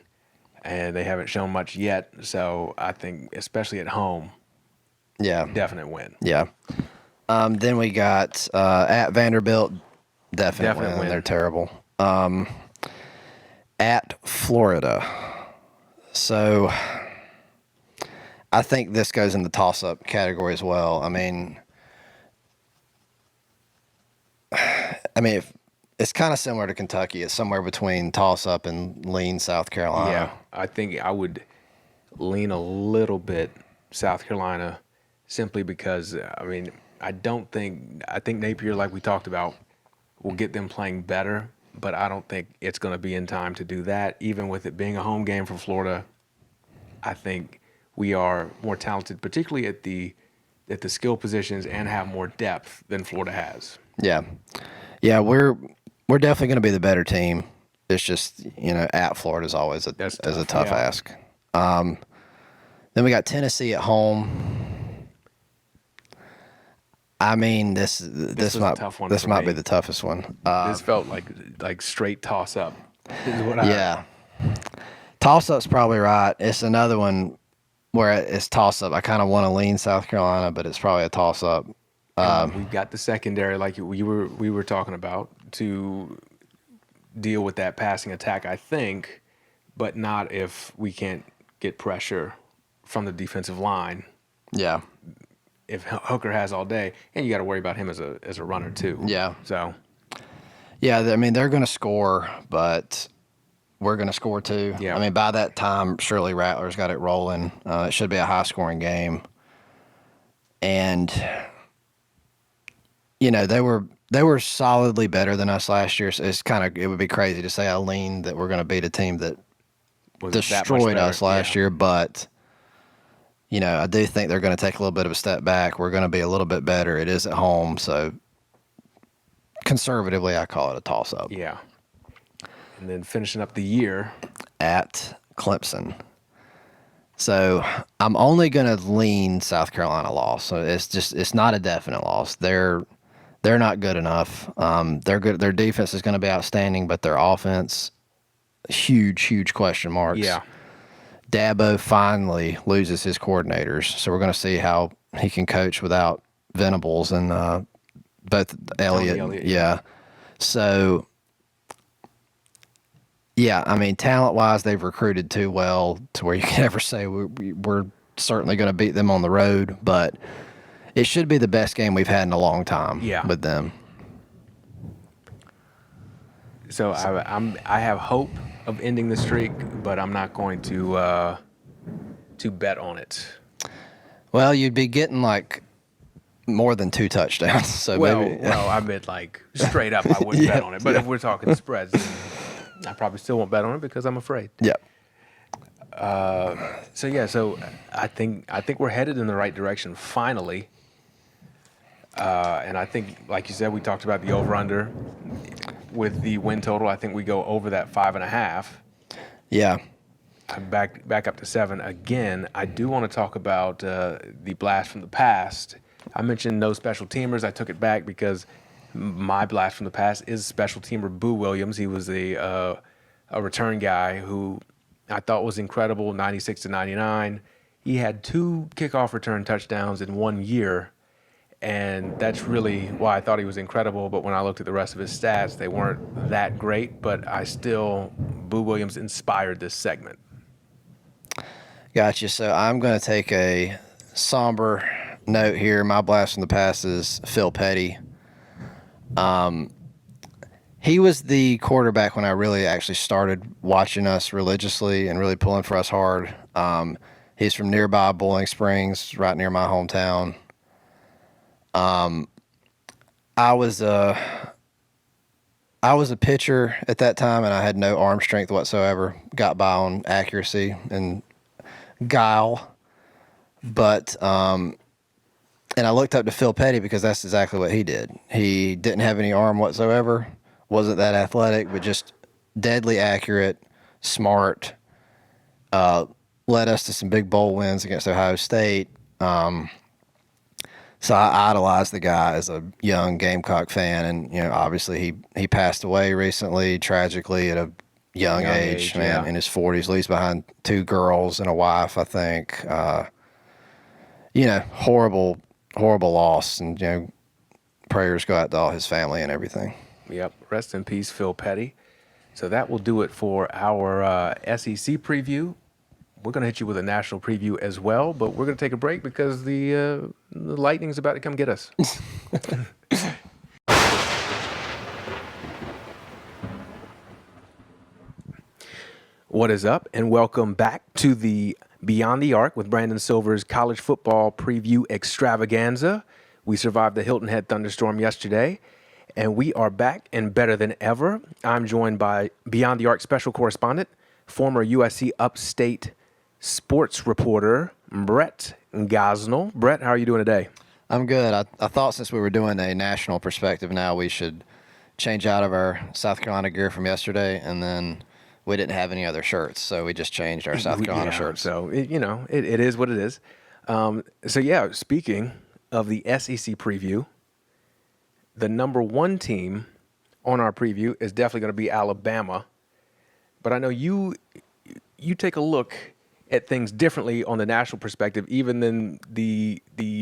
and they haven't shown much yet. So I think, especially at home, Yeah. definite win. Yeah. Then we got at Vanderbilt, definite win. They're terrible. At Florida. So I think this goes in the toss-up category as well. I mean, it's kind of similar to Kentucky. It's somewhere between toss-up and lean South Carolina. Yeah, I think I would lean a little bit South Carolina simply because, I think Napier, like we talked about, will get them playing better, but I don't think it's going to be in time to do that. Even with it being a home game for Florida, I think we are more talented, particularly at the skill positions, and have more depth than Florida has. Yeah. Yeah, we're definitely going to be the better team. It's just, at Florida is always a tough ask. Then we got Tennessee at home. I mean, this might, a tough one this for might me. be the toughest one. This felt like straight toss up. Yeah. Toss-up's probably right. It's another one where it's toss-up. I kind of want to lean South Carolina, but it's probably a toss-up. We've got the secondary, like we were talking about, to deal with that passing attack, I think, but not if we can't get pressure from the defensive line. Yeah. If Hooker has all day, and you got to worry about him as a runner too. Yeah. So. Yeah, they're going to score, but we're going to score too. Yeah. By that time, surely Rattler's got it rolling. It should be a high-scoring game. And they were solidly better than us last year. So it would be crazy to say I lean that we're going to beat a team that destroyed us last year, but I do think they're going to take a little bit of a step back. We're going to be a little bit better. It is at home, so conservatively, I call it a toss-up. Yeah. And then finishing up the year at Clemson. So I'm only going to lean South Carolina loss. So it's not a definite loss. They're not good enough. They're good. Their defense is going to be outstanding, but their offense, huge question marks. Yeah. Dabo finally loses his coordinators, so we're going to see how he can coach without Venables and both Elliott. Yeah. So, yeah, talent-wise, they've recruited too well to where you can never say we're certainly going to beat them on the road, but it should be the best game we've had in a long time with them. So I have hope of ending the streak, but I'm not going to bet on it. Well, you'd be getting like more than 2 touchdowns. So maybe. Well, I meant like straight up, I wouldn't bet on it. But if we're talking spreads, I probably still won't bet on it because I'm afraid. Yeah. So I think we're headed in the right direction finally. And I think, like you said, we talked about the over/under with the win total. I think we go over that 5.5. Yeah. Back up to 7 again. I do want to talk about the blast from the past. I mentioned no special teamers. I took it back because my blast from the past is special teamer Boo Williams. He was a return guy who I thought was incredible, 96 to 99. He had 2 kickoff return touchdowns in 1 year, and that's really why I thought he was incredible. But when I looked at the rest of his stats, they weren't that great. But Boo Williams inspired this segment. Gotcha. So I'm going to take a somber note here. My blast from the past is Phil Petty. He was the quarterback when I really actually started watching us religiously and really pulling for us hard. He's from nearby Boiling Springs, right near my hometown. I was a pitcher at that time, and I had no arm strength whatsoever. Got by on accuracy and guile, but and I looked up to Phil Petty because that's exactly what he did. He didn't have any arm whatsoever, wasn't that athletic, but just deadly accurate, smart. Led us to some big bowl wins against Ohio State. So I idolized the guy as a young Gamecock fan, and obviously he passed away recently, tragically, at a young age, man, yeah. in his 40s, leaves behind 2 girls and a wife, I think. Horrible, horrible loss. And, prayers go out to all his family and everything. Yep. Rest in peace, Phil Petty. So that will do it for our SEC preview. We're going to hit you with a national preview as well, but we're going to take a break because the Lightning's about to come get us. What is up, and welcome back to the Beyond the Arc with Brandon Silver's college football preview extravaganza. We survived the Hilton Head thunderstorm yesterday, and we are back and better than ever. I'm joined by Beyond the Arc special correspondent, former USC Upstate sports reporter, Brett Gosnell. Brett, how are you doing today? I'm good. I thought since we were doing a national perspective now, we should change out of our South Carolina gear from yesterday, and then we didn't have any other shirts, so we just changed our South Carolina shirts. So, it is what it is. Speaking of the SEC preview, the number one team on our preview is definitely going to be Alabama. But I know you take a look at things differently on the national perspective, even than the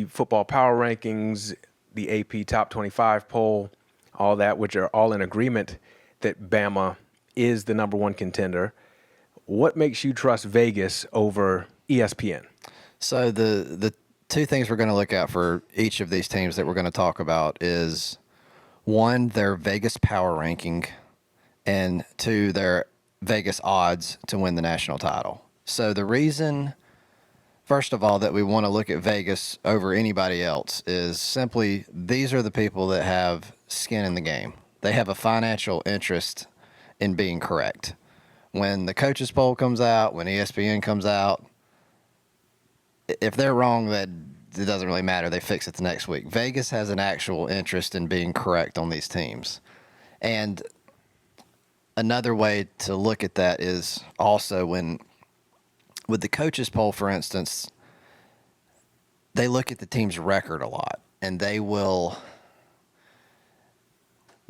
football power rankings, the AP Top 25 poll, all that, which are all in agreement that Bama is the number one contender. What makes you trust Vegas over ESPN? So the two things we're going to look at for each of these teams that we're going to talk about is, one, their Vegas power ranking, and two, their Vegas odds to win the national title. So the reason, first of all, that we want to look at Vegas over anybody else is simply these are the people that have skin in the game. They have a financial interest in being correct. When the coaches poll comes out, when ESPN comes out, if they're wrong, that it doesn't really matter. They fix it the next week. Vegas has an actual interest in being correct on these teams. And another way to look at that is also with the coaches poll, for instance, they look at the team's record a lot, and they'll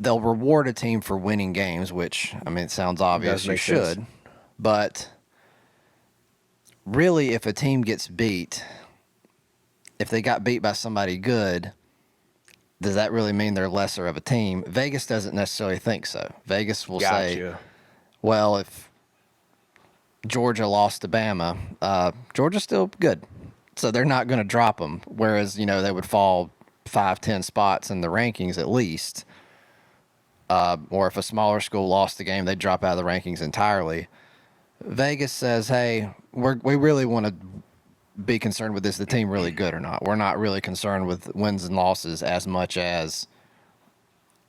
reward a team for winning games, which, I mean, it sounds obvious, you should. Sense. But really, if a team gets beat, if they got beat by somebody good, does that really mean they're lesser of a team? Vegas doesn't necessarily think so. Vegas will say, well, if Georgia lost to Bama, Georgia's still good. So they're not going to drop them. Whereas, they would fall 5-10 spots in the rankings at least. Or if a smaller school lost the game, they'd drop out of the rankings entirely. Vegas says, hey, we really want to be concerned with, is the team really good or not? We're not really concerned with wins and losses as much as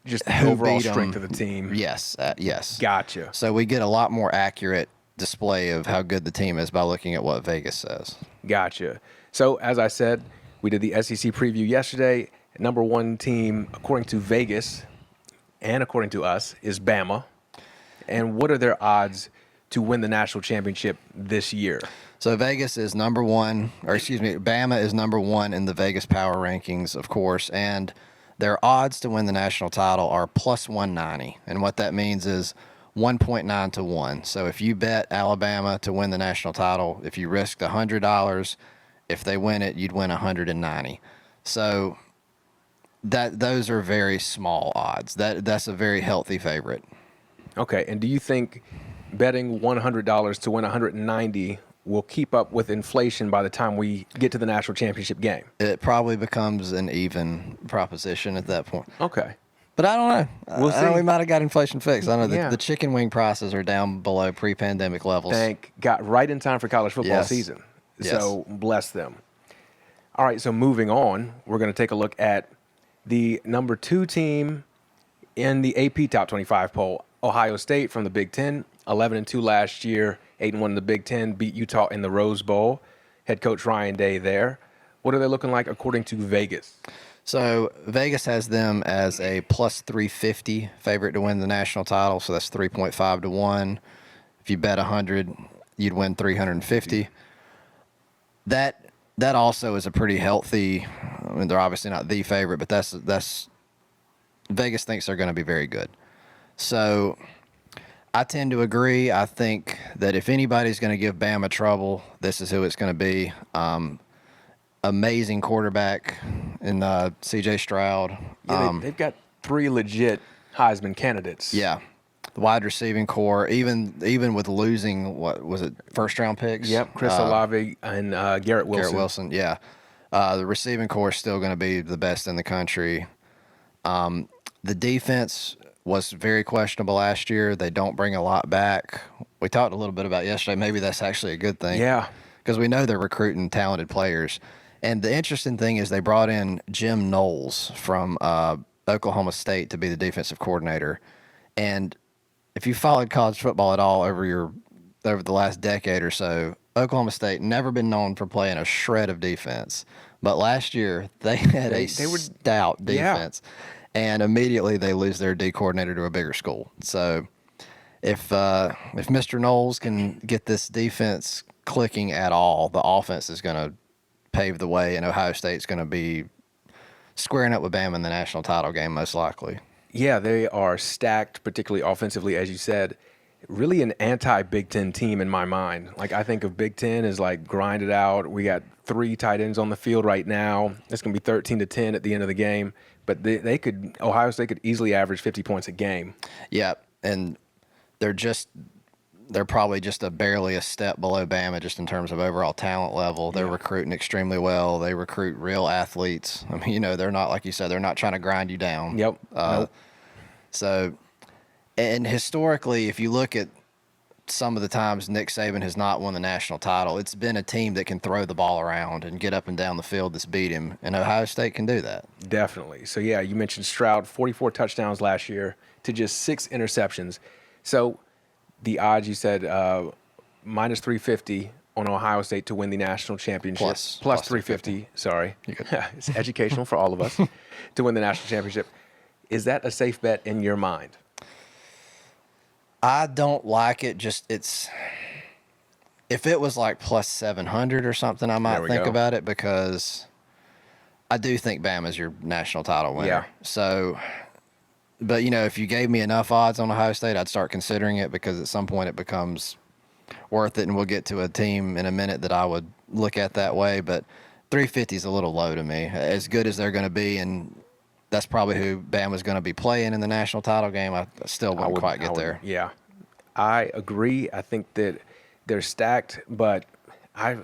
just the overall strength of the team. Yes, yes. Gotcha. So we get a lot more accurate display of how good the team is by looking at what Vegas says. Gotcha. So, as I said, we did the SEC preview yesterday. Number one team, according to Vegas and according to us, is Bama. And what are their odds to win the national championship this year? So Vegas is Bama is number one in the Vegas power rankings, of course, and their odds to win the national title are plus 190. And what that means is 1.9 to 1. So if you bet Alabama to win the national title, if you risked $100, if they win it, you'd win 190. So those are very small odds. That's a very healthy favorite. Okay, and do you think betting $100 to win 190 will keep up with inflation by the time we get to the national championship game? It probably becomes an even proposition at that point. Okay. But I don't know. We'll see. We might have got inflation fixed. I know the chicken wing prices are down below pre-pandemic levels. Thank God. Right in time for college football season. So bless them. All right, so moving on, we're going to take a look at the number two team in the AP Top 25 poll, Ohio State from the Big Ten, 11-2 last year, 8-1 in the Big Ten, beat Utah in the Rose Bowl. Head coach Ryan Day there. What are they looking like according to Vegas? So Vegas has them as a plus 350 favorite to win the national title, so that's 3.5 to 1. If you bet 100, you'd win 350. That also is a pretty healthy. I mean, they're obviously not the favorite, but that's Vegas thinks they're going to be very good. So I tend to agree. I think that if anybody's going to give Bama trouble, this is who it's going to be. Amazing quarterback in C.J. Stroud. Yeah, they've got 3 legit Heisman candidates. Yeah, the wide receiving core, even with losing, what was it, first round picks? Yep, Chris Olave and Garrett Wilson. Garrett Wilson, yeah. The receiving core is still going to be the best in the country. The defense was very questionable last year. They don't bring a lot back. We talked a little bit about yesterday. Maybe that's actually a good thing. Yeah. Because we know they're recruiting talented players. And the interesting thing is they brought in Jim Knowles from Oklahoma State to be the defensive coordinator. And if you followed college football at all over the last decade or so, Oklahoma State never been known for playing a shred of defense. But last year they had a stout defense. Yeah. And immediately they lose their D coordinator to a bigger school. So if Mr. Knowles can get this defense clicking at all, the offense is going to pave the way, and Ohio State's going to be squaring up with Bama in the national title game most likely. Yeah, they are stacked, particularly offensively, as you said. Really an anti-Big Ten team in my mind. Like, I think of Big Ten as like grind it out. We got 3 tight ends on the field right now. It's going to be 13-10 at the end of the game. But Ohio State could easily average 50 points a game. Yeah, and they're probably just barely a step below Bama just in terms of overall talent level. They're recruiting extremely well. They recruit real athletes. I mean, they're not, like you said, they're not trying to grind you down. Yep. Nope. So, and historically, if you look at some of the times Nick Saban has not won the national title, it's been a team that can throw the ball around and get up and down the field that's beat him, and Ohio State can do that. Definitely. So, yeah, you mentioned Stroud, 44 touchdowns last year to just 6 interceptions. So, the odds, you said, minus 350 on Ohio State to win the national championship. Plus 350, sorry. It's educational for all of us, to win the national championship. Is that a safe bet in your mind? I don't like it. If it was like plus 700 or something, I might think about it, because I do think Bama's your national title winner. Yeah. So, but if you gave me enough odds on Ohio State, I'd start considering it, because at some point it becomes worth it, and we'll get to a team in a minute that I would look at that way. But 350 is a little low to me. As good as they're going to be, and that's probably who Bama's going to be playing in the national title game, I still wouldn't quite get there. Yeah, I agree. I think that they're stacked, but I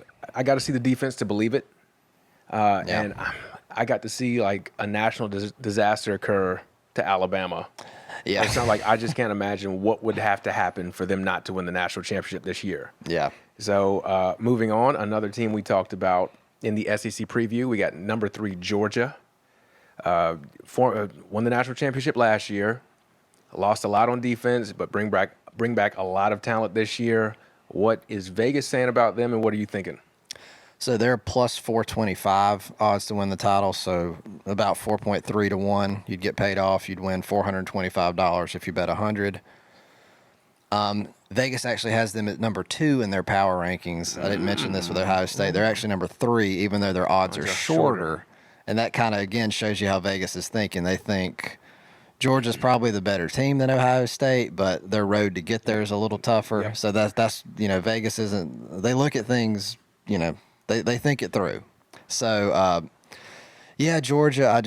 got to see the defense to believe it. And I got to see like a national disaster occur to Alabama. Yeah. It's not like, I just can't imagine what would have to happen for them not to win the national championship this year. Yeah. So moving on, another team we talked about in the SEC preview, we got number 3 Georgia. Won the national championship last year, lost a lot on defense, but bring back a lot of talent this year. What is Vegas saying about them, and what are you thinking? So they're plus 425 odds to win the title, so about 4.3 to 1. You'd get paid off. You'd win $425 if you bet 100. Vegas actually has them at number 2 in their power rankings. I didn't mention this with Ohio State. They're actually number 3, even though their odds are shorter. And that kind of, again, shows you how Vegas is thinking. They think Georgia's probably the better team than Ohio State, but their road to get there is a little tougher. Yeah. So that's Vegas isn't – they look at things, they think it through. So, Georgia,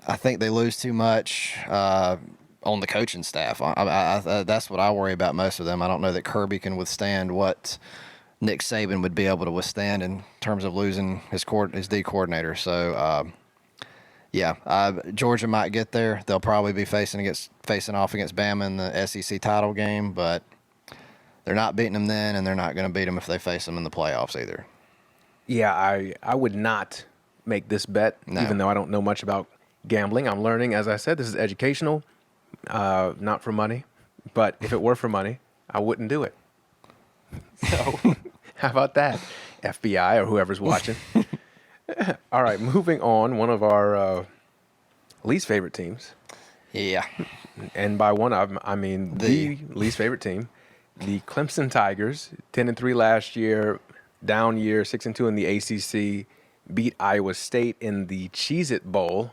I think they lose too much on the coaching staff. That's what I worry about most of them. I don't know that Kirby can withstand what – Nick Saban would be able to withstand in terms of losing his D coordinator. So, Georgia might get there. They'll probably be facing off against Bama in the SEC title game, but they're not beating them then, and they're not going to beat them if they face them in the playoffs either. Yeah, I would not make this bet, even though I don't know much about gambling. I'm learning, as I said, this is educational, not for money. But if it were for money, I wouldn't do it. So how about that, FBI or whoever's watching? All right, moving on. One of our least favorite teams. Yeah. And by one of them, I mean the least favorite team, the Clemson Tigers, 10-3 last year, down year, 6-2 in the ACC, beat Iowa State in the Cheez-It Bowl.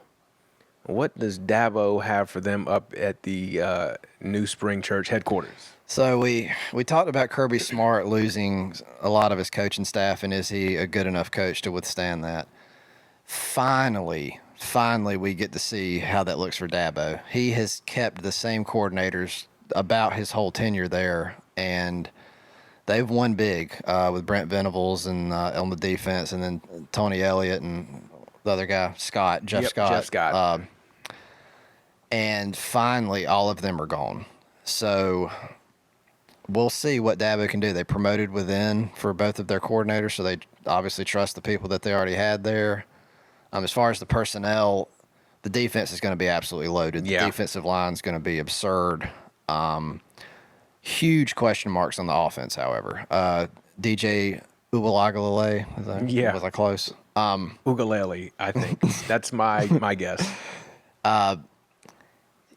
What does Dabo have for them up at the New Spring Church headquarters? So we talked about Kirby Smart losing a lot of his coaching staff, and is he a good enough coach to withstand that? Finally, we get to see how that looks for Dabo. He has kept the same coordinators about his whole tenure there, and they've won big with Brent Venables and on the defense, and then Tony Elliott and the other guy, Jeff Scott. Jeff Scott. And finally, all of them are gone. So we'll see what Dabo can do. They promoted within for both of their coordinators, so they obviously trust the people that they already had there. As far as the personnel, the defense is going to be absolutely loaded. The defensive line is going to be absurd. Huge question marks on the offense, however. DJ Uiagalelei, was I close? Ugalele, I think. That's my guess.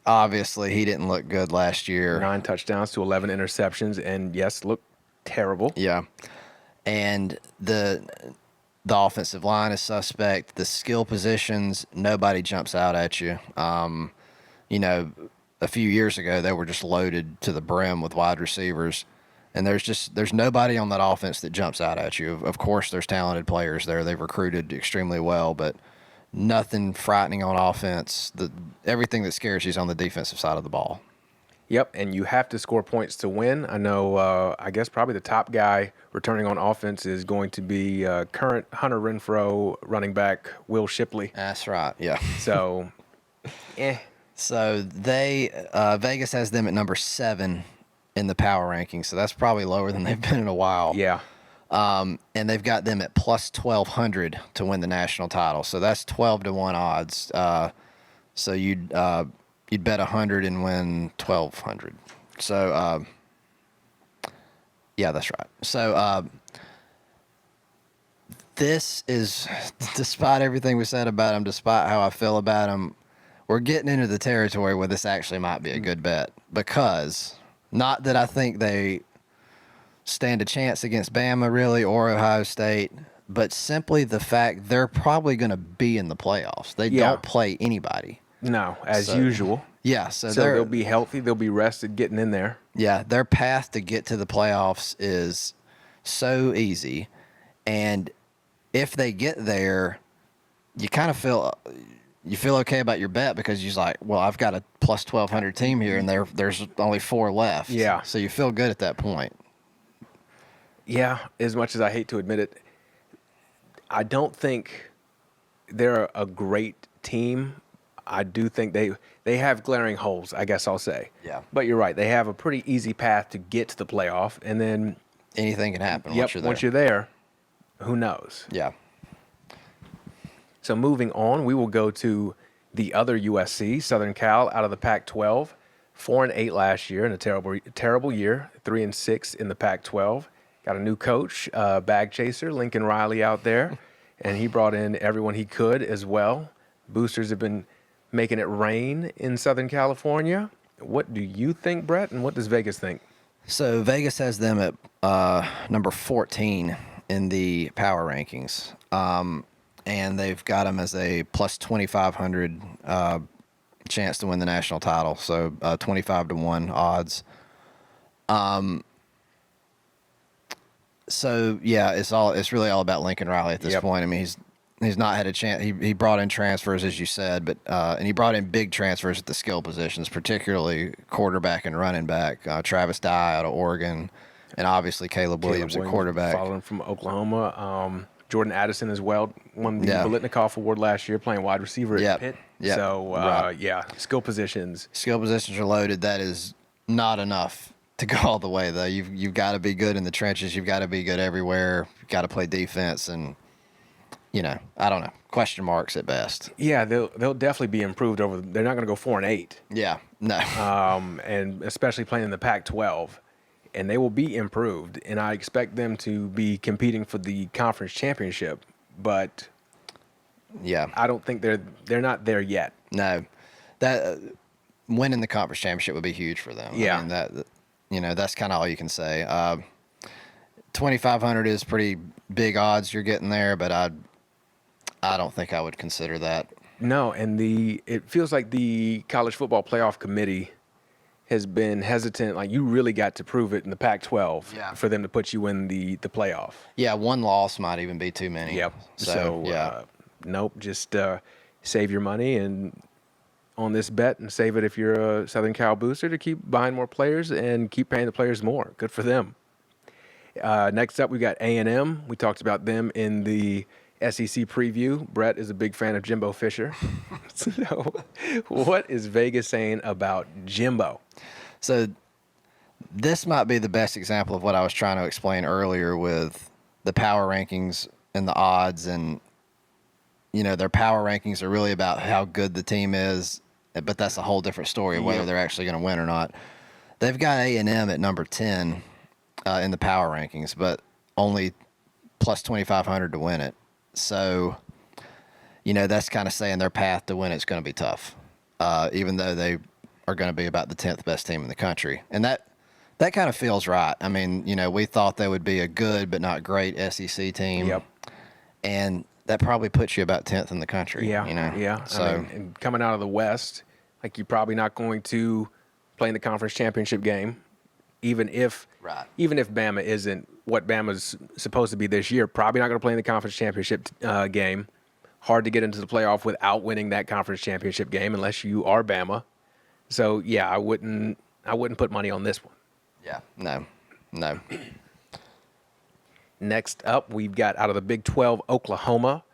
Obviously, he didn't look good last year. 9 touchdowns to 11 interceptions, and yes, looked terrible. Yeah. And the offensive line is suspect. The skill positions, nobody jumps out at you. A few years ago, they were just loaded to the brim with wide receivers. And there's nobody on that offense that jumps out at you. Of course, there's talented players there. They've recruited extremely well, but nothing frightening on offense. Everything that scares you is on the defensive side of the ball. Yep, and you have to score points to win. I know, I guess probably the top guy returning on offense is going to be current Hunter Renfrow running back Will Shipley. That's right, yeah. So, So Vegas has them at number 7 in the power rankings, so that's probably lower than they've been in a while. Yeah. And they've got them at plus 1,200 to win the national title. So that's 12-1 odds. So you'd bet 100 and win 1,200. So yeah, that's right. So this is, despite everything we said about them, despite how I feel about them, we're getting into the territory where this actually might be a good bet, because not that I think they stand a chance against Bama, really, or Ohio State, but simply the fact they're probably going to be in the playoffs. They don't play anybody. No, as usual. Yeah, so they'll be healthy. They'll be rested getting in there. Yeah, their path to get to the playoffs is so easy. And if they get there, you kind of feel okay about your bet, because you're like, well, I've got a plus 1,200 team here, and there's only 4 left. Yeah. So you feel good at that point. Yeah, as much as I hate to admit it, I don't think they're a great team. I do think they have glaring holes, I guess I'll say. Yeah. But you're right. They have a pretty easy path to get to the playoff, and then anything can happen once you're there, who knows? Yeah. So moving on, we will go to the other USC, Southern Cal, out of the Pac-12. 4-8 last year in a terrible year. 3-6 in the Pac-12. Got a new coach, bag chaser, Lincoln Riley out there, and he brought in everyone he could as well. Boosters have been making it rain in Southern California. What do you think, Brett, and what does Vegas think? So Vegas has them at number 14 in the power rankings, and they've got them as a plus 2,500 chance to win the national title, so 25-1 odds. So yeah, it's really all about Lincoln Riley at this point. I mean, he's not had a chance. He brought in transfers, as you said, but and he brought in big transfers at the skill positions, particularly quarterback and running back. Travis Dye out of Oregon, and obviously Caleb Williams at quarterback. Following from Oklahoma. Jordan Addison as well won the Biletnikoff Award last year, playing wide receiver at Pitt. Yep. So skill positions. Skill positions are loaded. That is not enough to go all the way, though. You've got to be good in the trenches. You've got to be good everywhere. You've got to play defense, and I don't know, question marks at best. Yeah, they'll definitely be improved over. They're not going to go 4-8. Yeah, no. And especially playing in the Pac-12, and they will be improved. And I expect them to be competing for the conference championship, but I don't think they're not there yet. No, that winning the conference championship would be huge for them. Yeah, I mean, that's kind of all you can say. 2,500 is pretty big odds you're getting there, but I don't think I would consider that. No, and it feels like the college football playoff committee has been hesitant. Like, you really got to prove it in the Pac-12 for them to put you in the playoff. Yeah, one loss might even be too many. Yep. So Nope. Just save your money and on this bet and save it if you're a Southern Cal booster to keep buying more players and keep paying the players more. Good for them. Next up, we got A&M. We talked about them in the SEC preview. Brett is a big fan of Jimbo Fisher. So what is Vegas saying about Jimbo? So this might be the best example of what I was trying to explain earlier with the power rankings and the odds. And, their power rankings are really about how good the team is, but that's a whole different story of whether they're actually going to win or not. They've got A&M at number 10 in the power rankings, but only plus 2,500 to win it. So, that's kind of saying their path to win it's going to be tough, even though they are going to be about the 10th best team in the country. And that kind of feels right. I mean, we thought they would be a good but not great SEC team. Yep. And that probably puts you about 10th in the country. Yeah. Yeah. So, and coming out of the West, like, you're probably not going to play in the conference championship game, even if Bama isn't what Bama's supposed to be this year. Probably not going to play in the conference championship game. Hard to get into the playoff without winning that conference championship game unless you are Bama. So yeah, I wouldn't put money on this one. Yeah. No. Next up, we've got out of the Big 12, Oklahoma,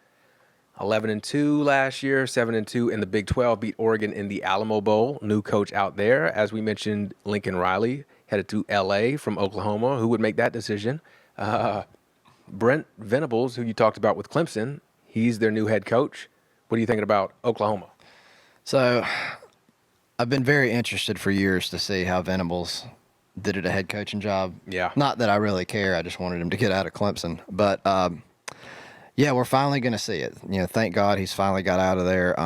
11-2 last year, 7-2 in the Big 12, beat Oregon in the Alamo Bowl. New coach out there, as we mentioned, Lincoln Riley headed to L.A. from Oklahoma. Who would make that decision? Brent Venables, who you talked about with Clemson, he's their new head coach. What are you thinking about Oklahoma? So I've been very interested for years to see how Venables did at a head coaching job. Yeah. Not that I really care. I just wanted him to get out of Clemson. But, yeah, we're finally going to see it. Thank God he's finally got out of there.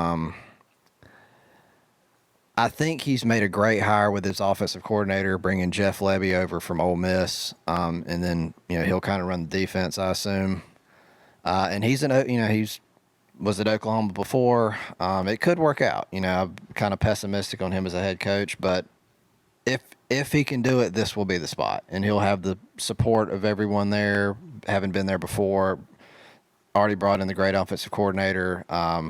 I think he's made a great hire with his offensive coordinator, bringing Jeff Lebby over from Ole Miss. And then, he'll kind of run the defense, I assume. And he's was at Oklahoma before. It could work out. I'm kind of pessimistic on him as a head coach, but if he can do it, this will be the spot, and he'll have the support of everyone there, having been there before. Already brought in the great offensive coordinator.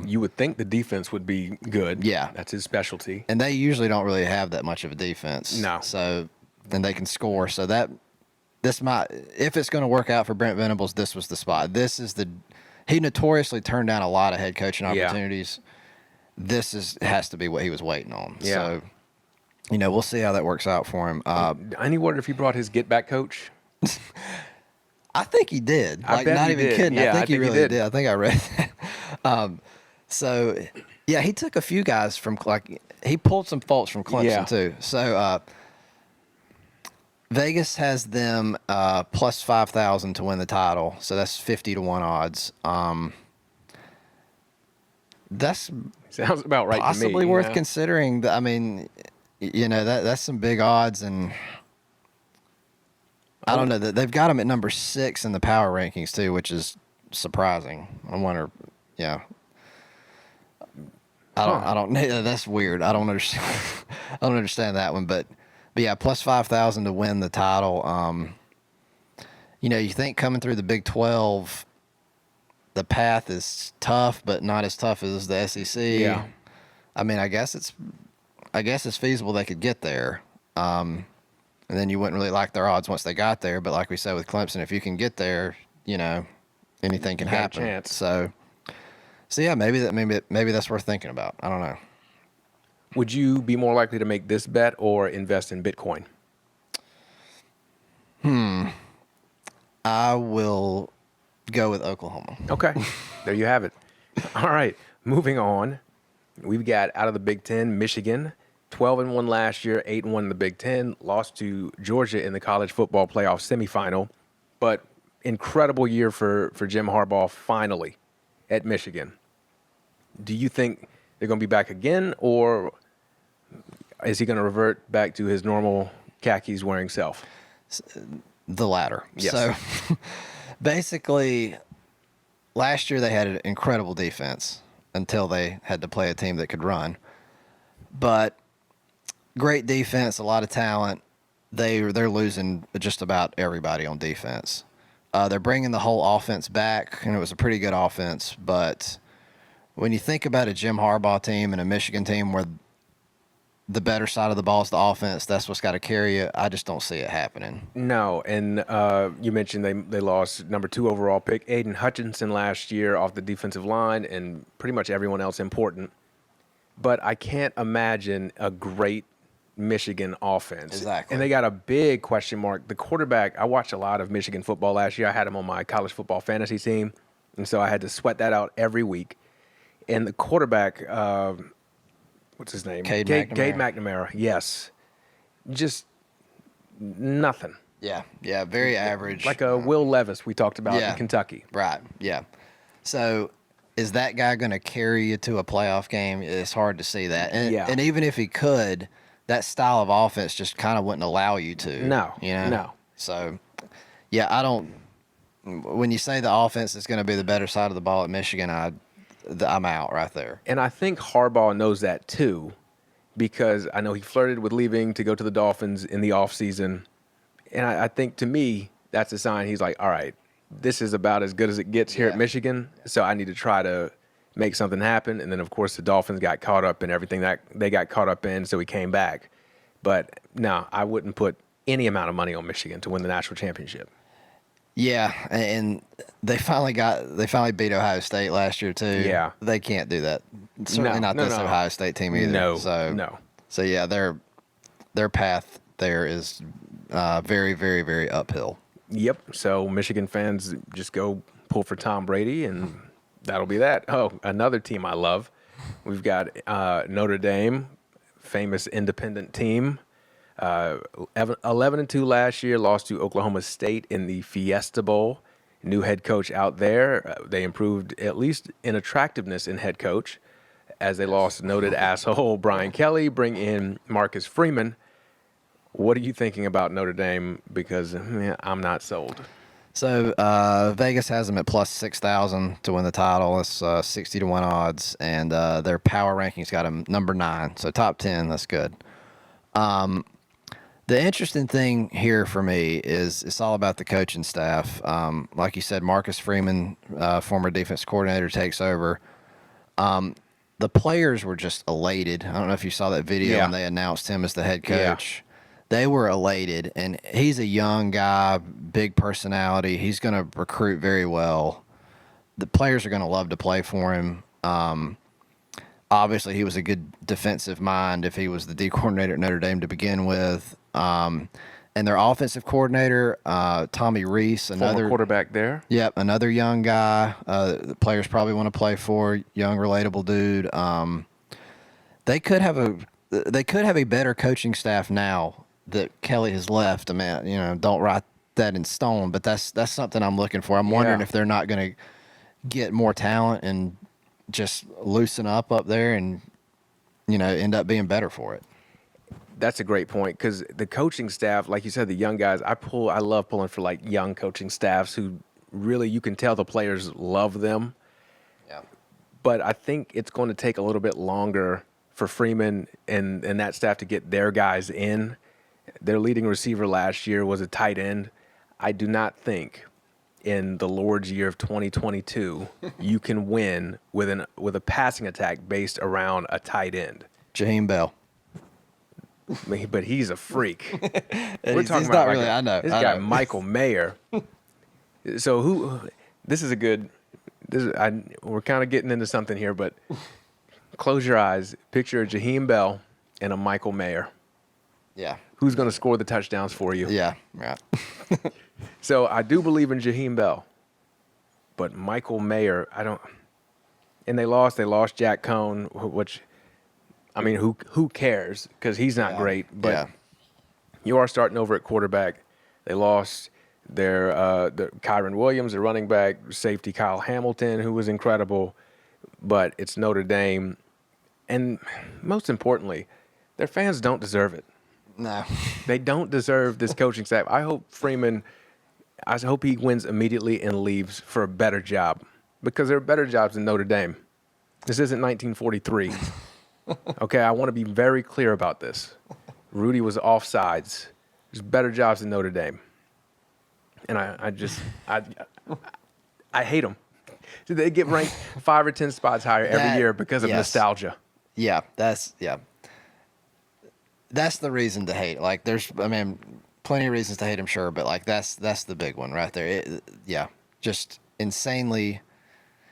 You would think the defense would be good. Yeah. That's his specialty. And they usually don't really have that much of a defense. No. So then they can score. So this might, if it's going to work out for Brent Venables, this was the spot. He notoriously turned down a lot of head coaching opportunities. This has to be what he was waiting on. Yeah. So, we'll see how that works out for him. I wonder if he brought his get-back coach. I think he did. I bet not he even did. kidding. Yeah, I think he really did. did. I think I read that. So, yeah, he took a few guys from, he pulled some folks from Clemson too. So, Vegas has them plus 5,000 to win the title. So that's 50-1 odds. That's Sounds about right to me. possibly worth considering. That's some big odds, and I don't know that they've got them at number 6 in the power rankings too, which is surprising. I wonder, I don't. That's weird. I don't understand. I don't understand that one, but yeah, plus 5,000 to win the title. You think coming through the Big 12, the path is tough, but not as tough as the SEC. Yeah. I guess it's feasible they could get there. And then you wouldn't really like their odds once they got there. But like we said with Clemson, if you can get there, anything can happen. A chance. So yeah, maybe that's worth thinking about. I don't know. Would you be more likely to make this bet or invest in Bitcoin? I will go with Oklahoma. Okay. There you have it. All right. Moving on. We've got out of the Big Ten, Michigan, 12-1 last year, 8-1 in the Big Ten, lost to Georgia in the college football playoff semifinal. But incredible year for Jim Harbaugh finally at Michigan. Do you think they're going to be back again, or is he going to revert back to his normal khakis wearing self? The latter. Yes. So basically, last year they had an incredible defense. until they had to play a team that could run. But great defense, a lot of talent. They're losing just about everybody on defense. They're bringing the whole offense back, and it was a pretty good offense. But when you think about a Jim Harbaugh team and a Michigan team where the better side of the ball is the offense, that's what's got to carry you, I just don't see it happening. No, and you mentioned they lost number 2 overall pick Aiden Hutchinson last year off the defensive line, and pretty much everyone else important. But I can't imagine a great Michigan offense. Exactly. And they got a big question mark. The quarterback, I watched a lot of Michigan football last year. I had him on my college football fantasy team, and so I had to sweat that out every week. And the quarterback, what's his name? Cade McNamara. Yes. Just nothing. Yeah, very average. Like a Will Levis we talked about in Kentucky. Right, yeah. So is that guy going to carry you to a playoff game? It's hard to see that. And even if he could, that style of offense just kind of wouldn't allow you to. No. No. So, yeah, I don't – when you say the offense is going to be the better side of the ball at Michigan, I'm out right there. And I think Harbaugh knows that too, because I know he flirted with leaving to go to the Dolphins in the offseason. And I think, to me, that's a sign he's like, all right, this is about as good as it gets here at Michigan, so I need to try to make something happen. And then, of course, the Dolphins got caught up in everything that they got caught up in, so he came back. But, no, I wouldn't put any amount of money on Michigan to win the national championship. Yeah, and they finally beat Ohio State last year too. Yeah, they can't do that. Certainly not this Ohio State team either. No. So yeah, their path there is very, very, very uphill. Yep. So Michigan fans just go pull for Tom Brady, and that'll be that. Oh, another team I love. We've got Notre Dame, famous independent team. 11-2 last year, lost to Oklahoma State in the Fiesta Bowl. New head coach out there. They improved at least in attractiveness in head coach, as they lost noted asshole Brian Kelly, bring in Marcus Freeman. What are you thinking about Notre Dame? Because I'm not sold. So Vegas has them at plus 6,000 to win the title. It's 60-1 odds, and their power rankings got them number 9, so top 10. That's good. The interesting thing here for me is it's all about the coaching staff. Like you said, Marcus Freeman, former defense coordinator, takes over. The players were just elated. I don't know if you saw that video when they announced him as the head coach. Yeah. They were elated, and he's a young guy, big personality. He's going to recruit very well. The players are going to love to play for him. Obviously, he was a good defensive mind if he was the D coordinator at Notre Dame to begin with. And their offensive coordinator, Tommy Rees, former quarterback there. Yep, another young guy. The players probably want to play for, young, relatable dude. They could have a better coaching staff now that Kelly has left. I mean, don't write that in stone, but that's something I'm looking for. I'm wondering if they're not going to get more talent and just loosen up there and, end up being better for it. That's a great point, because the coaching staff, like you said, the young guys, I love pulling for like young coaching staffs who really, you can tell the players love them. Yeah. But I think it's going to take a little bit longer for Freeman and that staff to get their guys in. Their leading receiver last year was a tight end. I do not think in the Lord's year of 2022 you can win with a passing attack based around a tight end. Jaheim Bell. But he's a freak. We're talking about really. I know this guy, Michael Mayer. So this is a good. We're kind of getting into something here, but close your eyes. Picture a Jaheim Bell and a Michael Mayer. Yeah. Who's going to score the touchdowns for you? Yeah. Right. So I do believe in Jaheim Bell, but Michael Mayer, I don't. And they lost. They lost Jack Cohn, which. I mean, who cares? Because he's not great. But you are starting over at quarterback. They lost their Kyron Williams, the running back, safety Kyle Hamilton, who was incredible. But it's Notre Dame. And most importantly, their fans don't deserve it. No. They don't deserve this coaching staff. I hope he wins immediately and leaves for a better job, because there are better jobs than Notre Dame. This isn't 1943. Okay, I want to be very clear about this. Rudy was offsides. There's better jobs than Notre Dame. And I hate them. They get ranked 5 or 10 spots higher every year because of nostalgia. Yeah, that's the reason to hate. Like, there's, plenty of reasons to hate him, sure, but like that's the big one right there. Just insanely.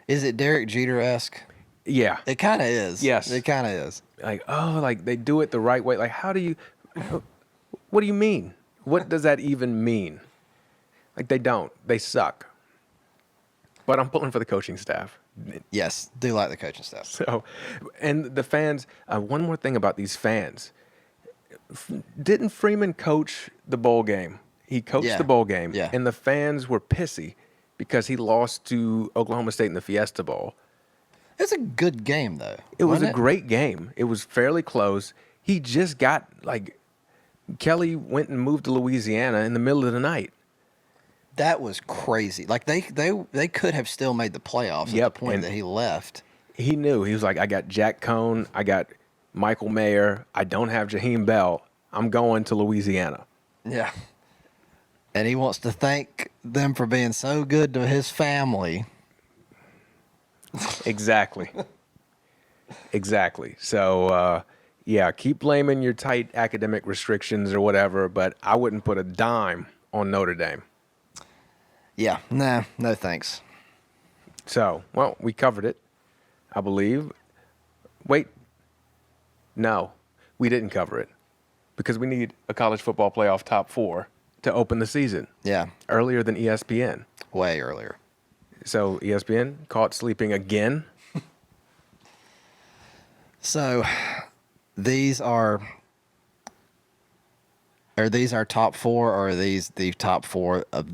Is it Derek Jeter-esque? Yeah, it kind of is. Yes, it kind of is. Like they do it the right way. Like, what do you mean? What does that even mean? Like, they don't. They suck. But I'm pulling for the coaching staff. Yes, do like the coaching staff. So, and the fans. One more thing about these fans. Didn't Freeman coach the bowl game? He coached the bowl game, and the fans were pissy because he lost to Oklahoma State in the Fiesta Bowl. It's a good game, though. It was a great game. It was fairly close. He just got, Kelly went and moved to Louisiana in the middle of the night. That was crazy. Like, they could have still made the playoffs at the point that he left. He knew. He was like, I got Jack Cohn. I got Michael Mayer. I don't have Jaheim Bell. I'm going to Louisiana. Yeah. And he wants to thank them for being so good to his family. Exactly. Exactly. So, keep blaming your tight academic restrictions or whatever, but I wouldn't put a dime on Notre Dame. Yeah, no thanks. So, well, we covered it, I believe. Wait. No, we didn't cover it because we need a college football playoff top 4 to open the season. Yeah. Earlier than ESPN. Way earlier. So ESPN caught sleeping again. So these are these our top 4, or are these the top 4 of?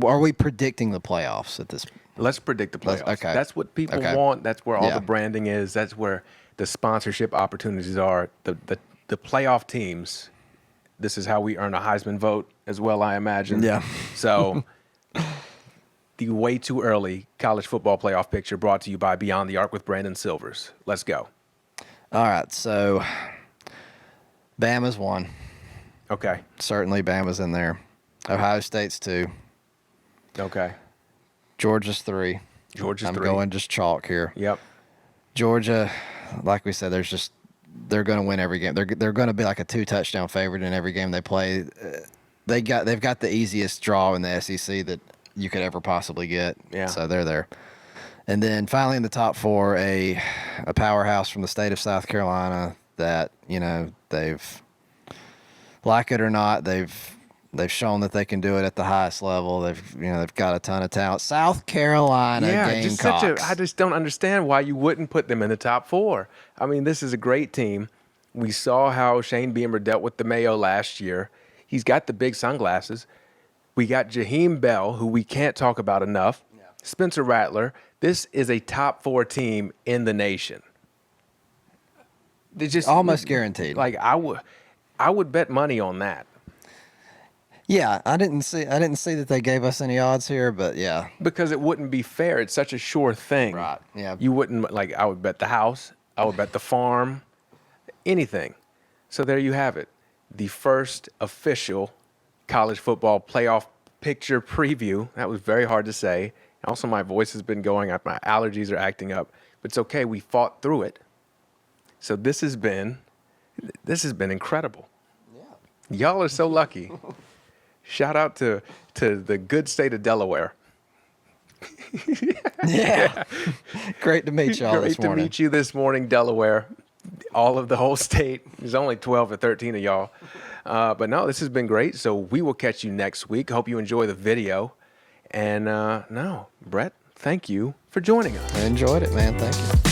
Are we predicting the playoffs at this? Let's predict the playoffs. Okay. That's what people want. That's where all the branding is. That's where the sponsorship opportunities are. The playoff teams. This is how we earn a Heisman vote as well, I imagine. Yeah. So the way too early college football playoff picture brought to you by Beyond the Arc with Brandon Silvers. Let's go. All right. So Bama's 1. Okay. Certainly Bama's in there. Ohio State's 2. Okay. Georgia's 3. Georgia's I'm 3. going just chalk here. Yep. Georgia, like we said, they're going to win every game. They're going to be like a 2-touchdown favorite in every game they play. They've got the easiest draw in the SEC that you could ever possibly get. Yeah. So they're there. And then finally in the top 4, a powerhouse from the state of South Carolina that, they've, like it or not, they've shown that they can do it at the highest level. They've got a ton of talent. South Carolina Gamecocks. I just don't understand why you wouldn't put them in the top 4. I mean, this is a great team. We saw how Shane Beamer dealt with the Mayo last year. He's got the big sunglasses. We got Jaheim Bell, who we can't talk about enough. Yeah. Spencer Rattler. This is a top 4 team in the nation. They just almost guaranteed. Like, I would bet money on that. Yeah, I didn't see that they gave us any odds here, but yeah. Because it wouldn't be fair. It's such a sure thing. Right. Yeah. You wouldn't, I would bet the house. I would bet the farm. Anything. So there you have it. The first official college football playoff picture preview. That was very hard to say. Also, my voice has been going up. My allergies are acting up. But it's okay. We fought through it. So this has been incredible. Yeah. Y'all are so lucky. Shout out to the good state of Delaware. Yeah. Great to meet y'all this morning. Great to meet you this morning, Delaware. All of the whole state. There's only 12 or 13 of y'all. But no, this has been great. So we will catch you next week. Hope you enjoy the video. And Brett, thank you for joining us. I enjoyed it, man. Thank you.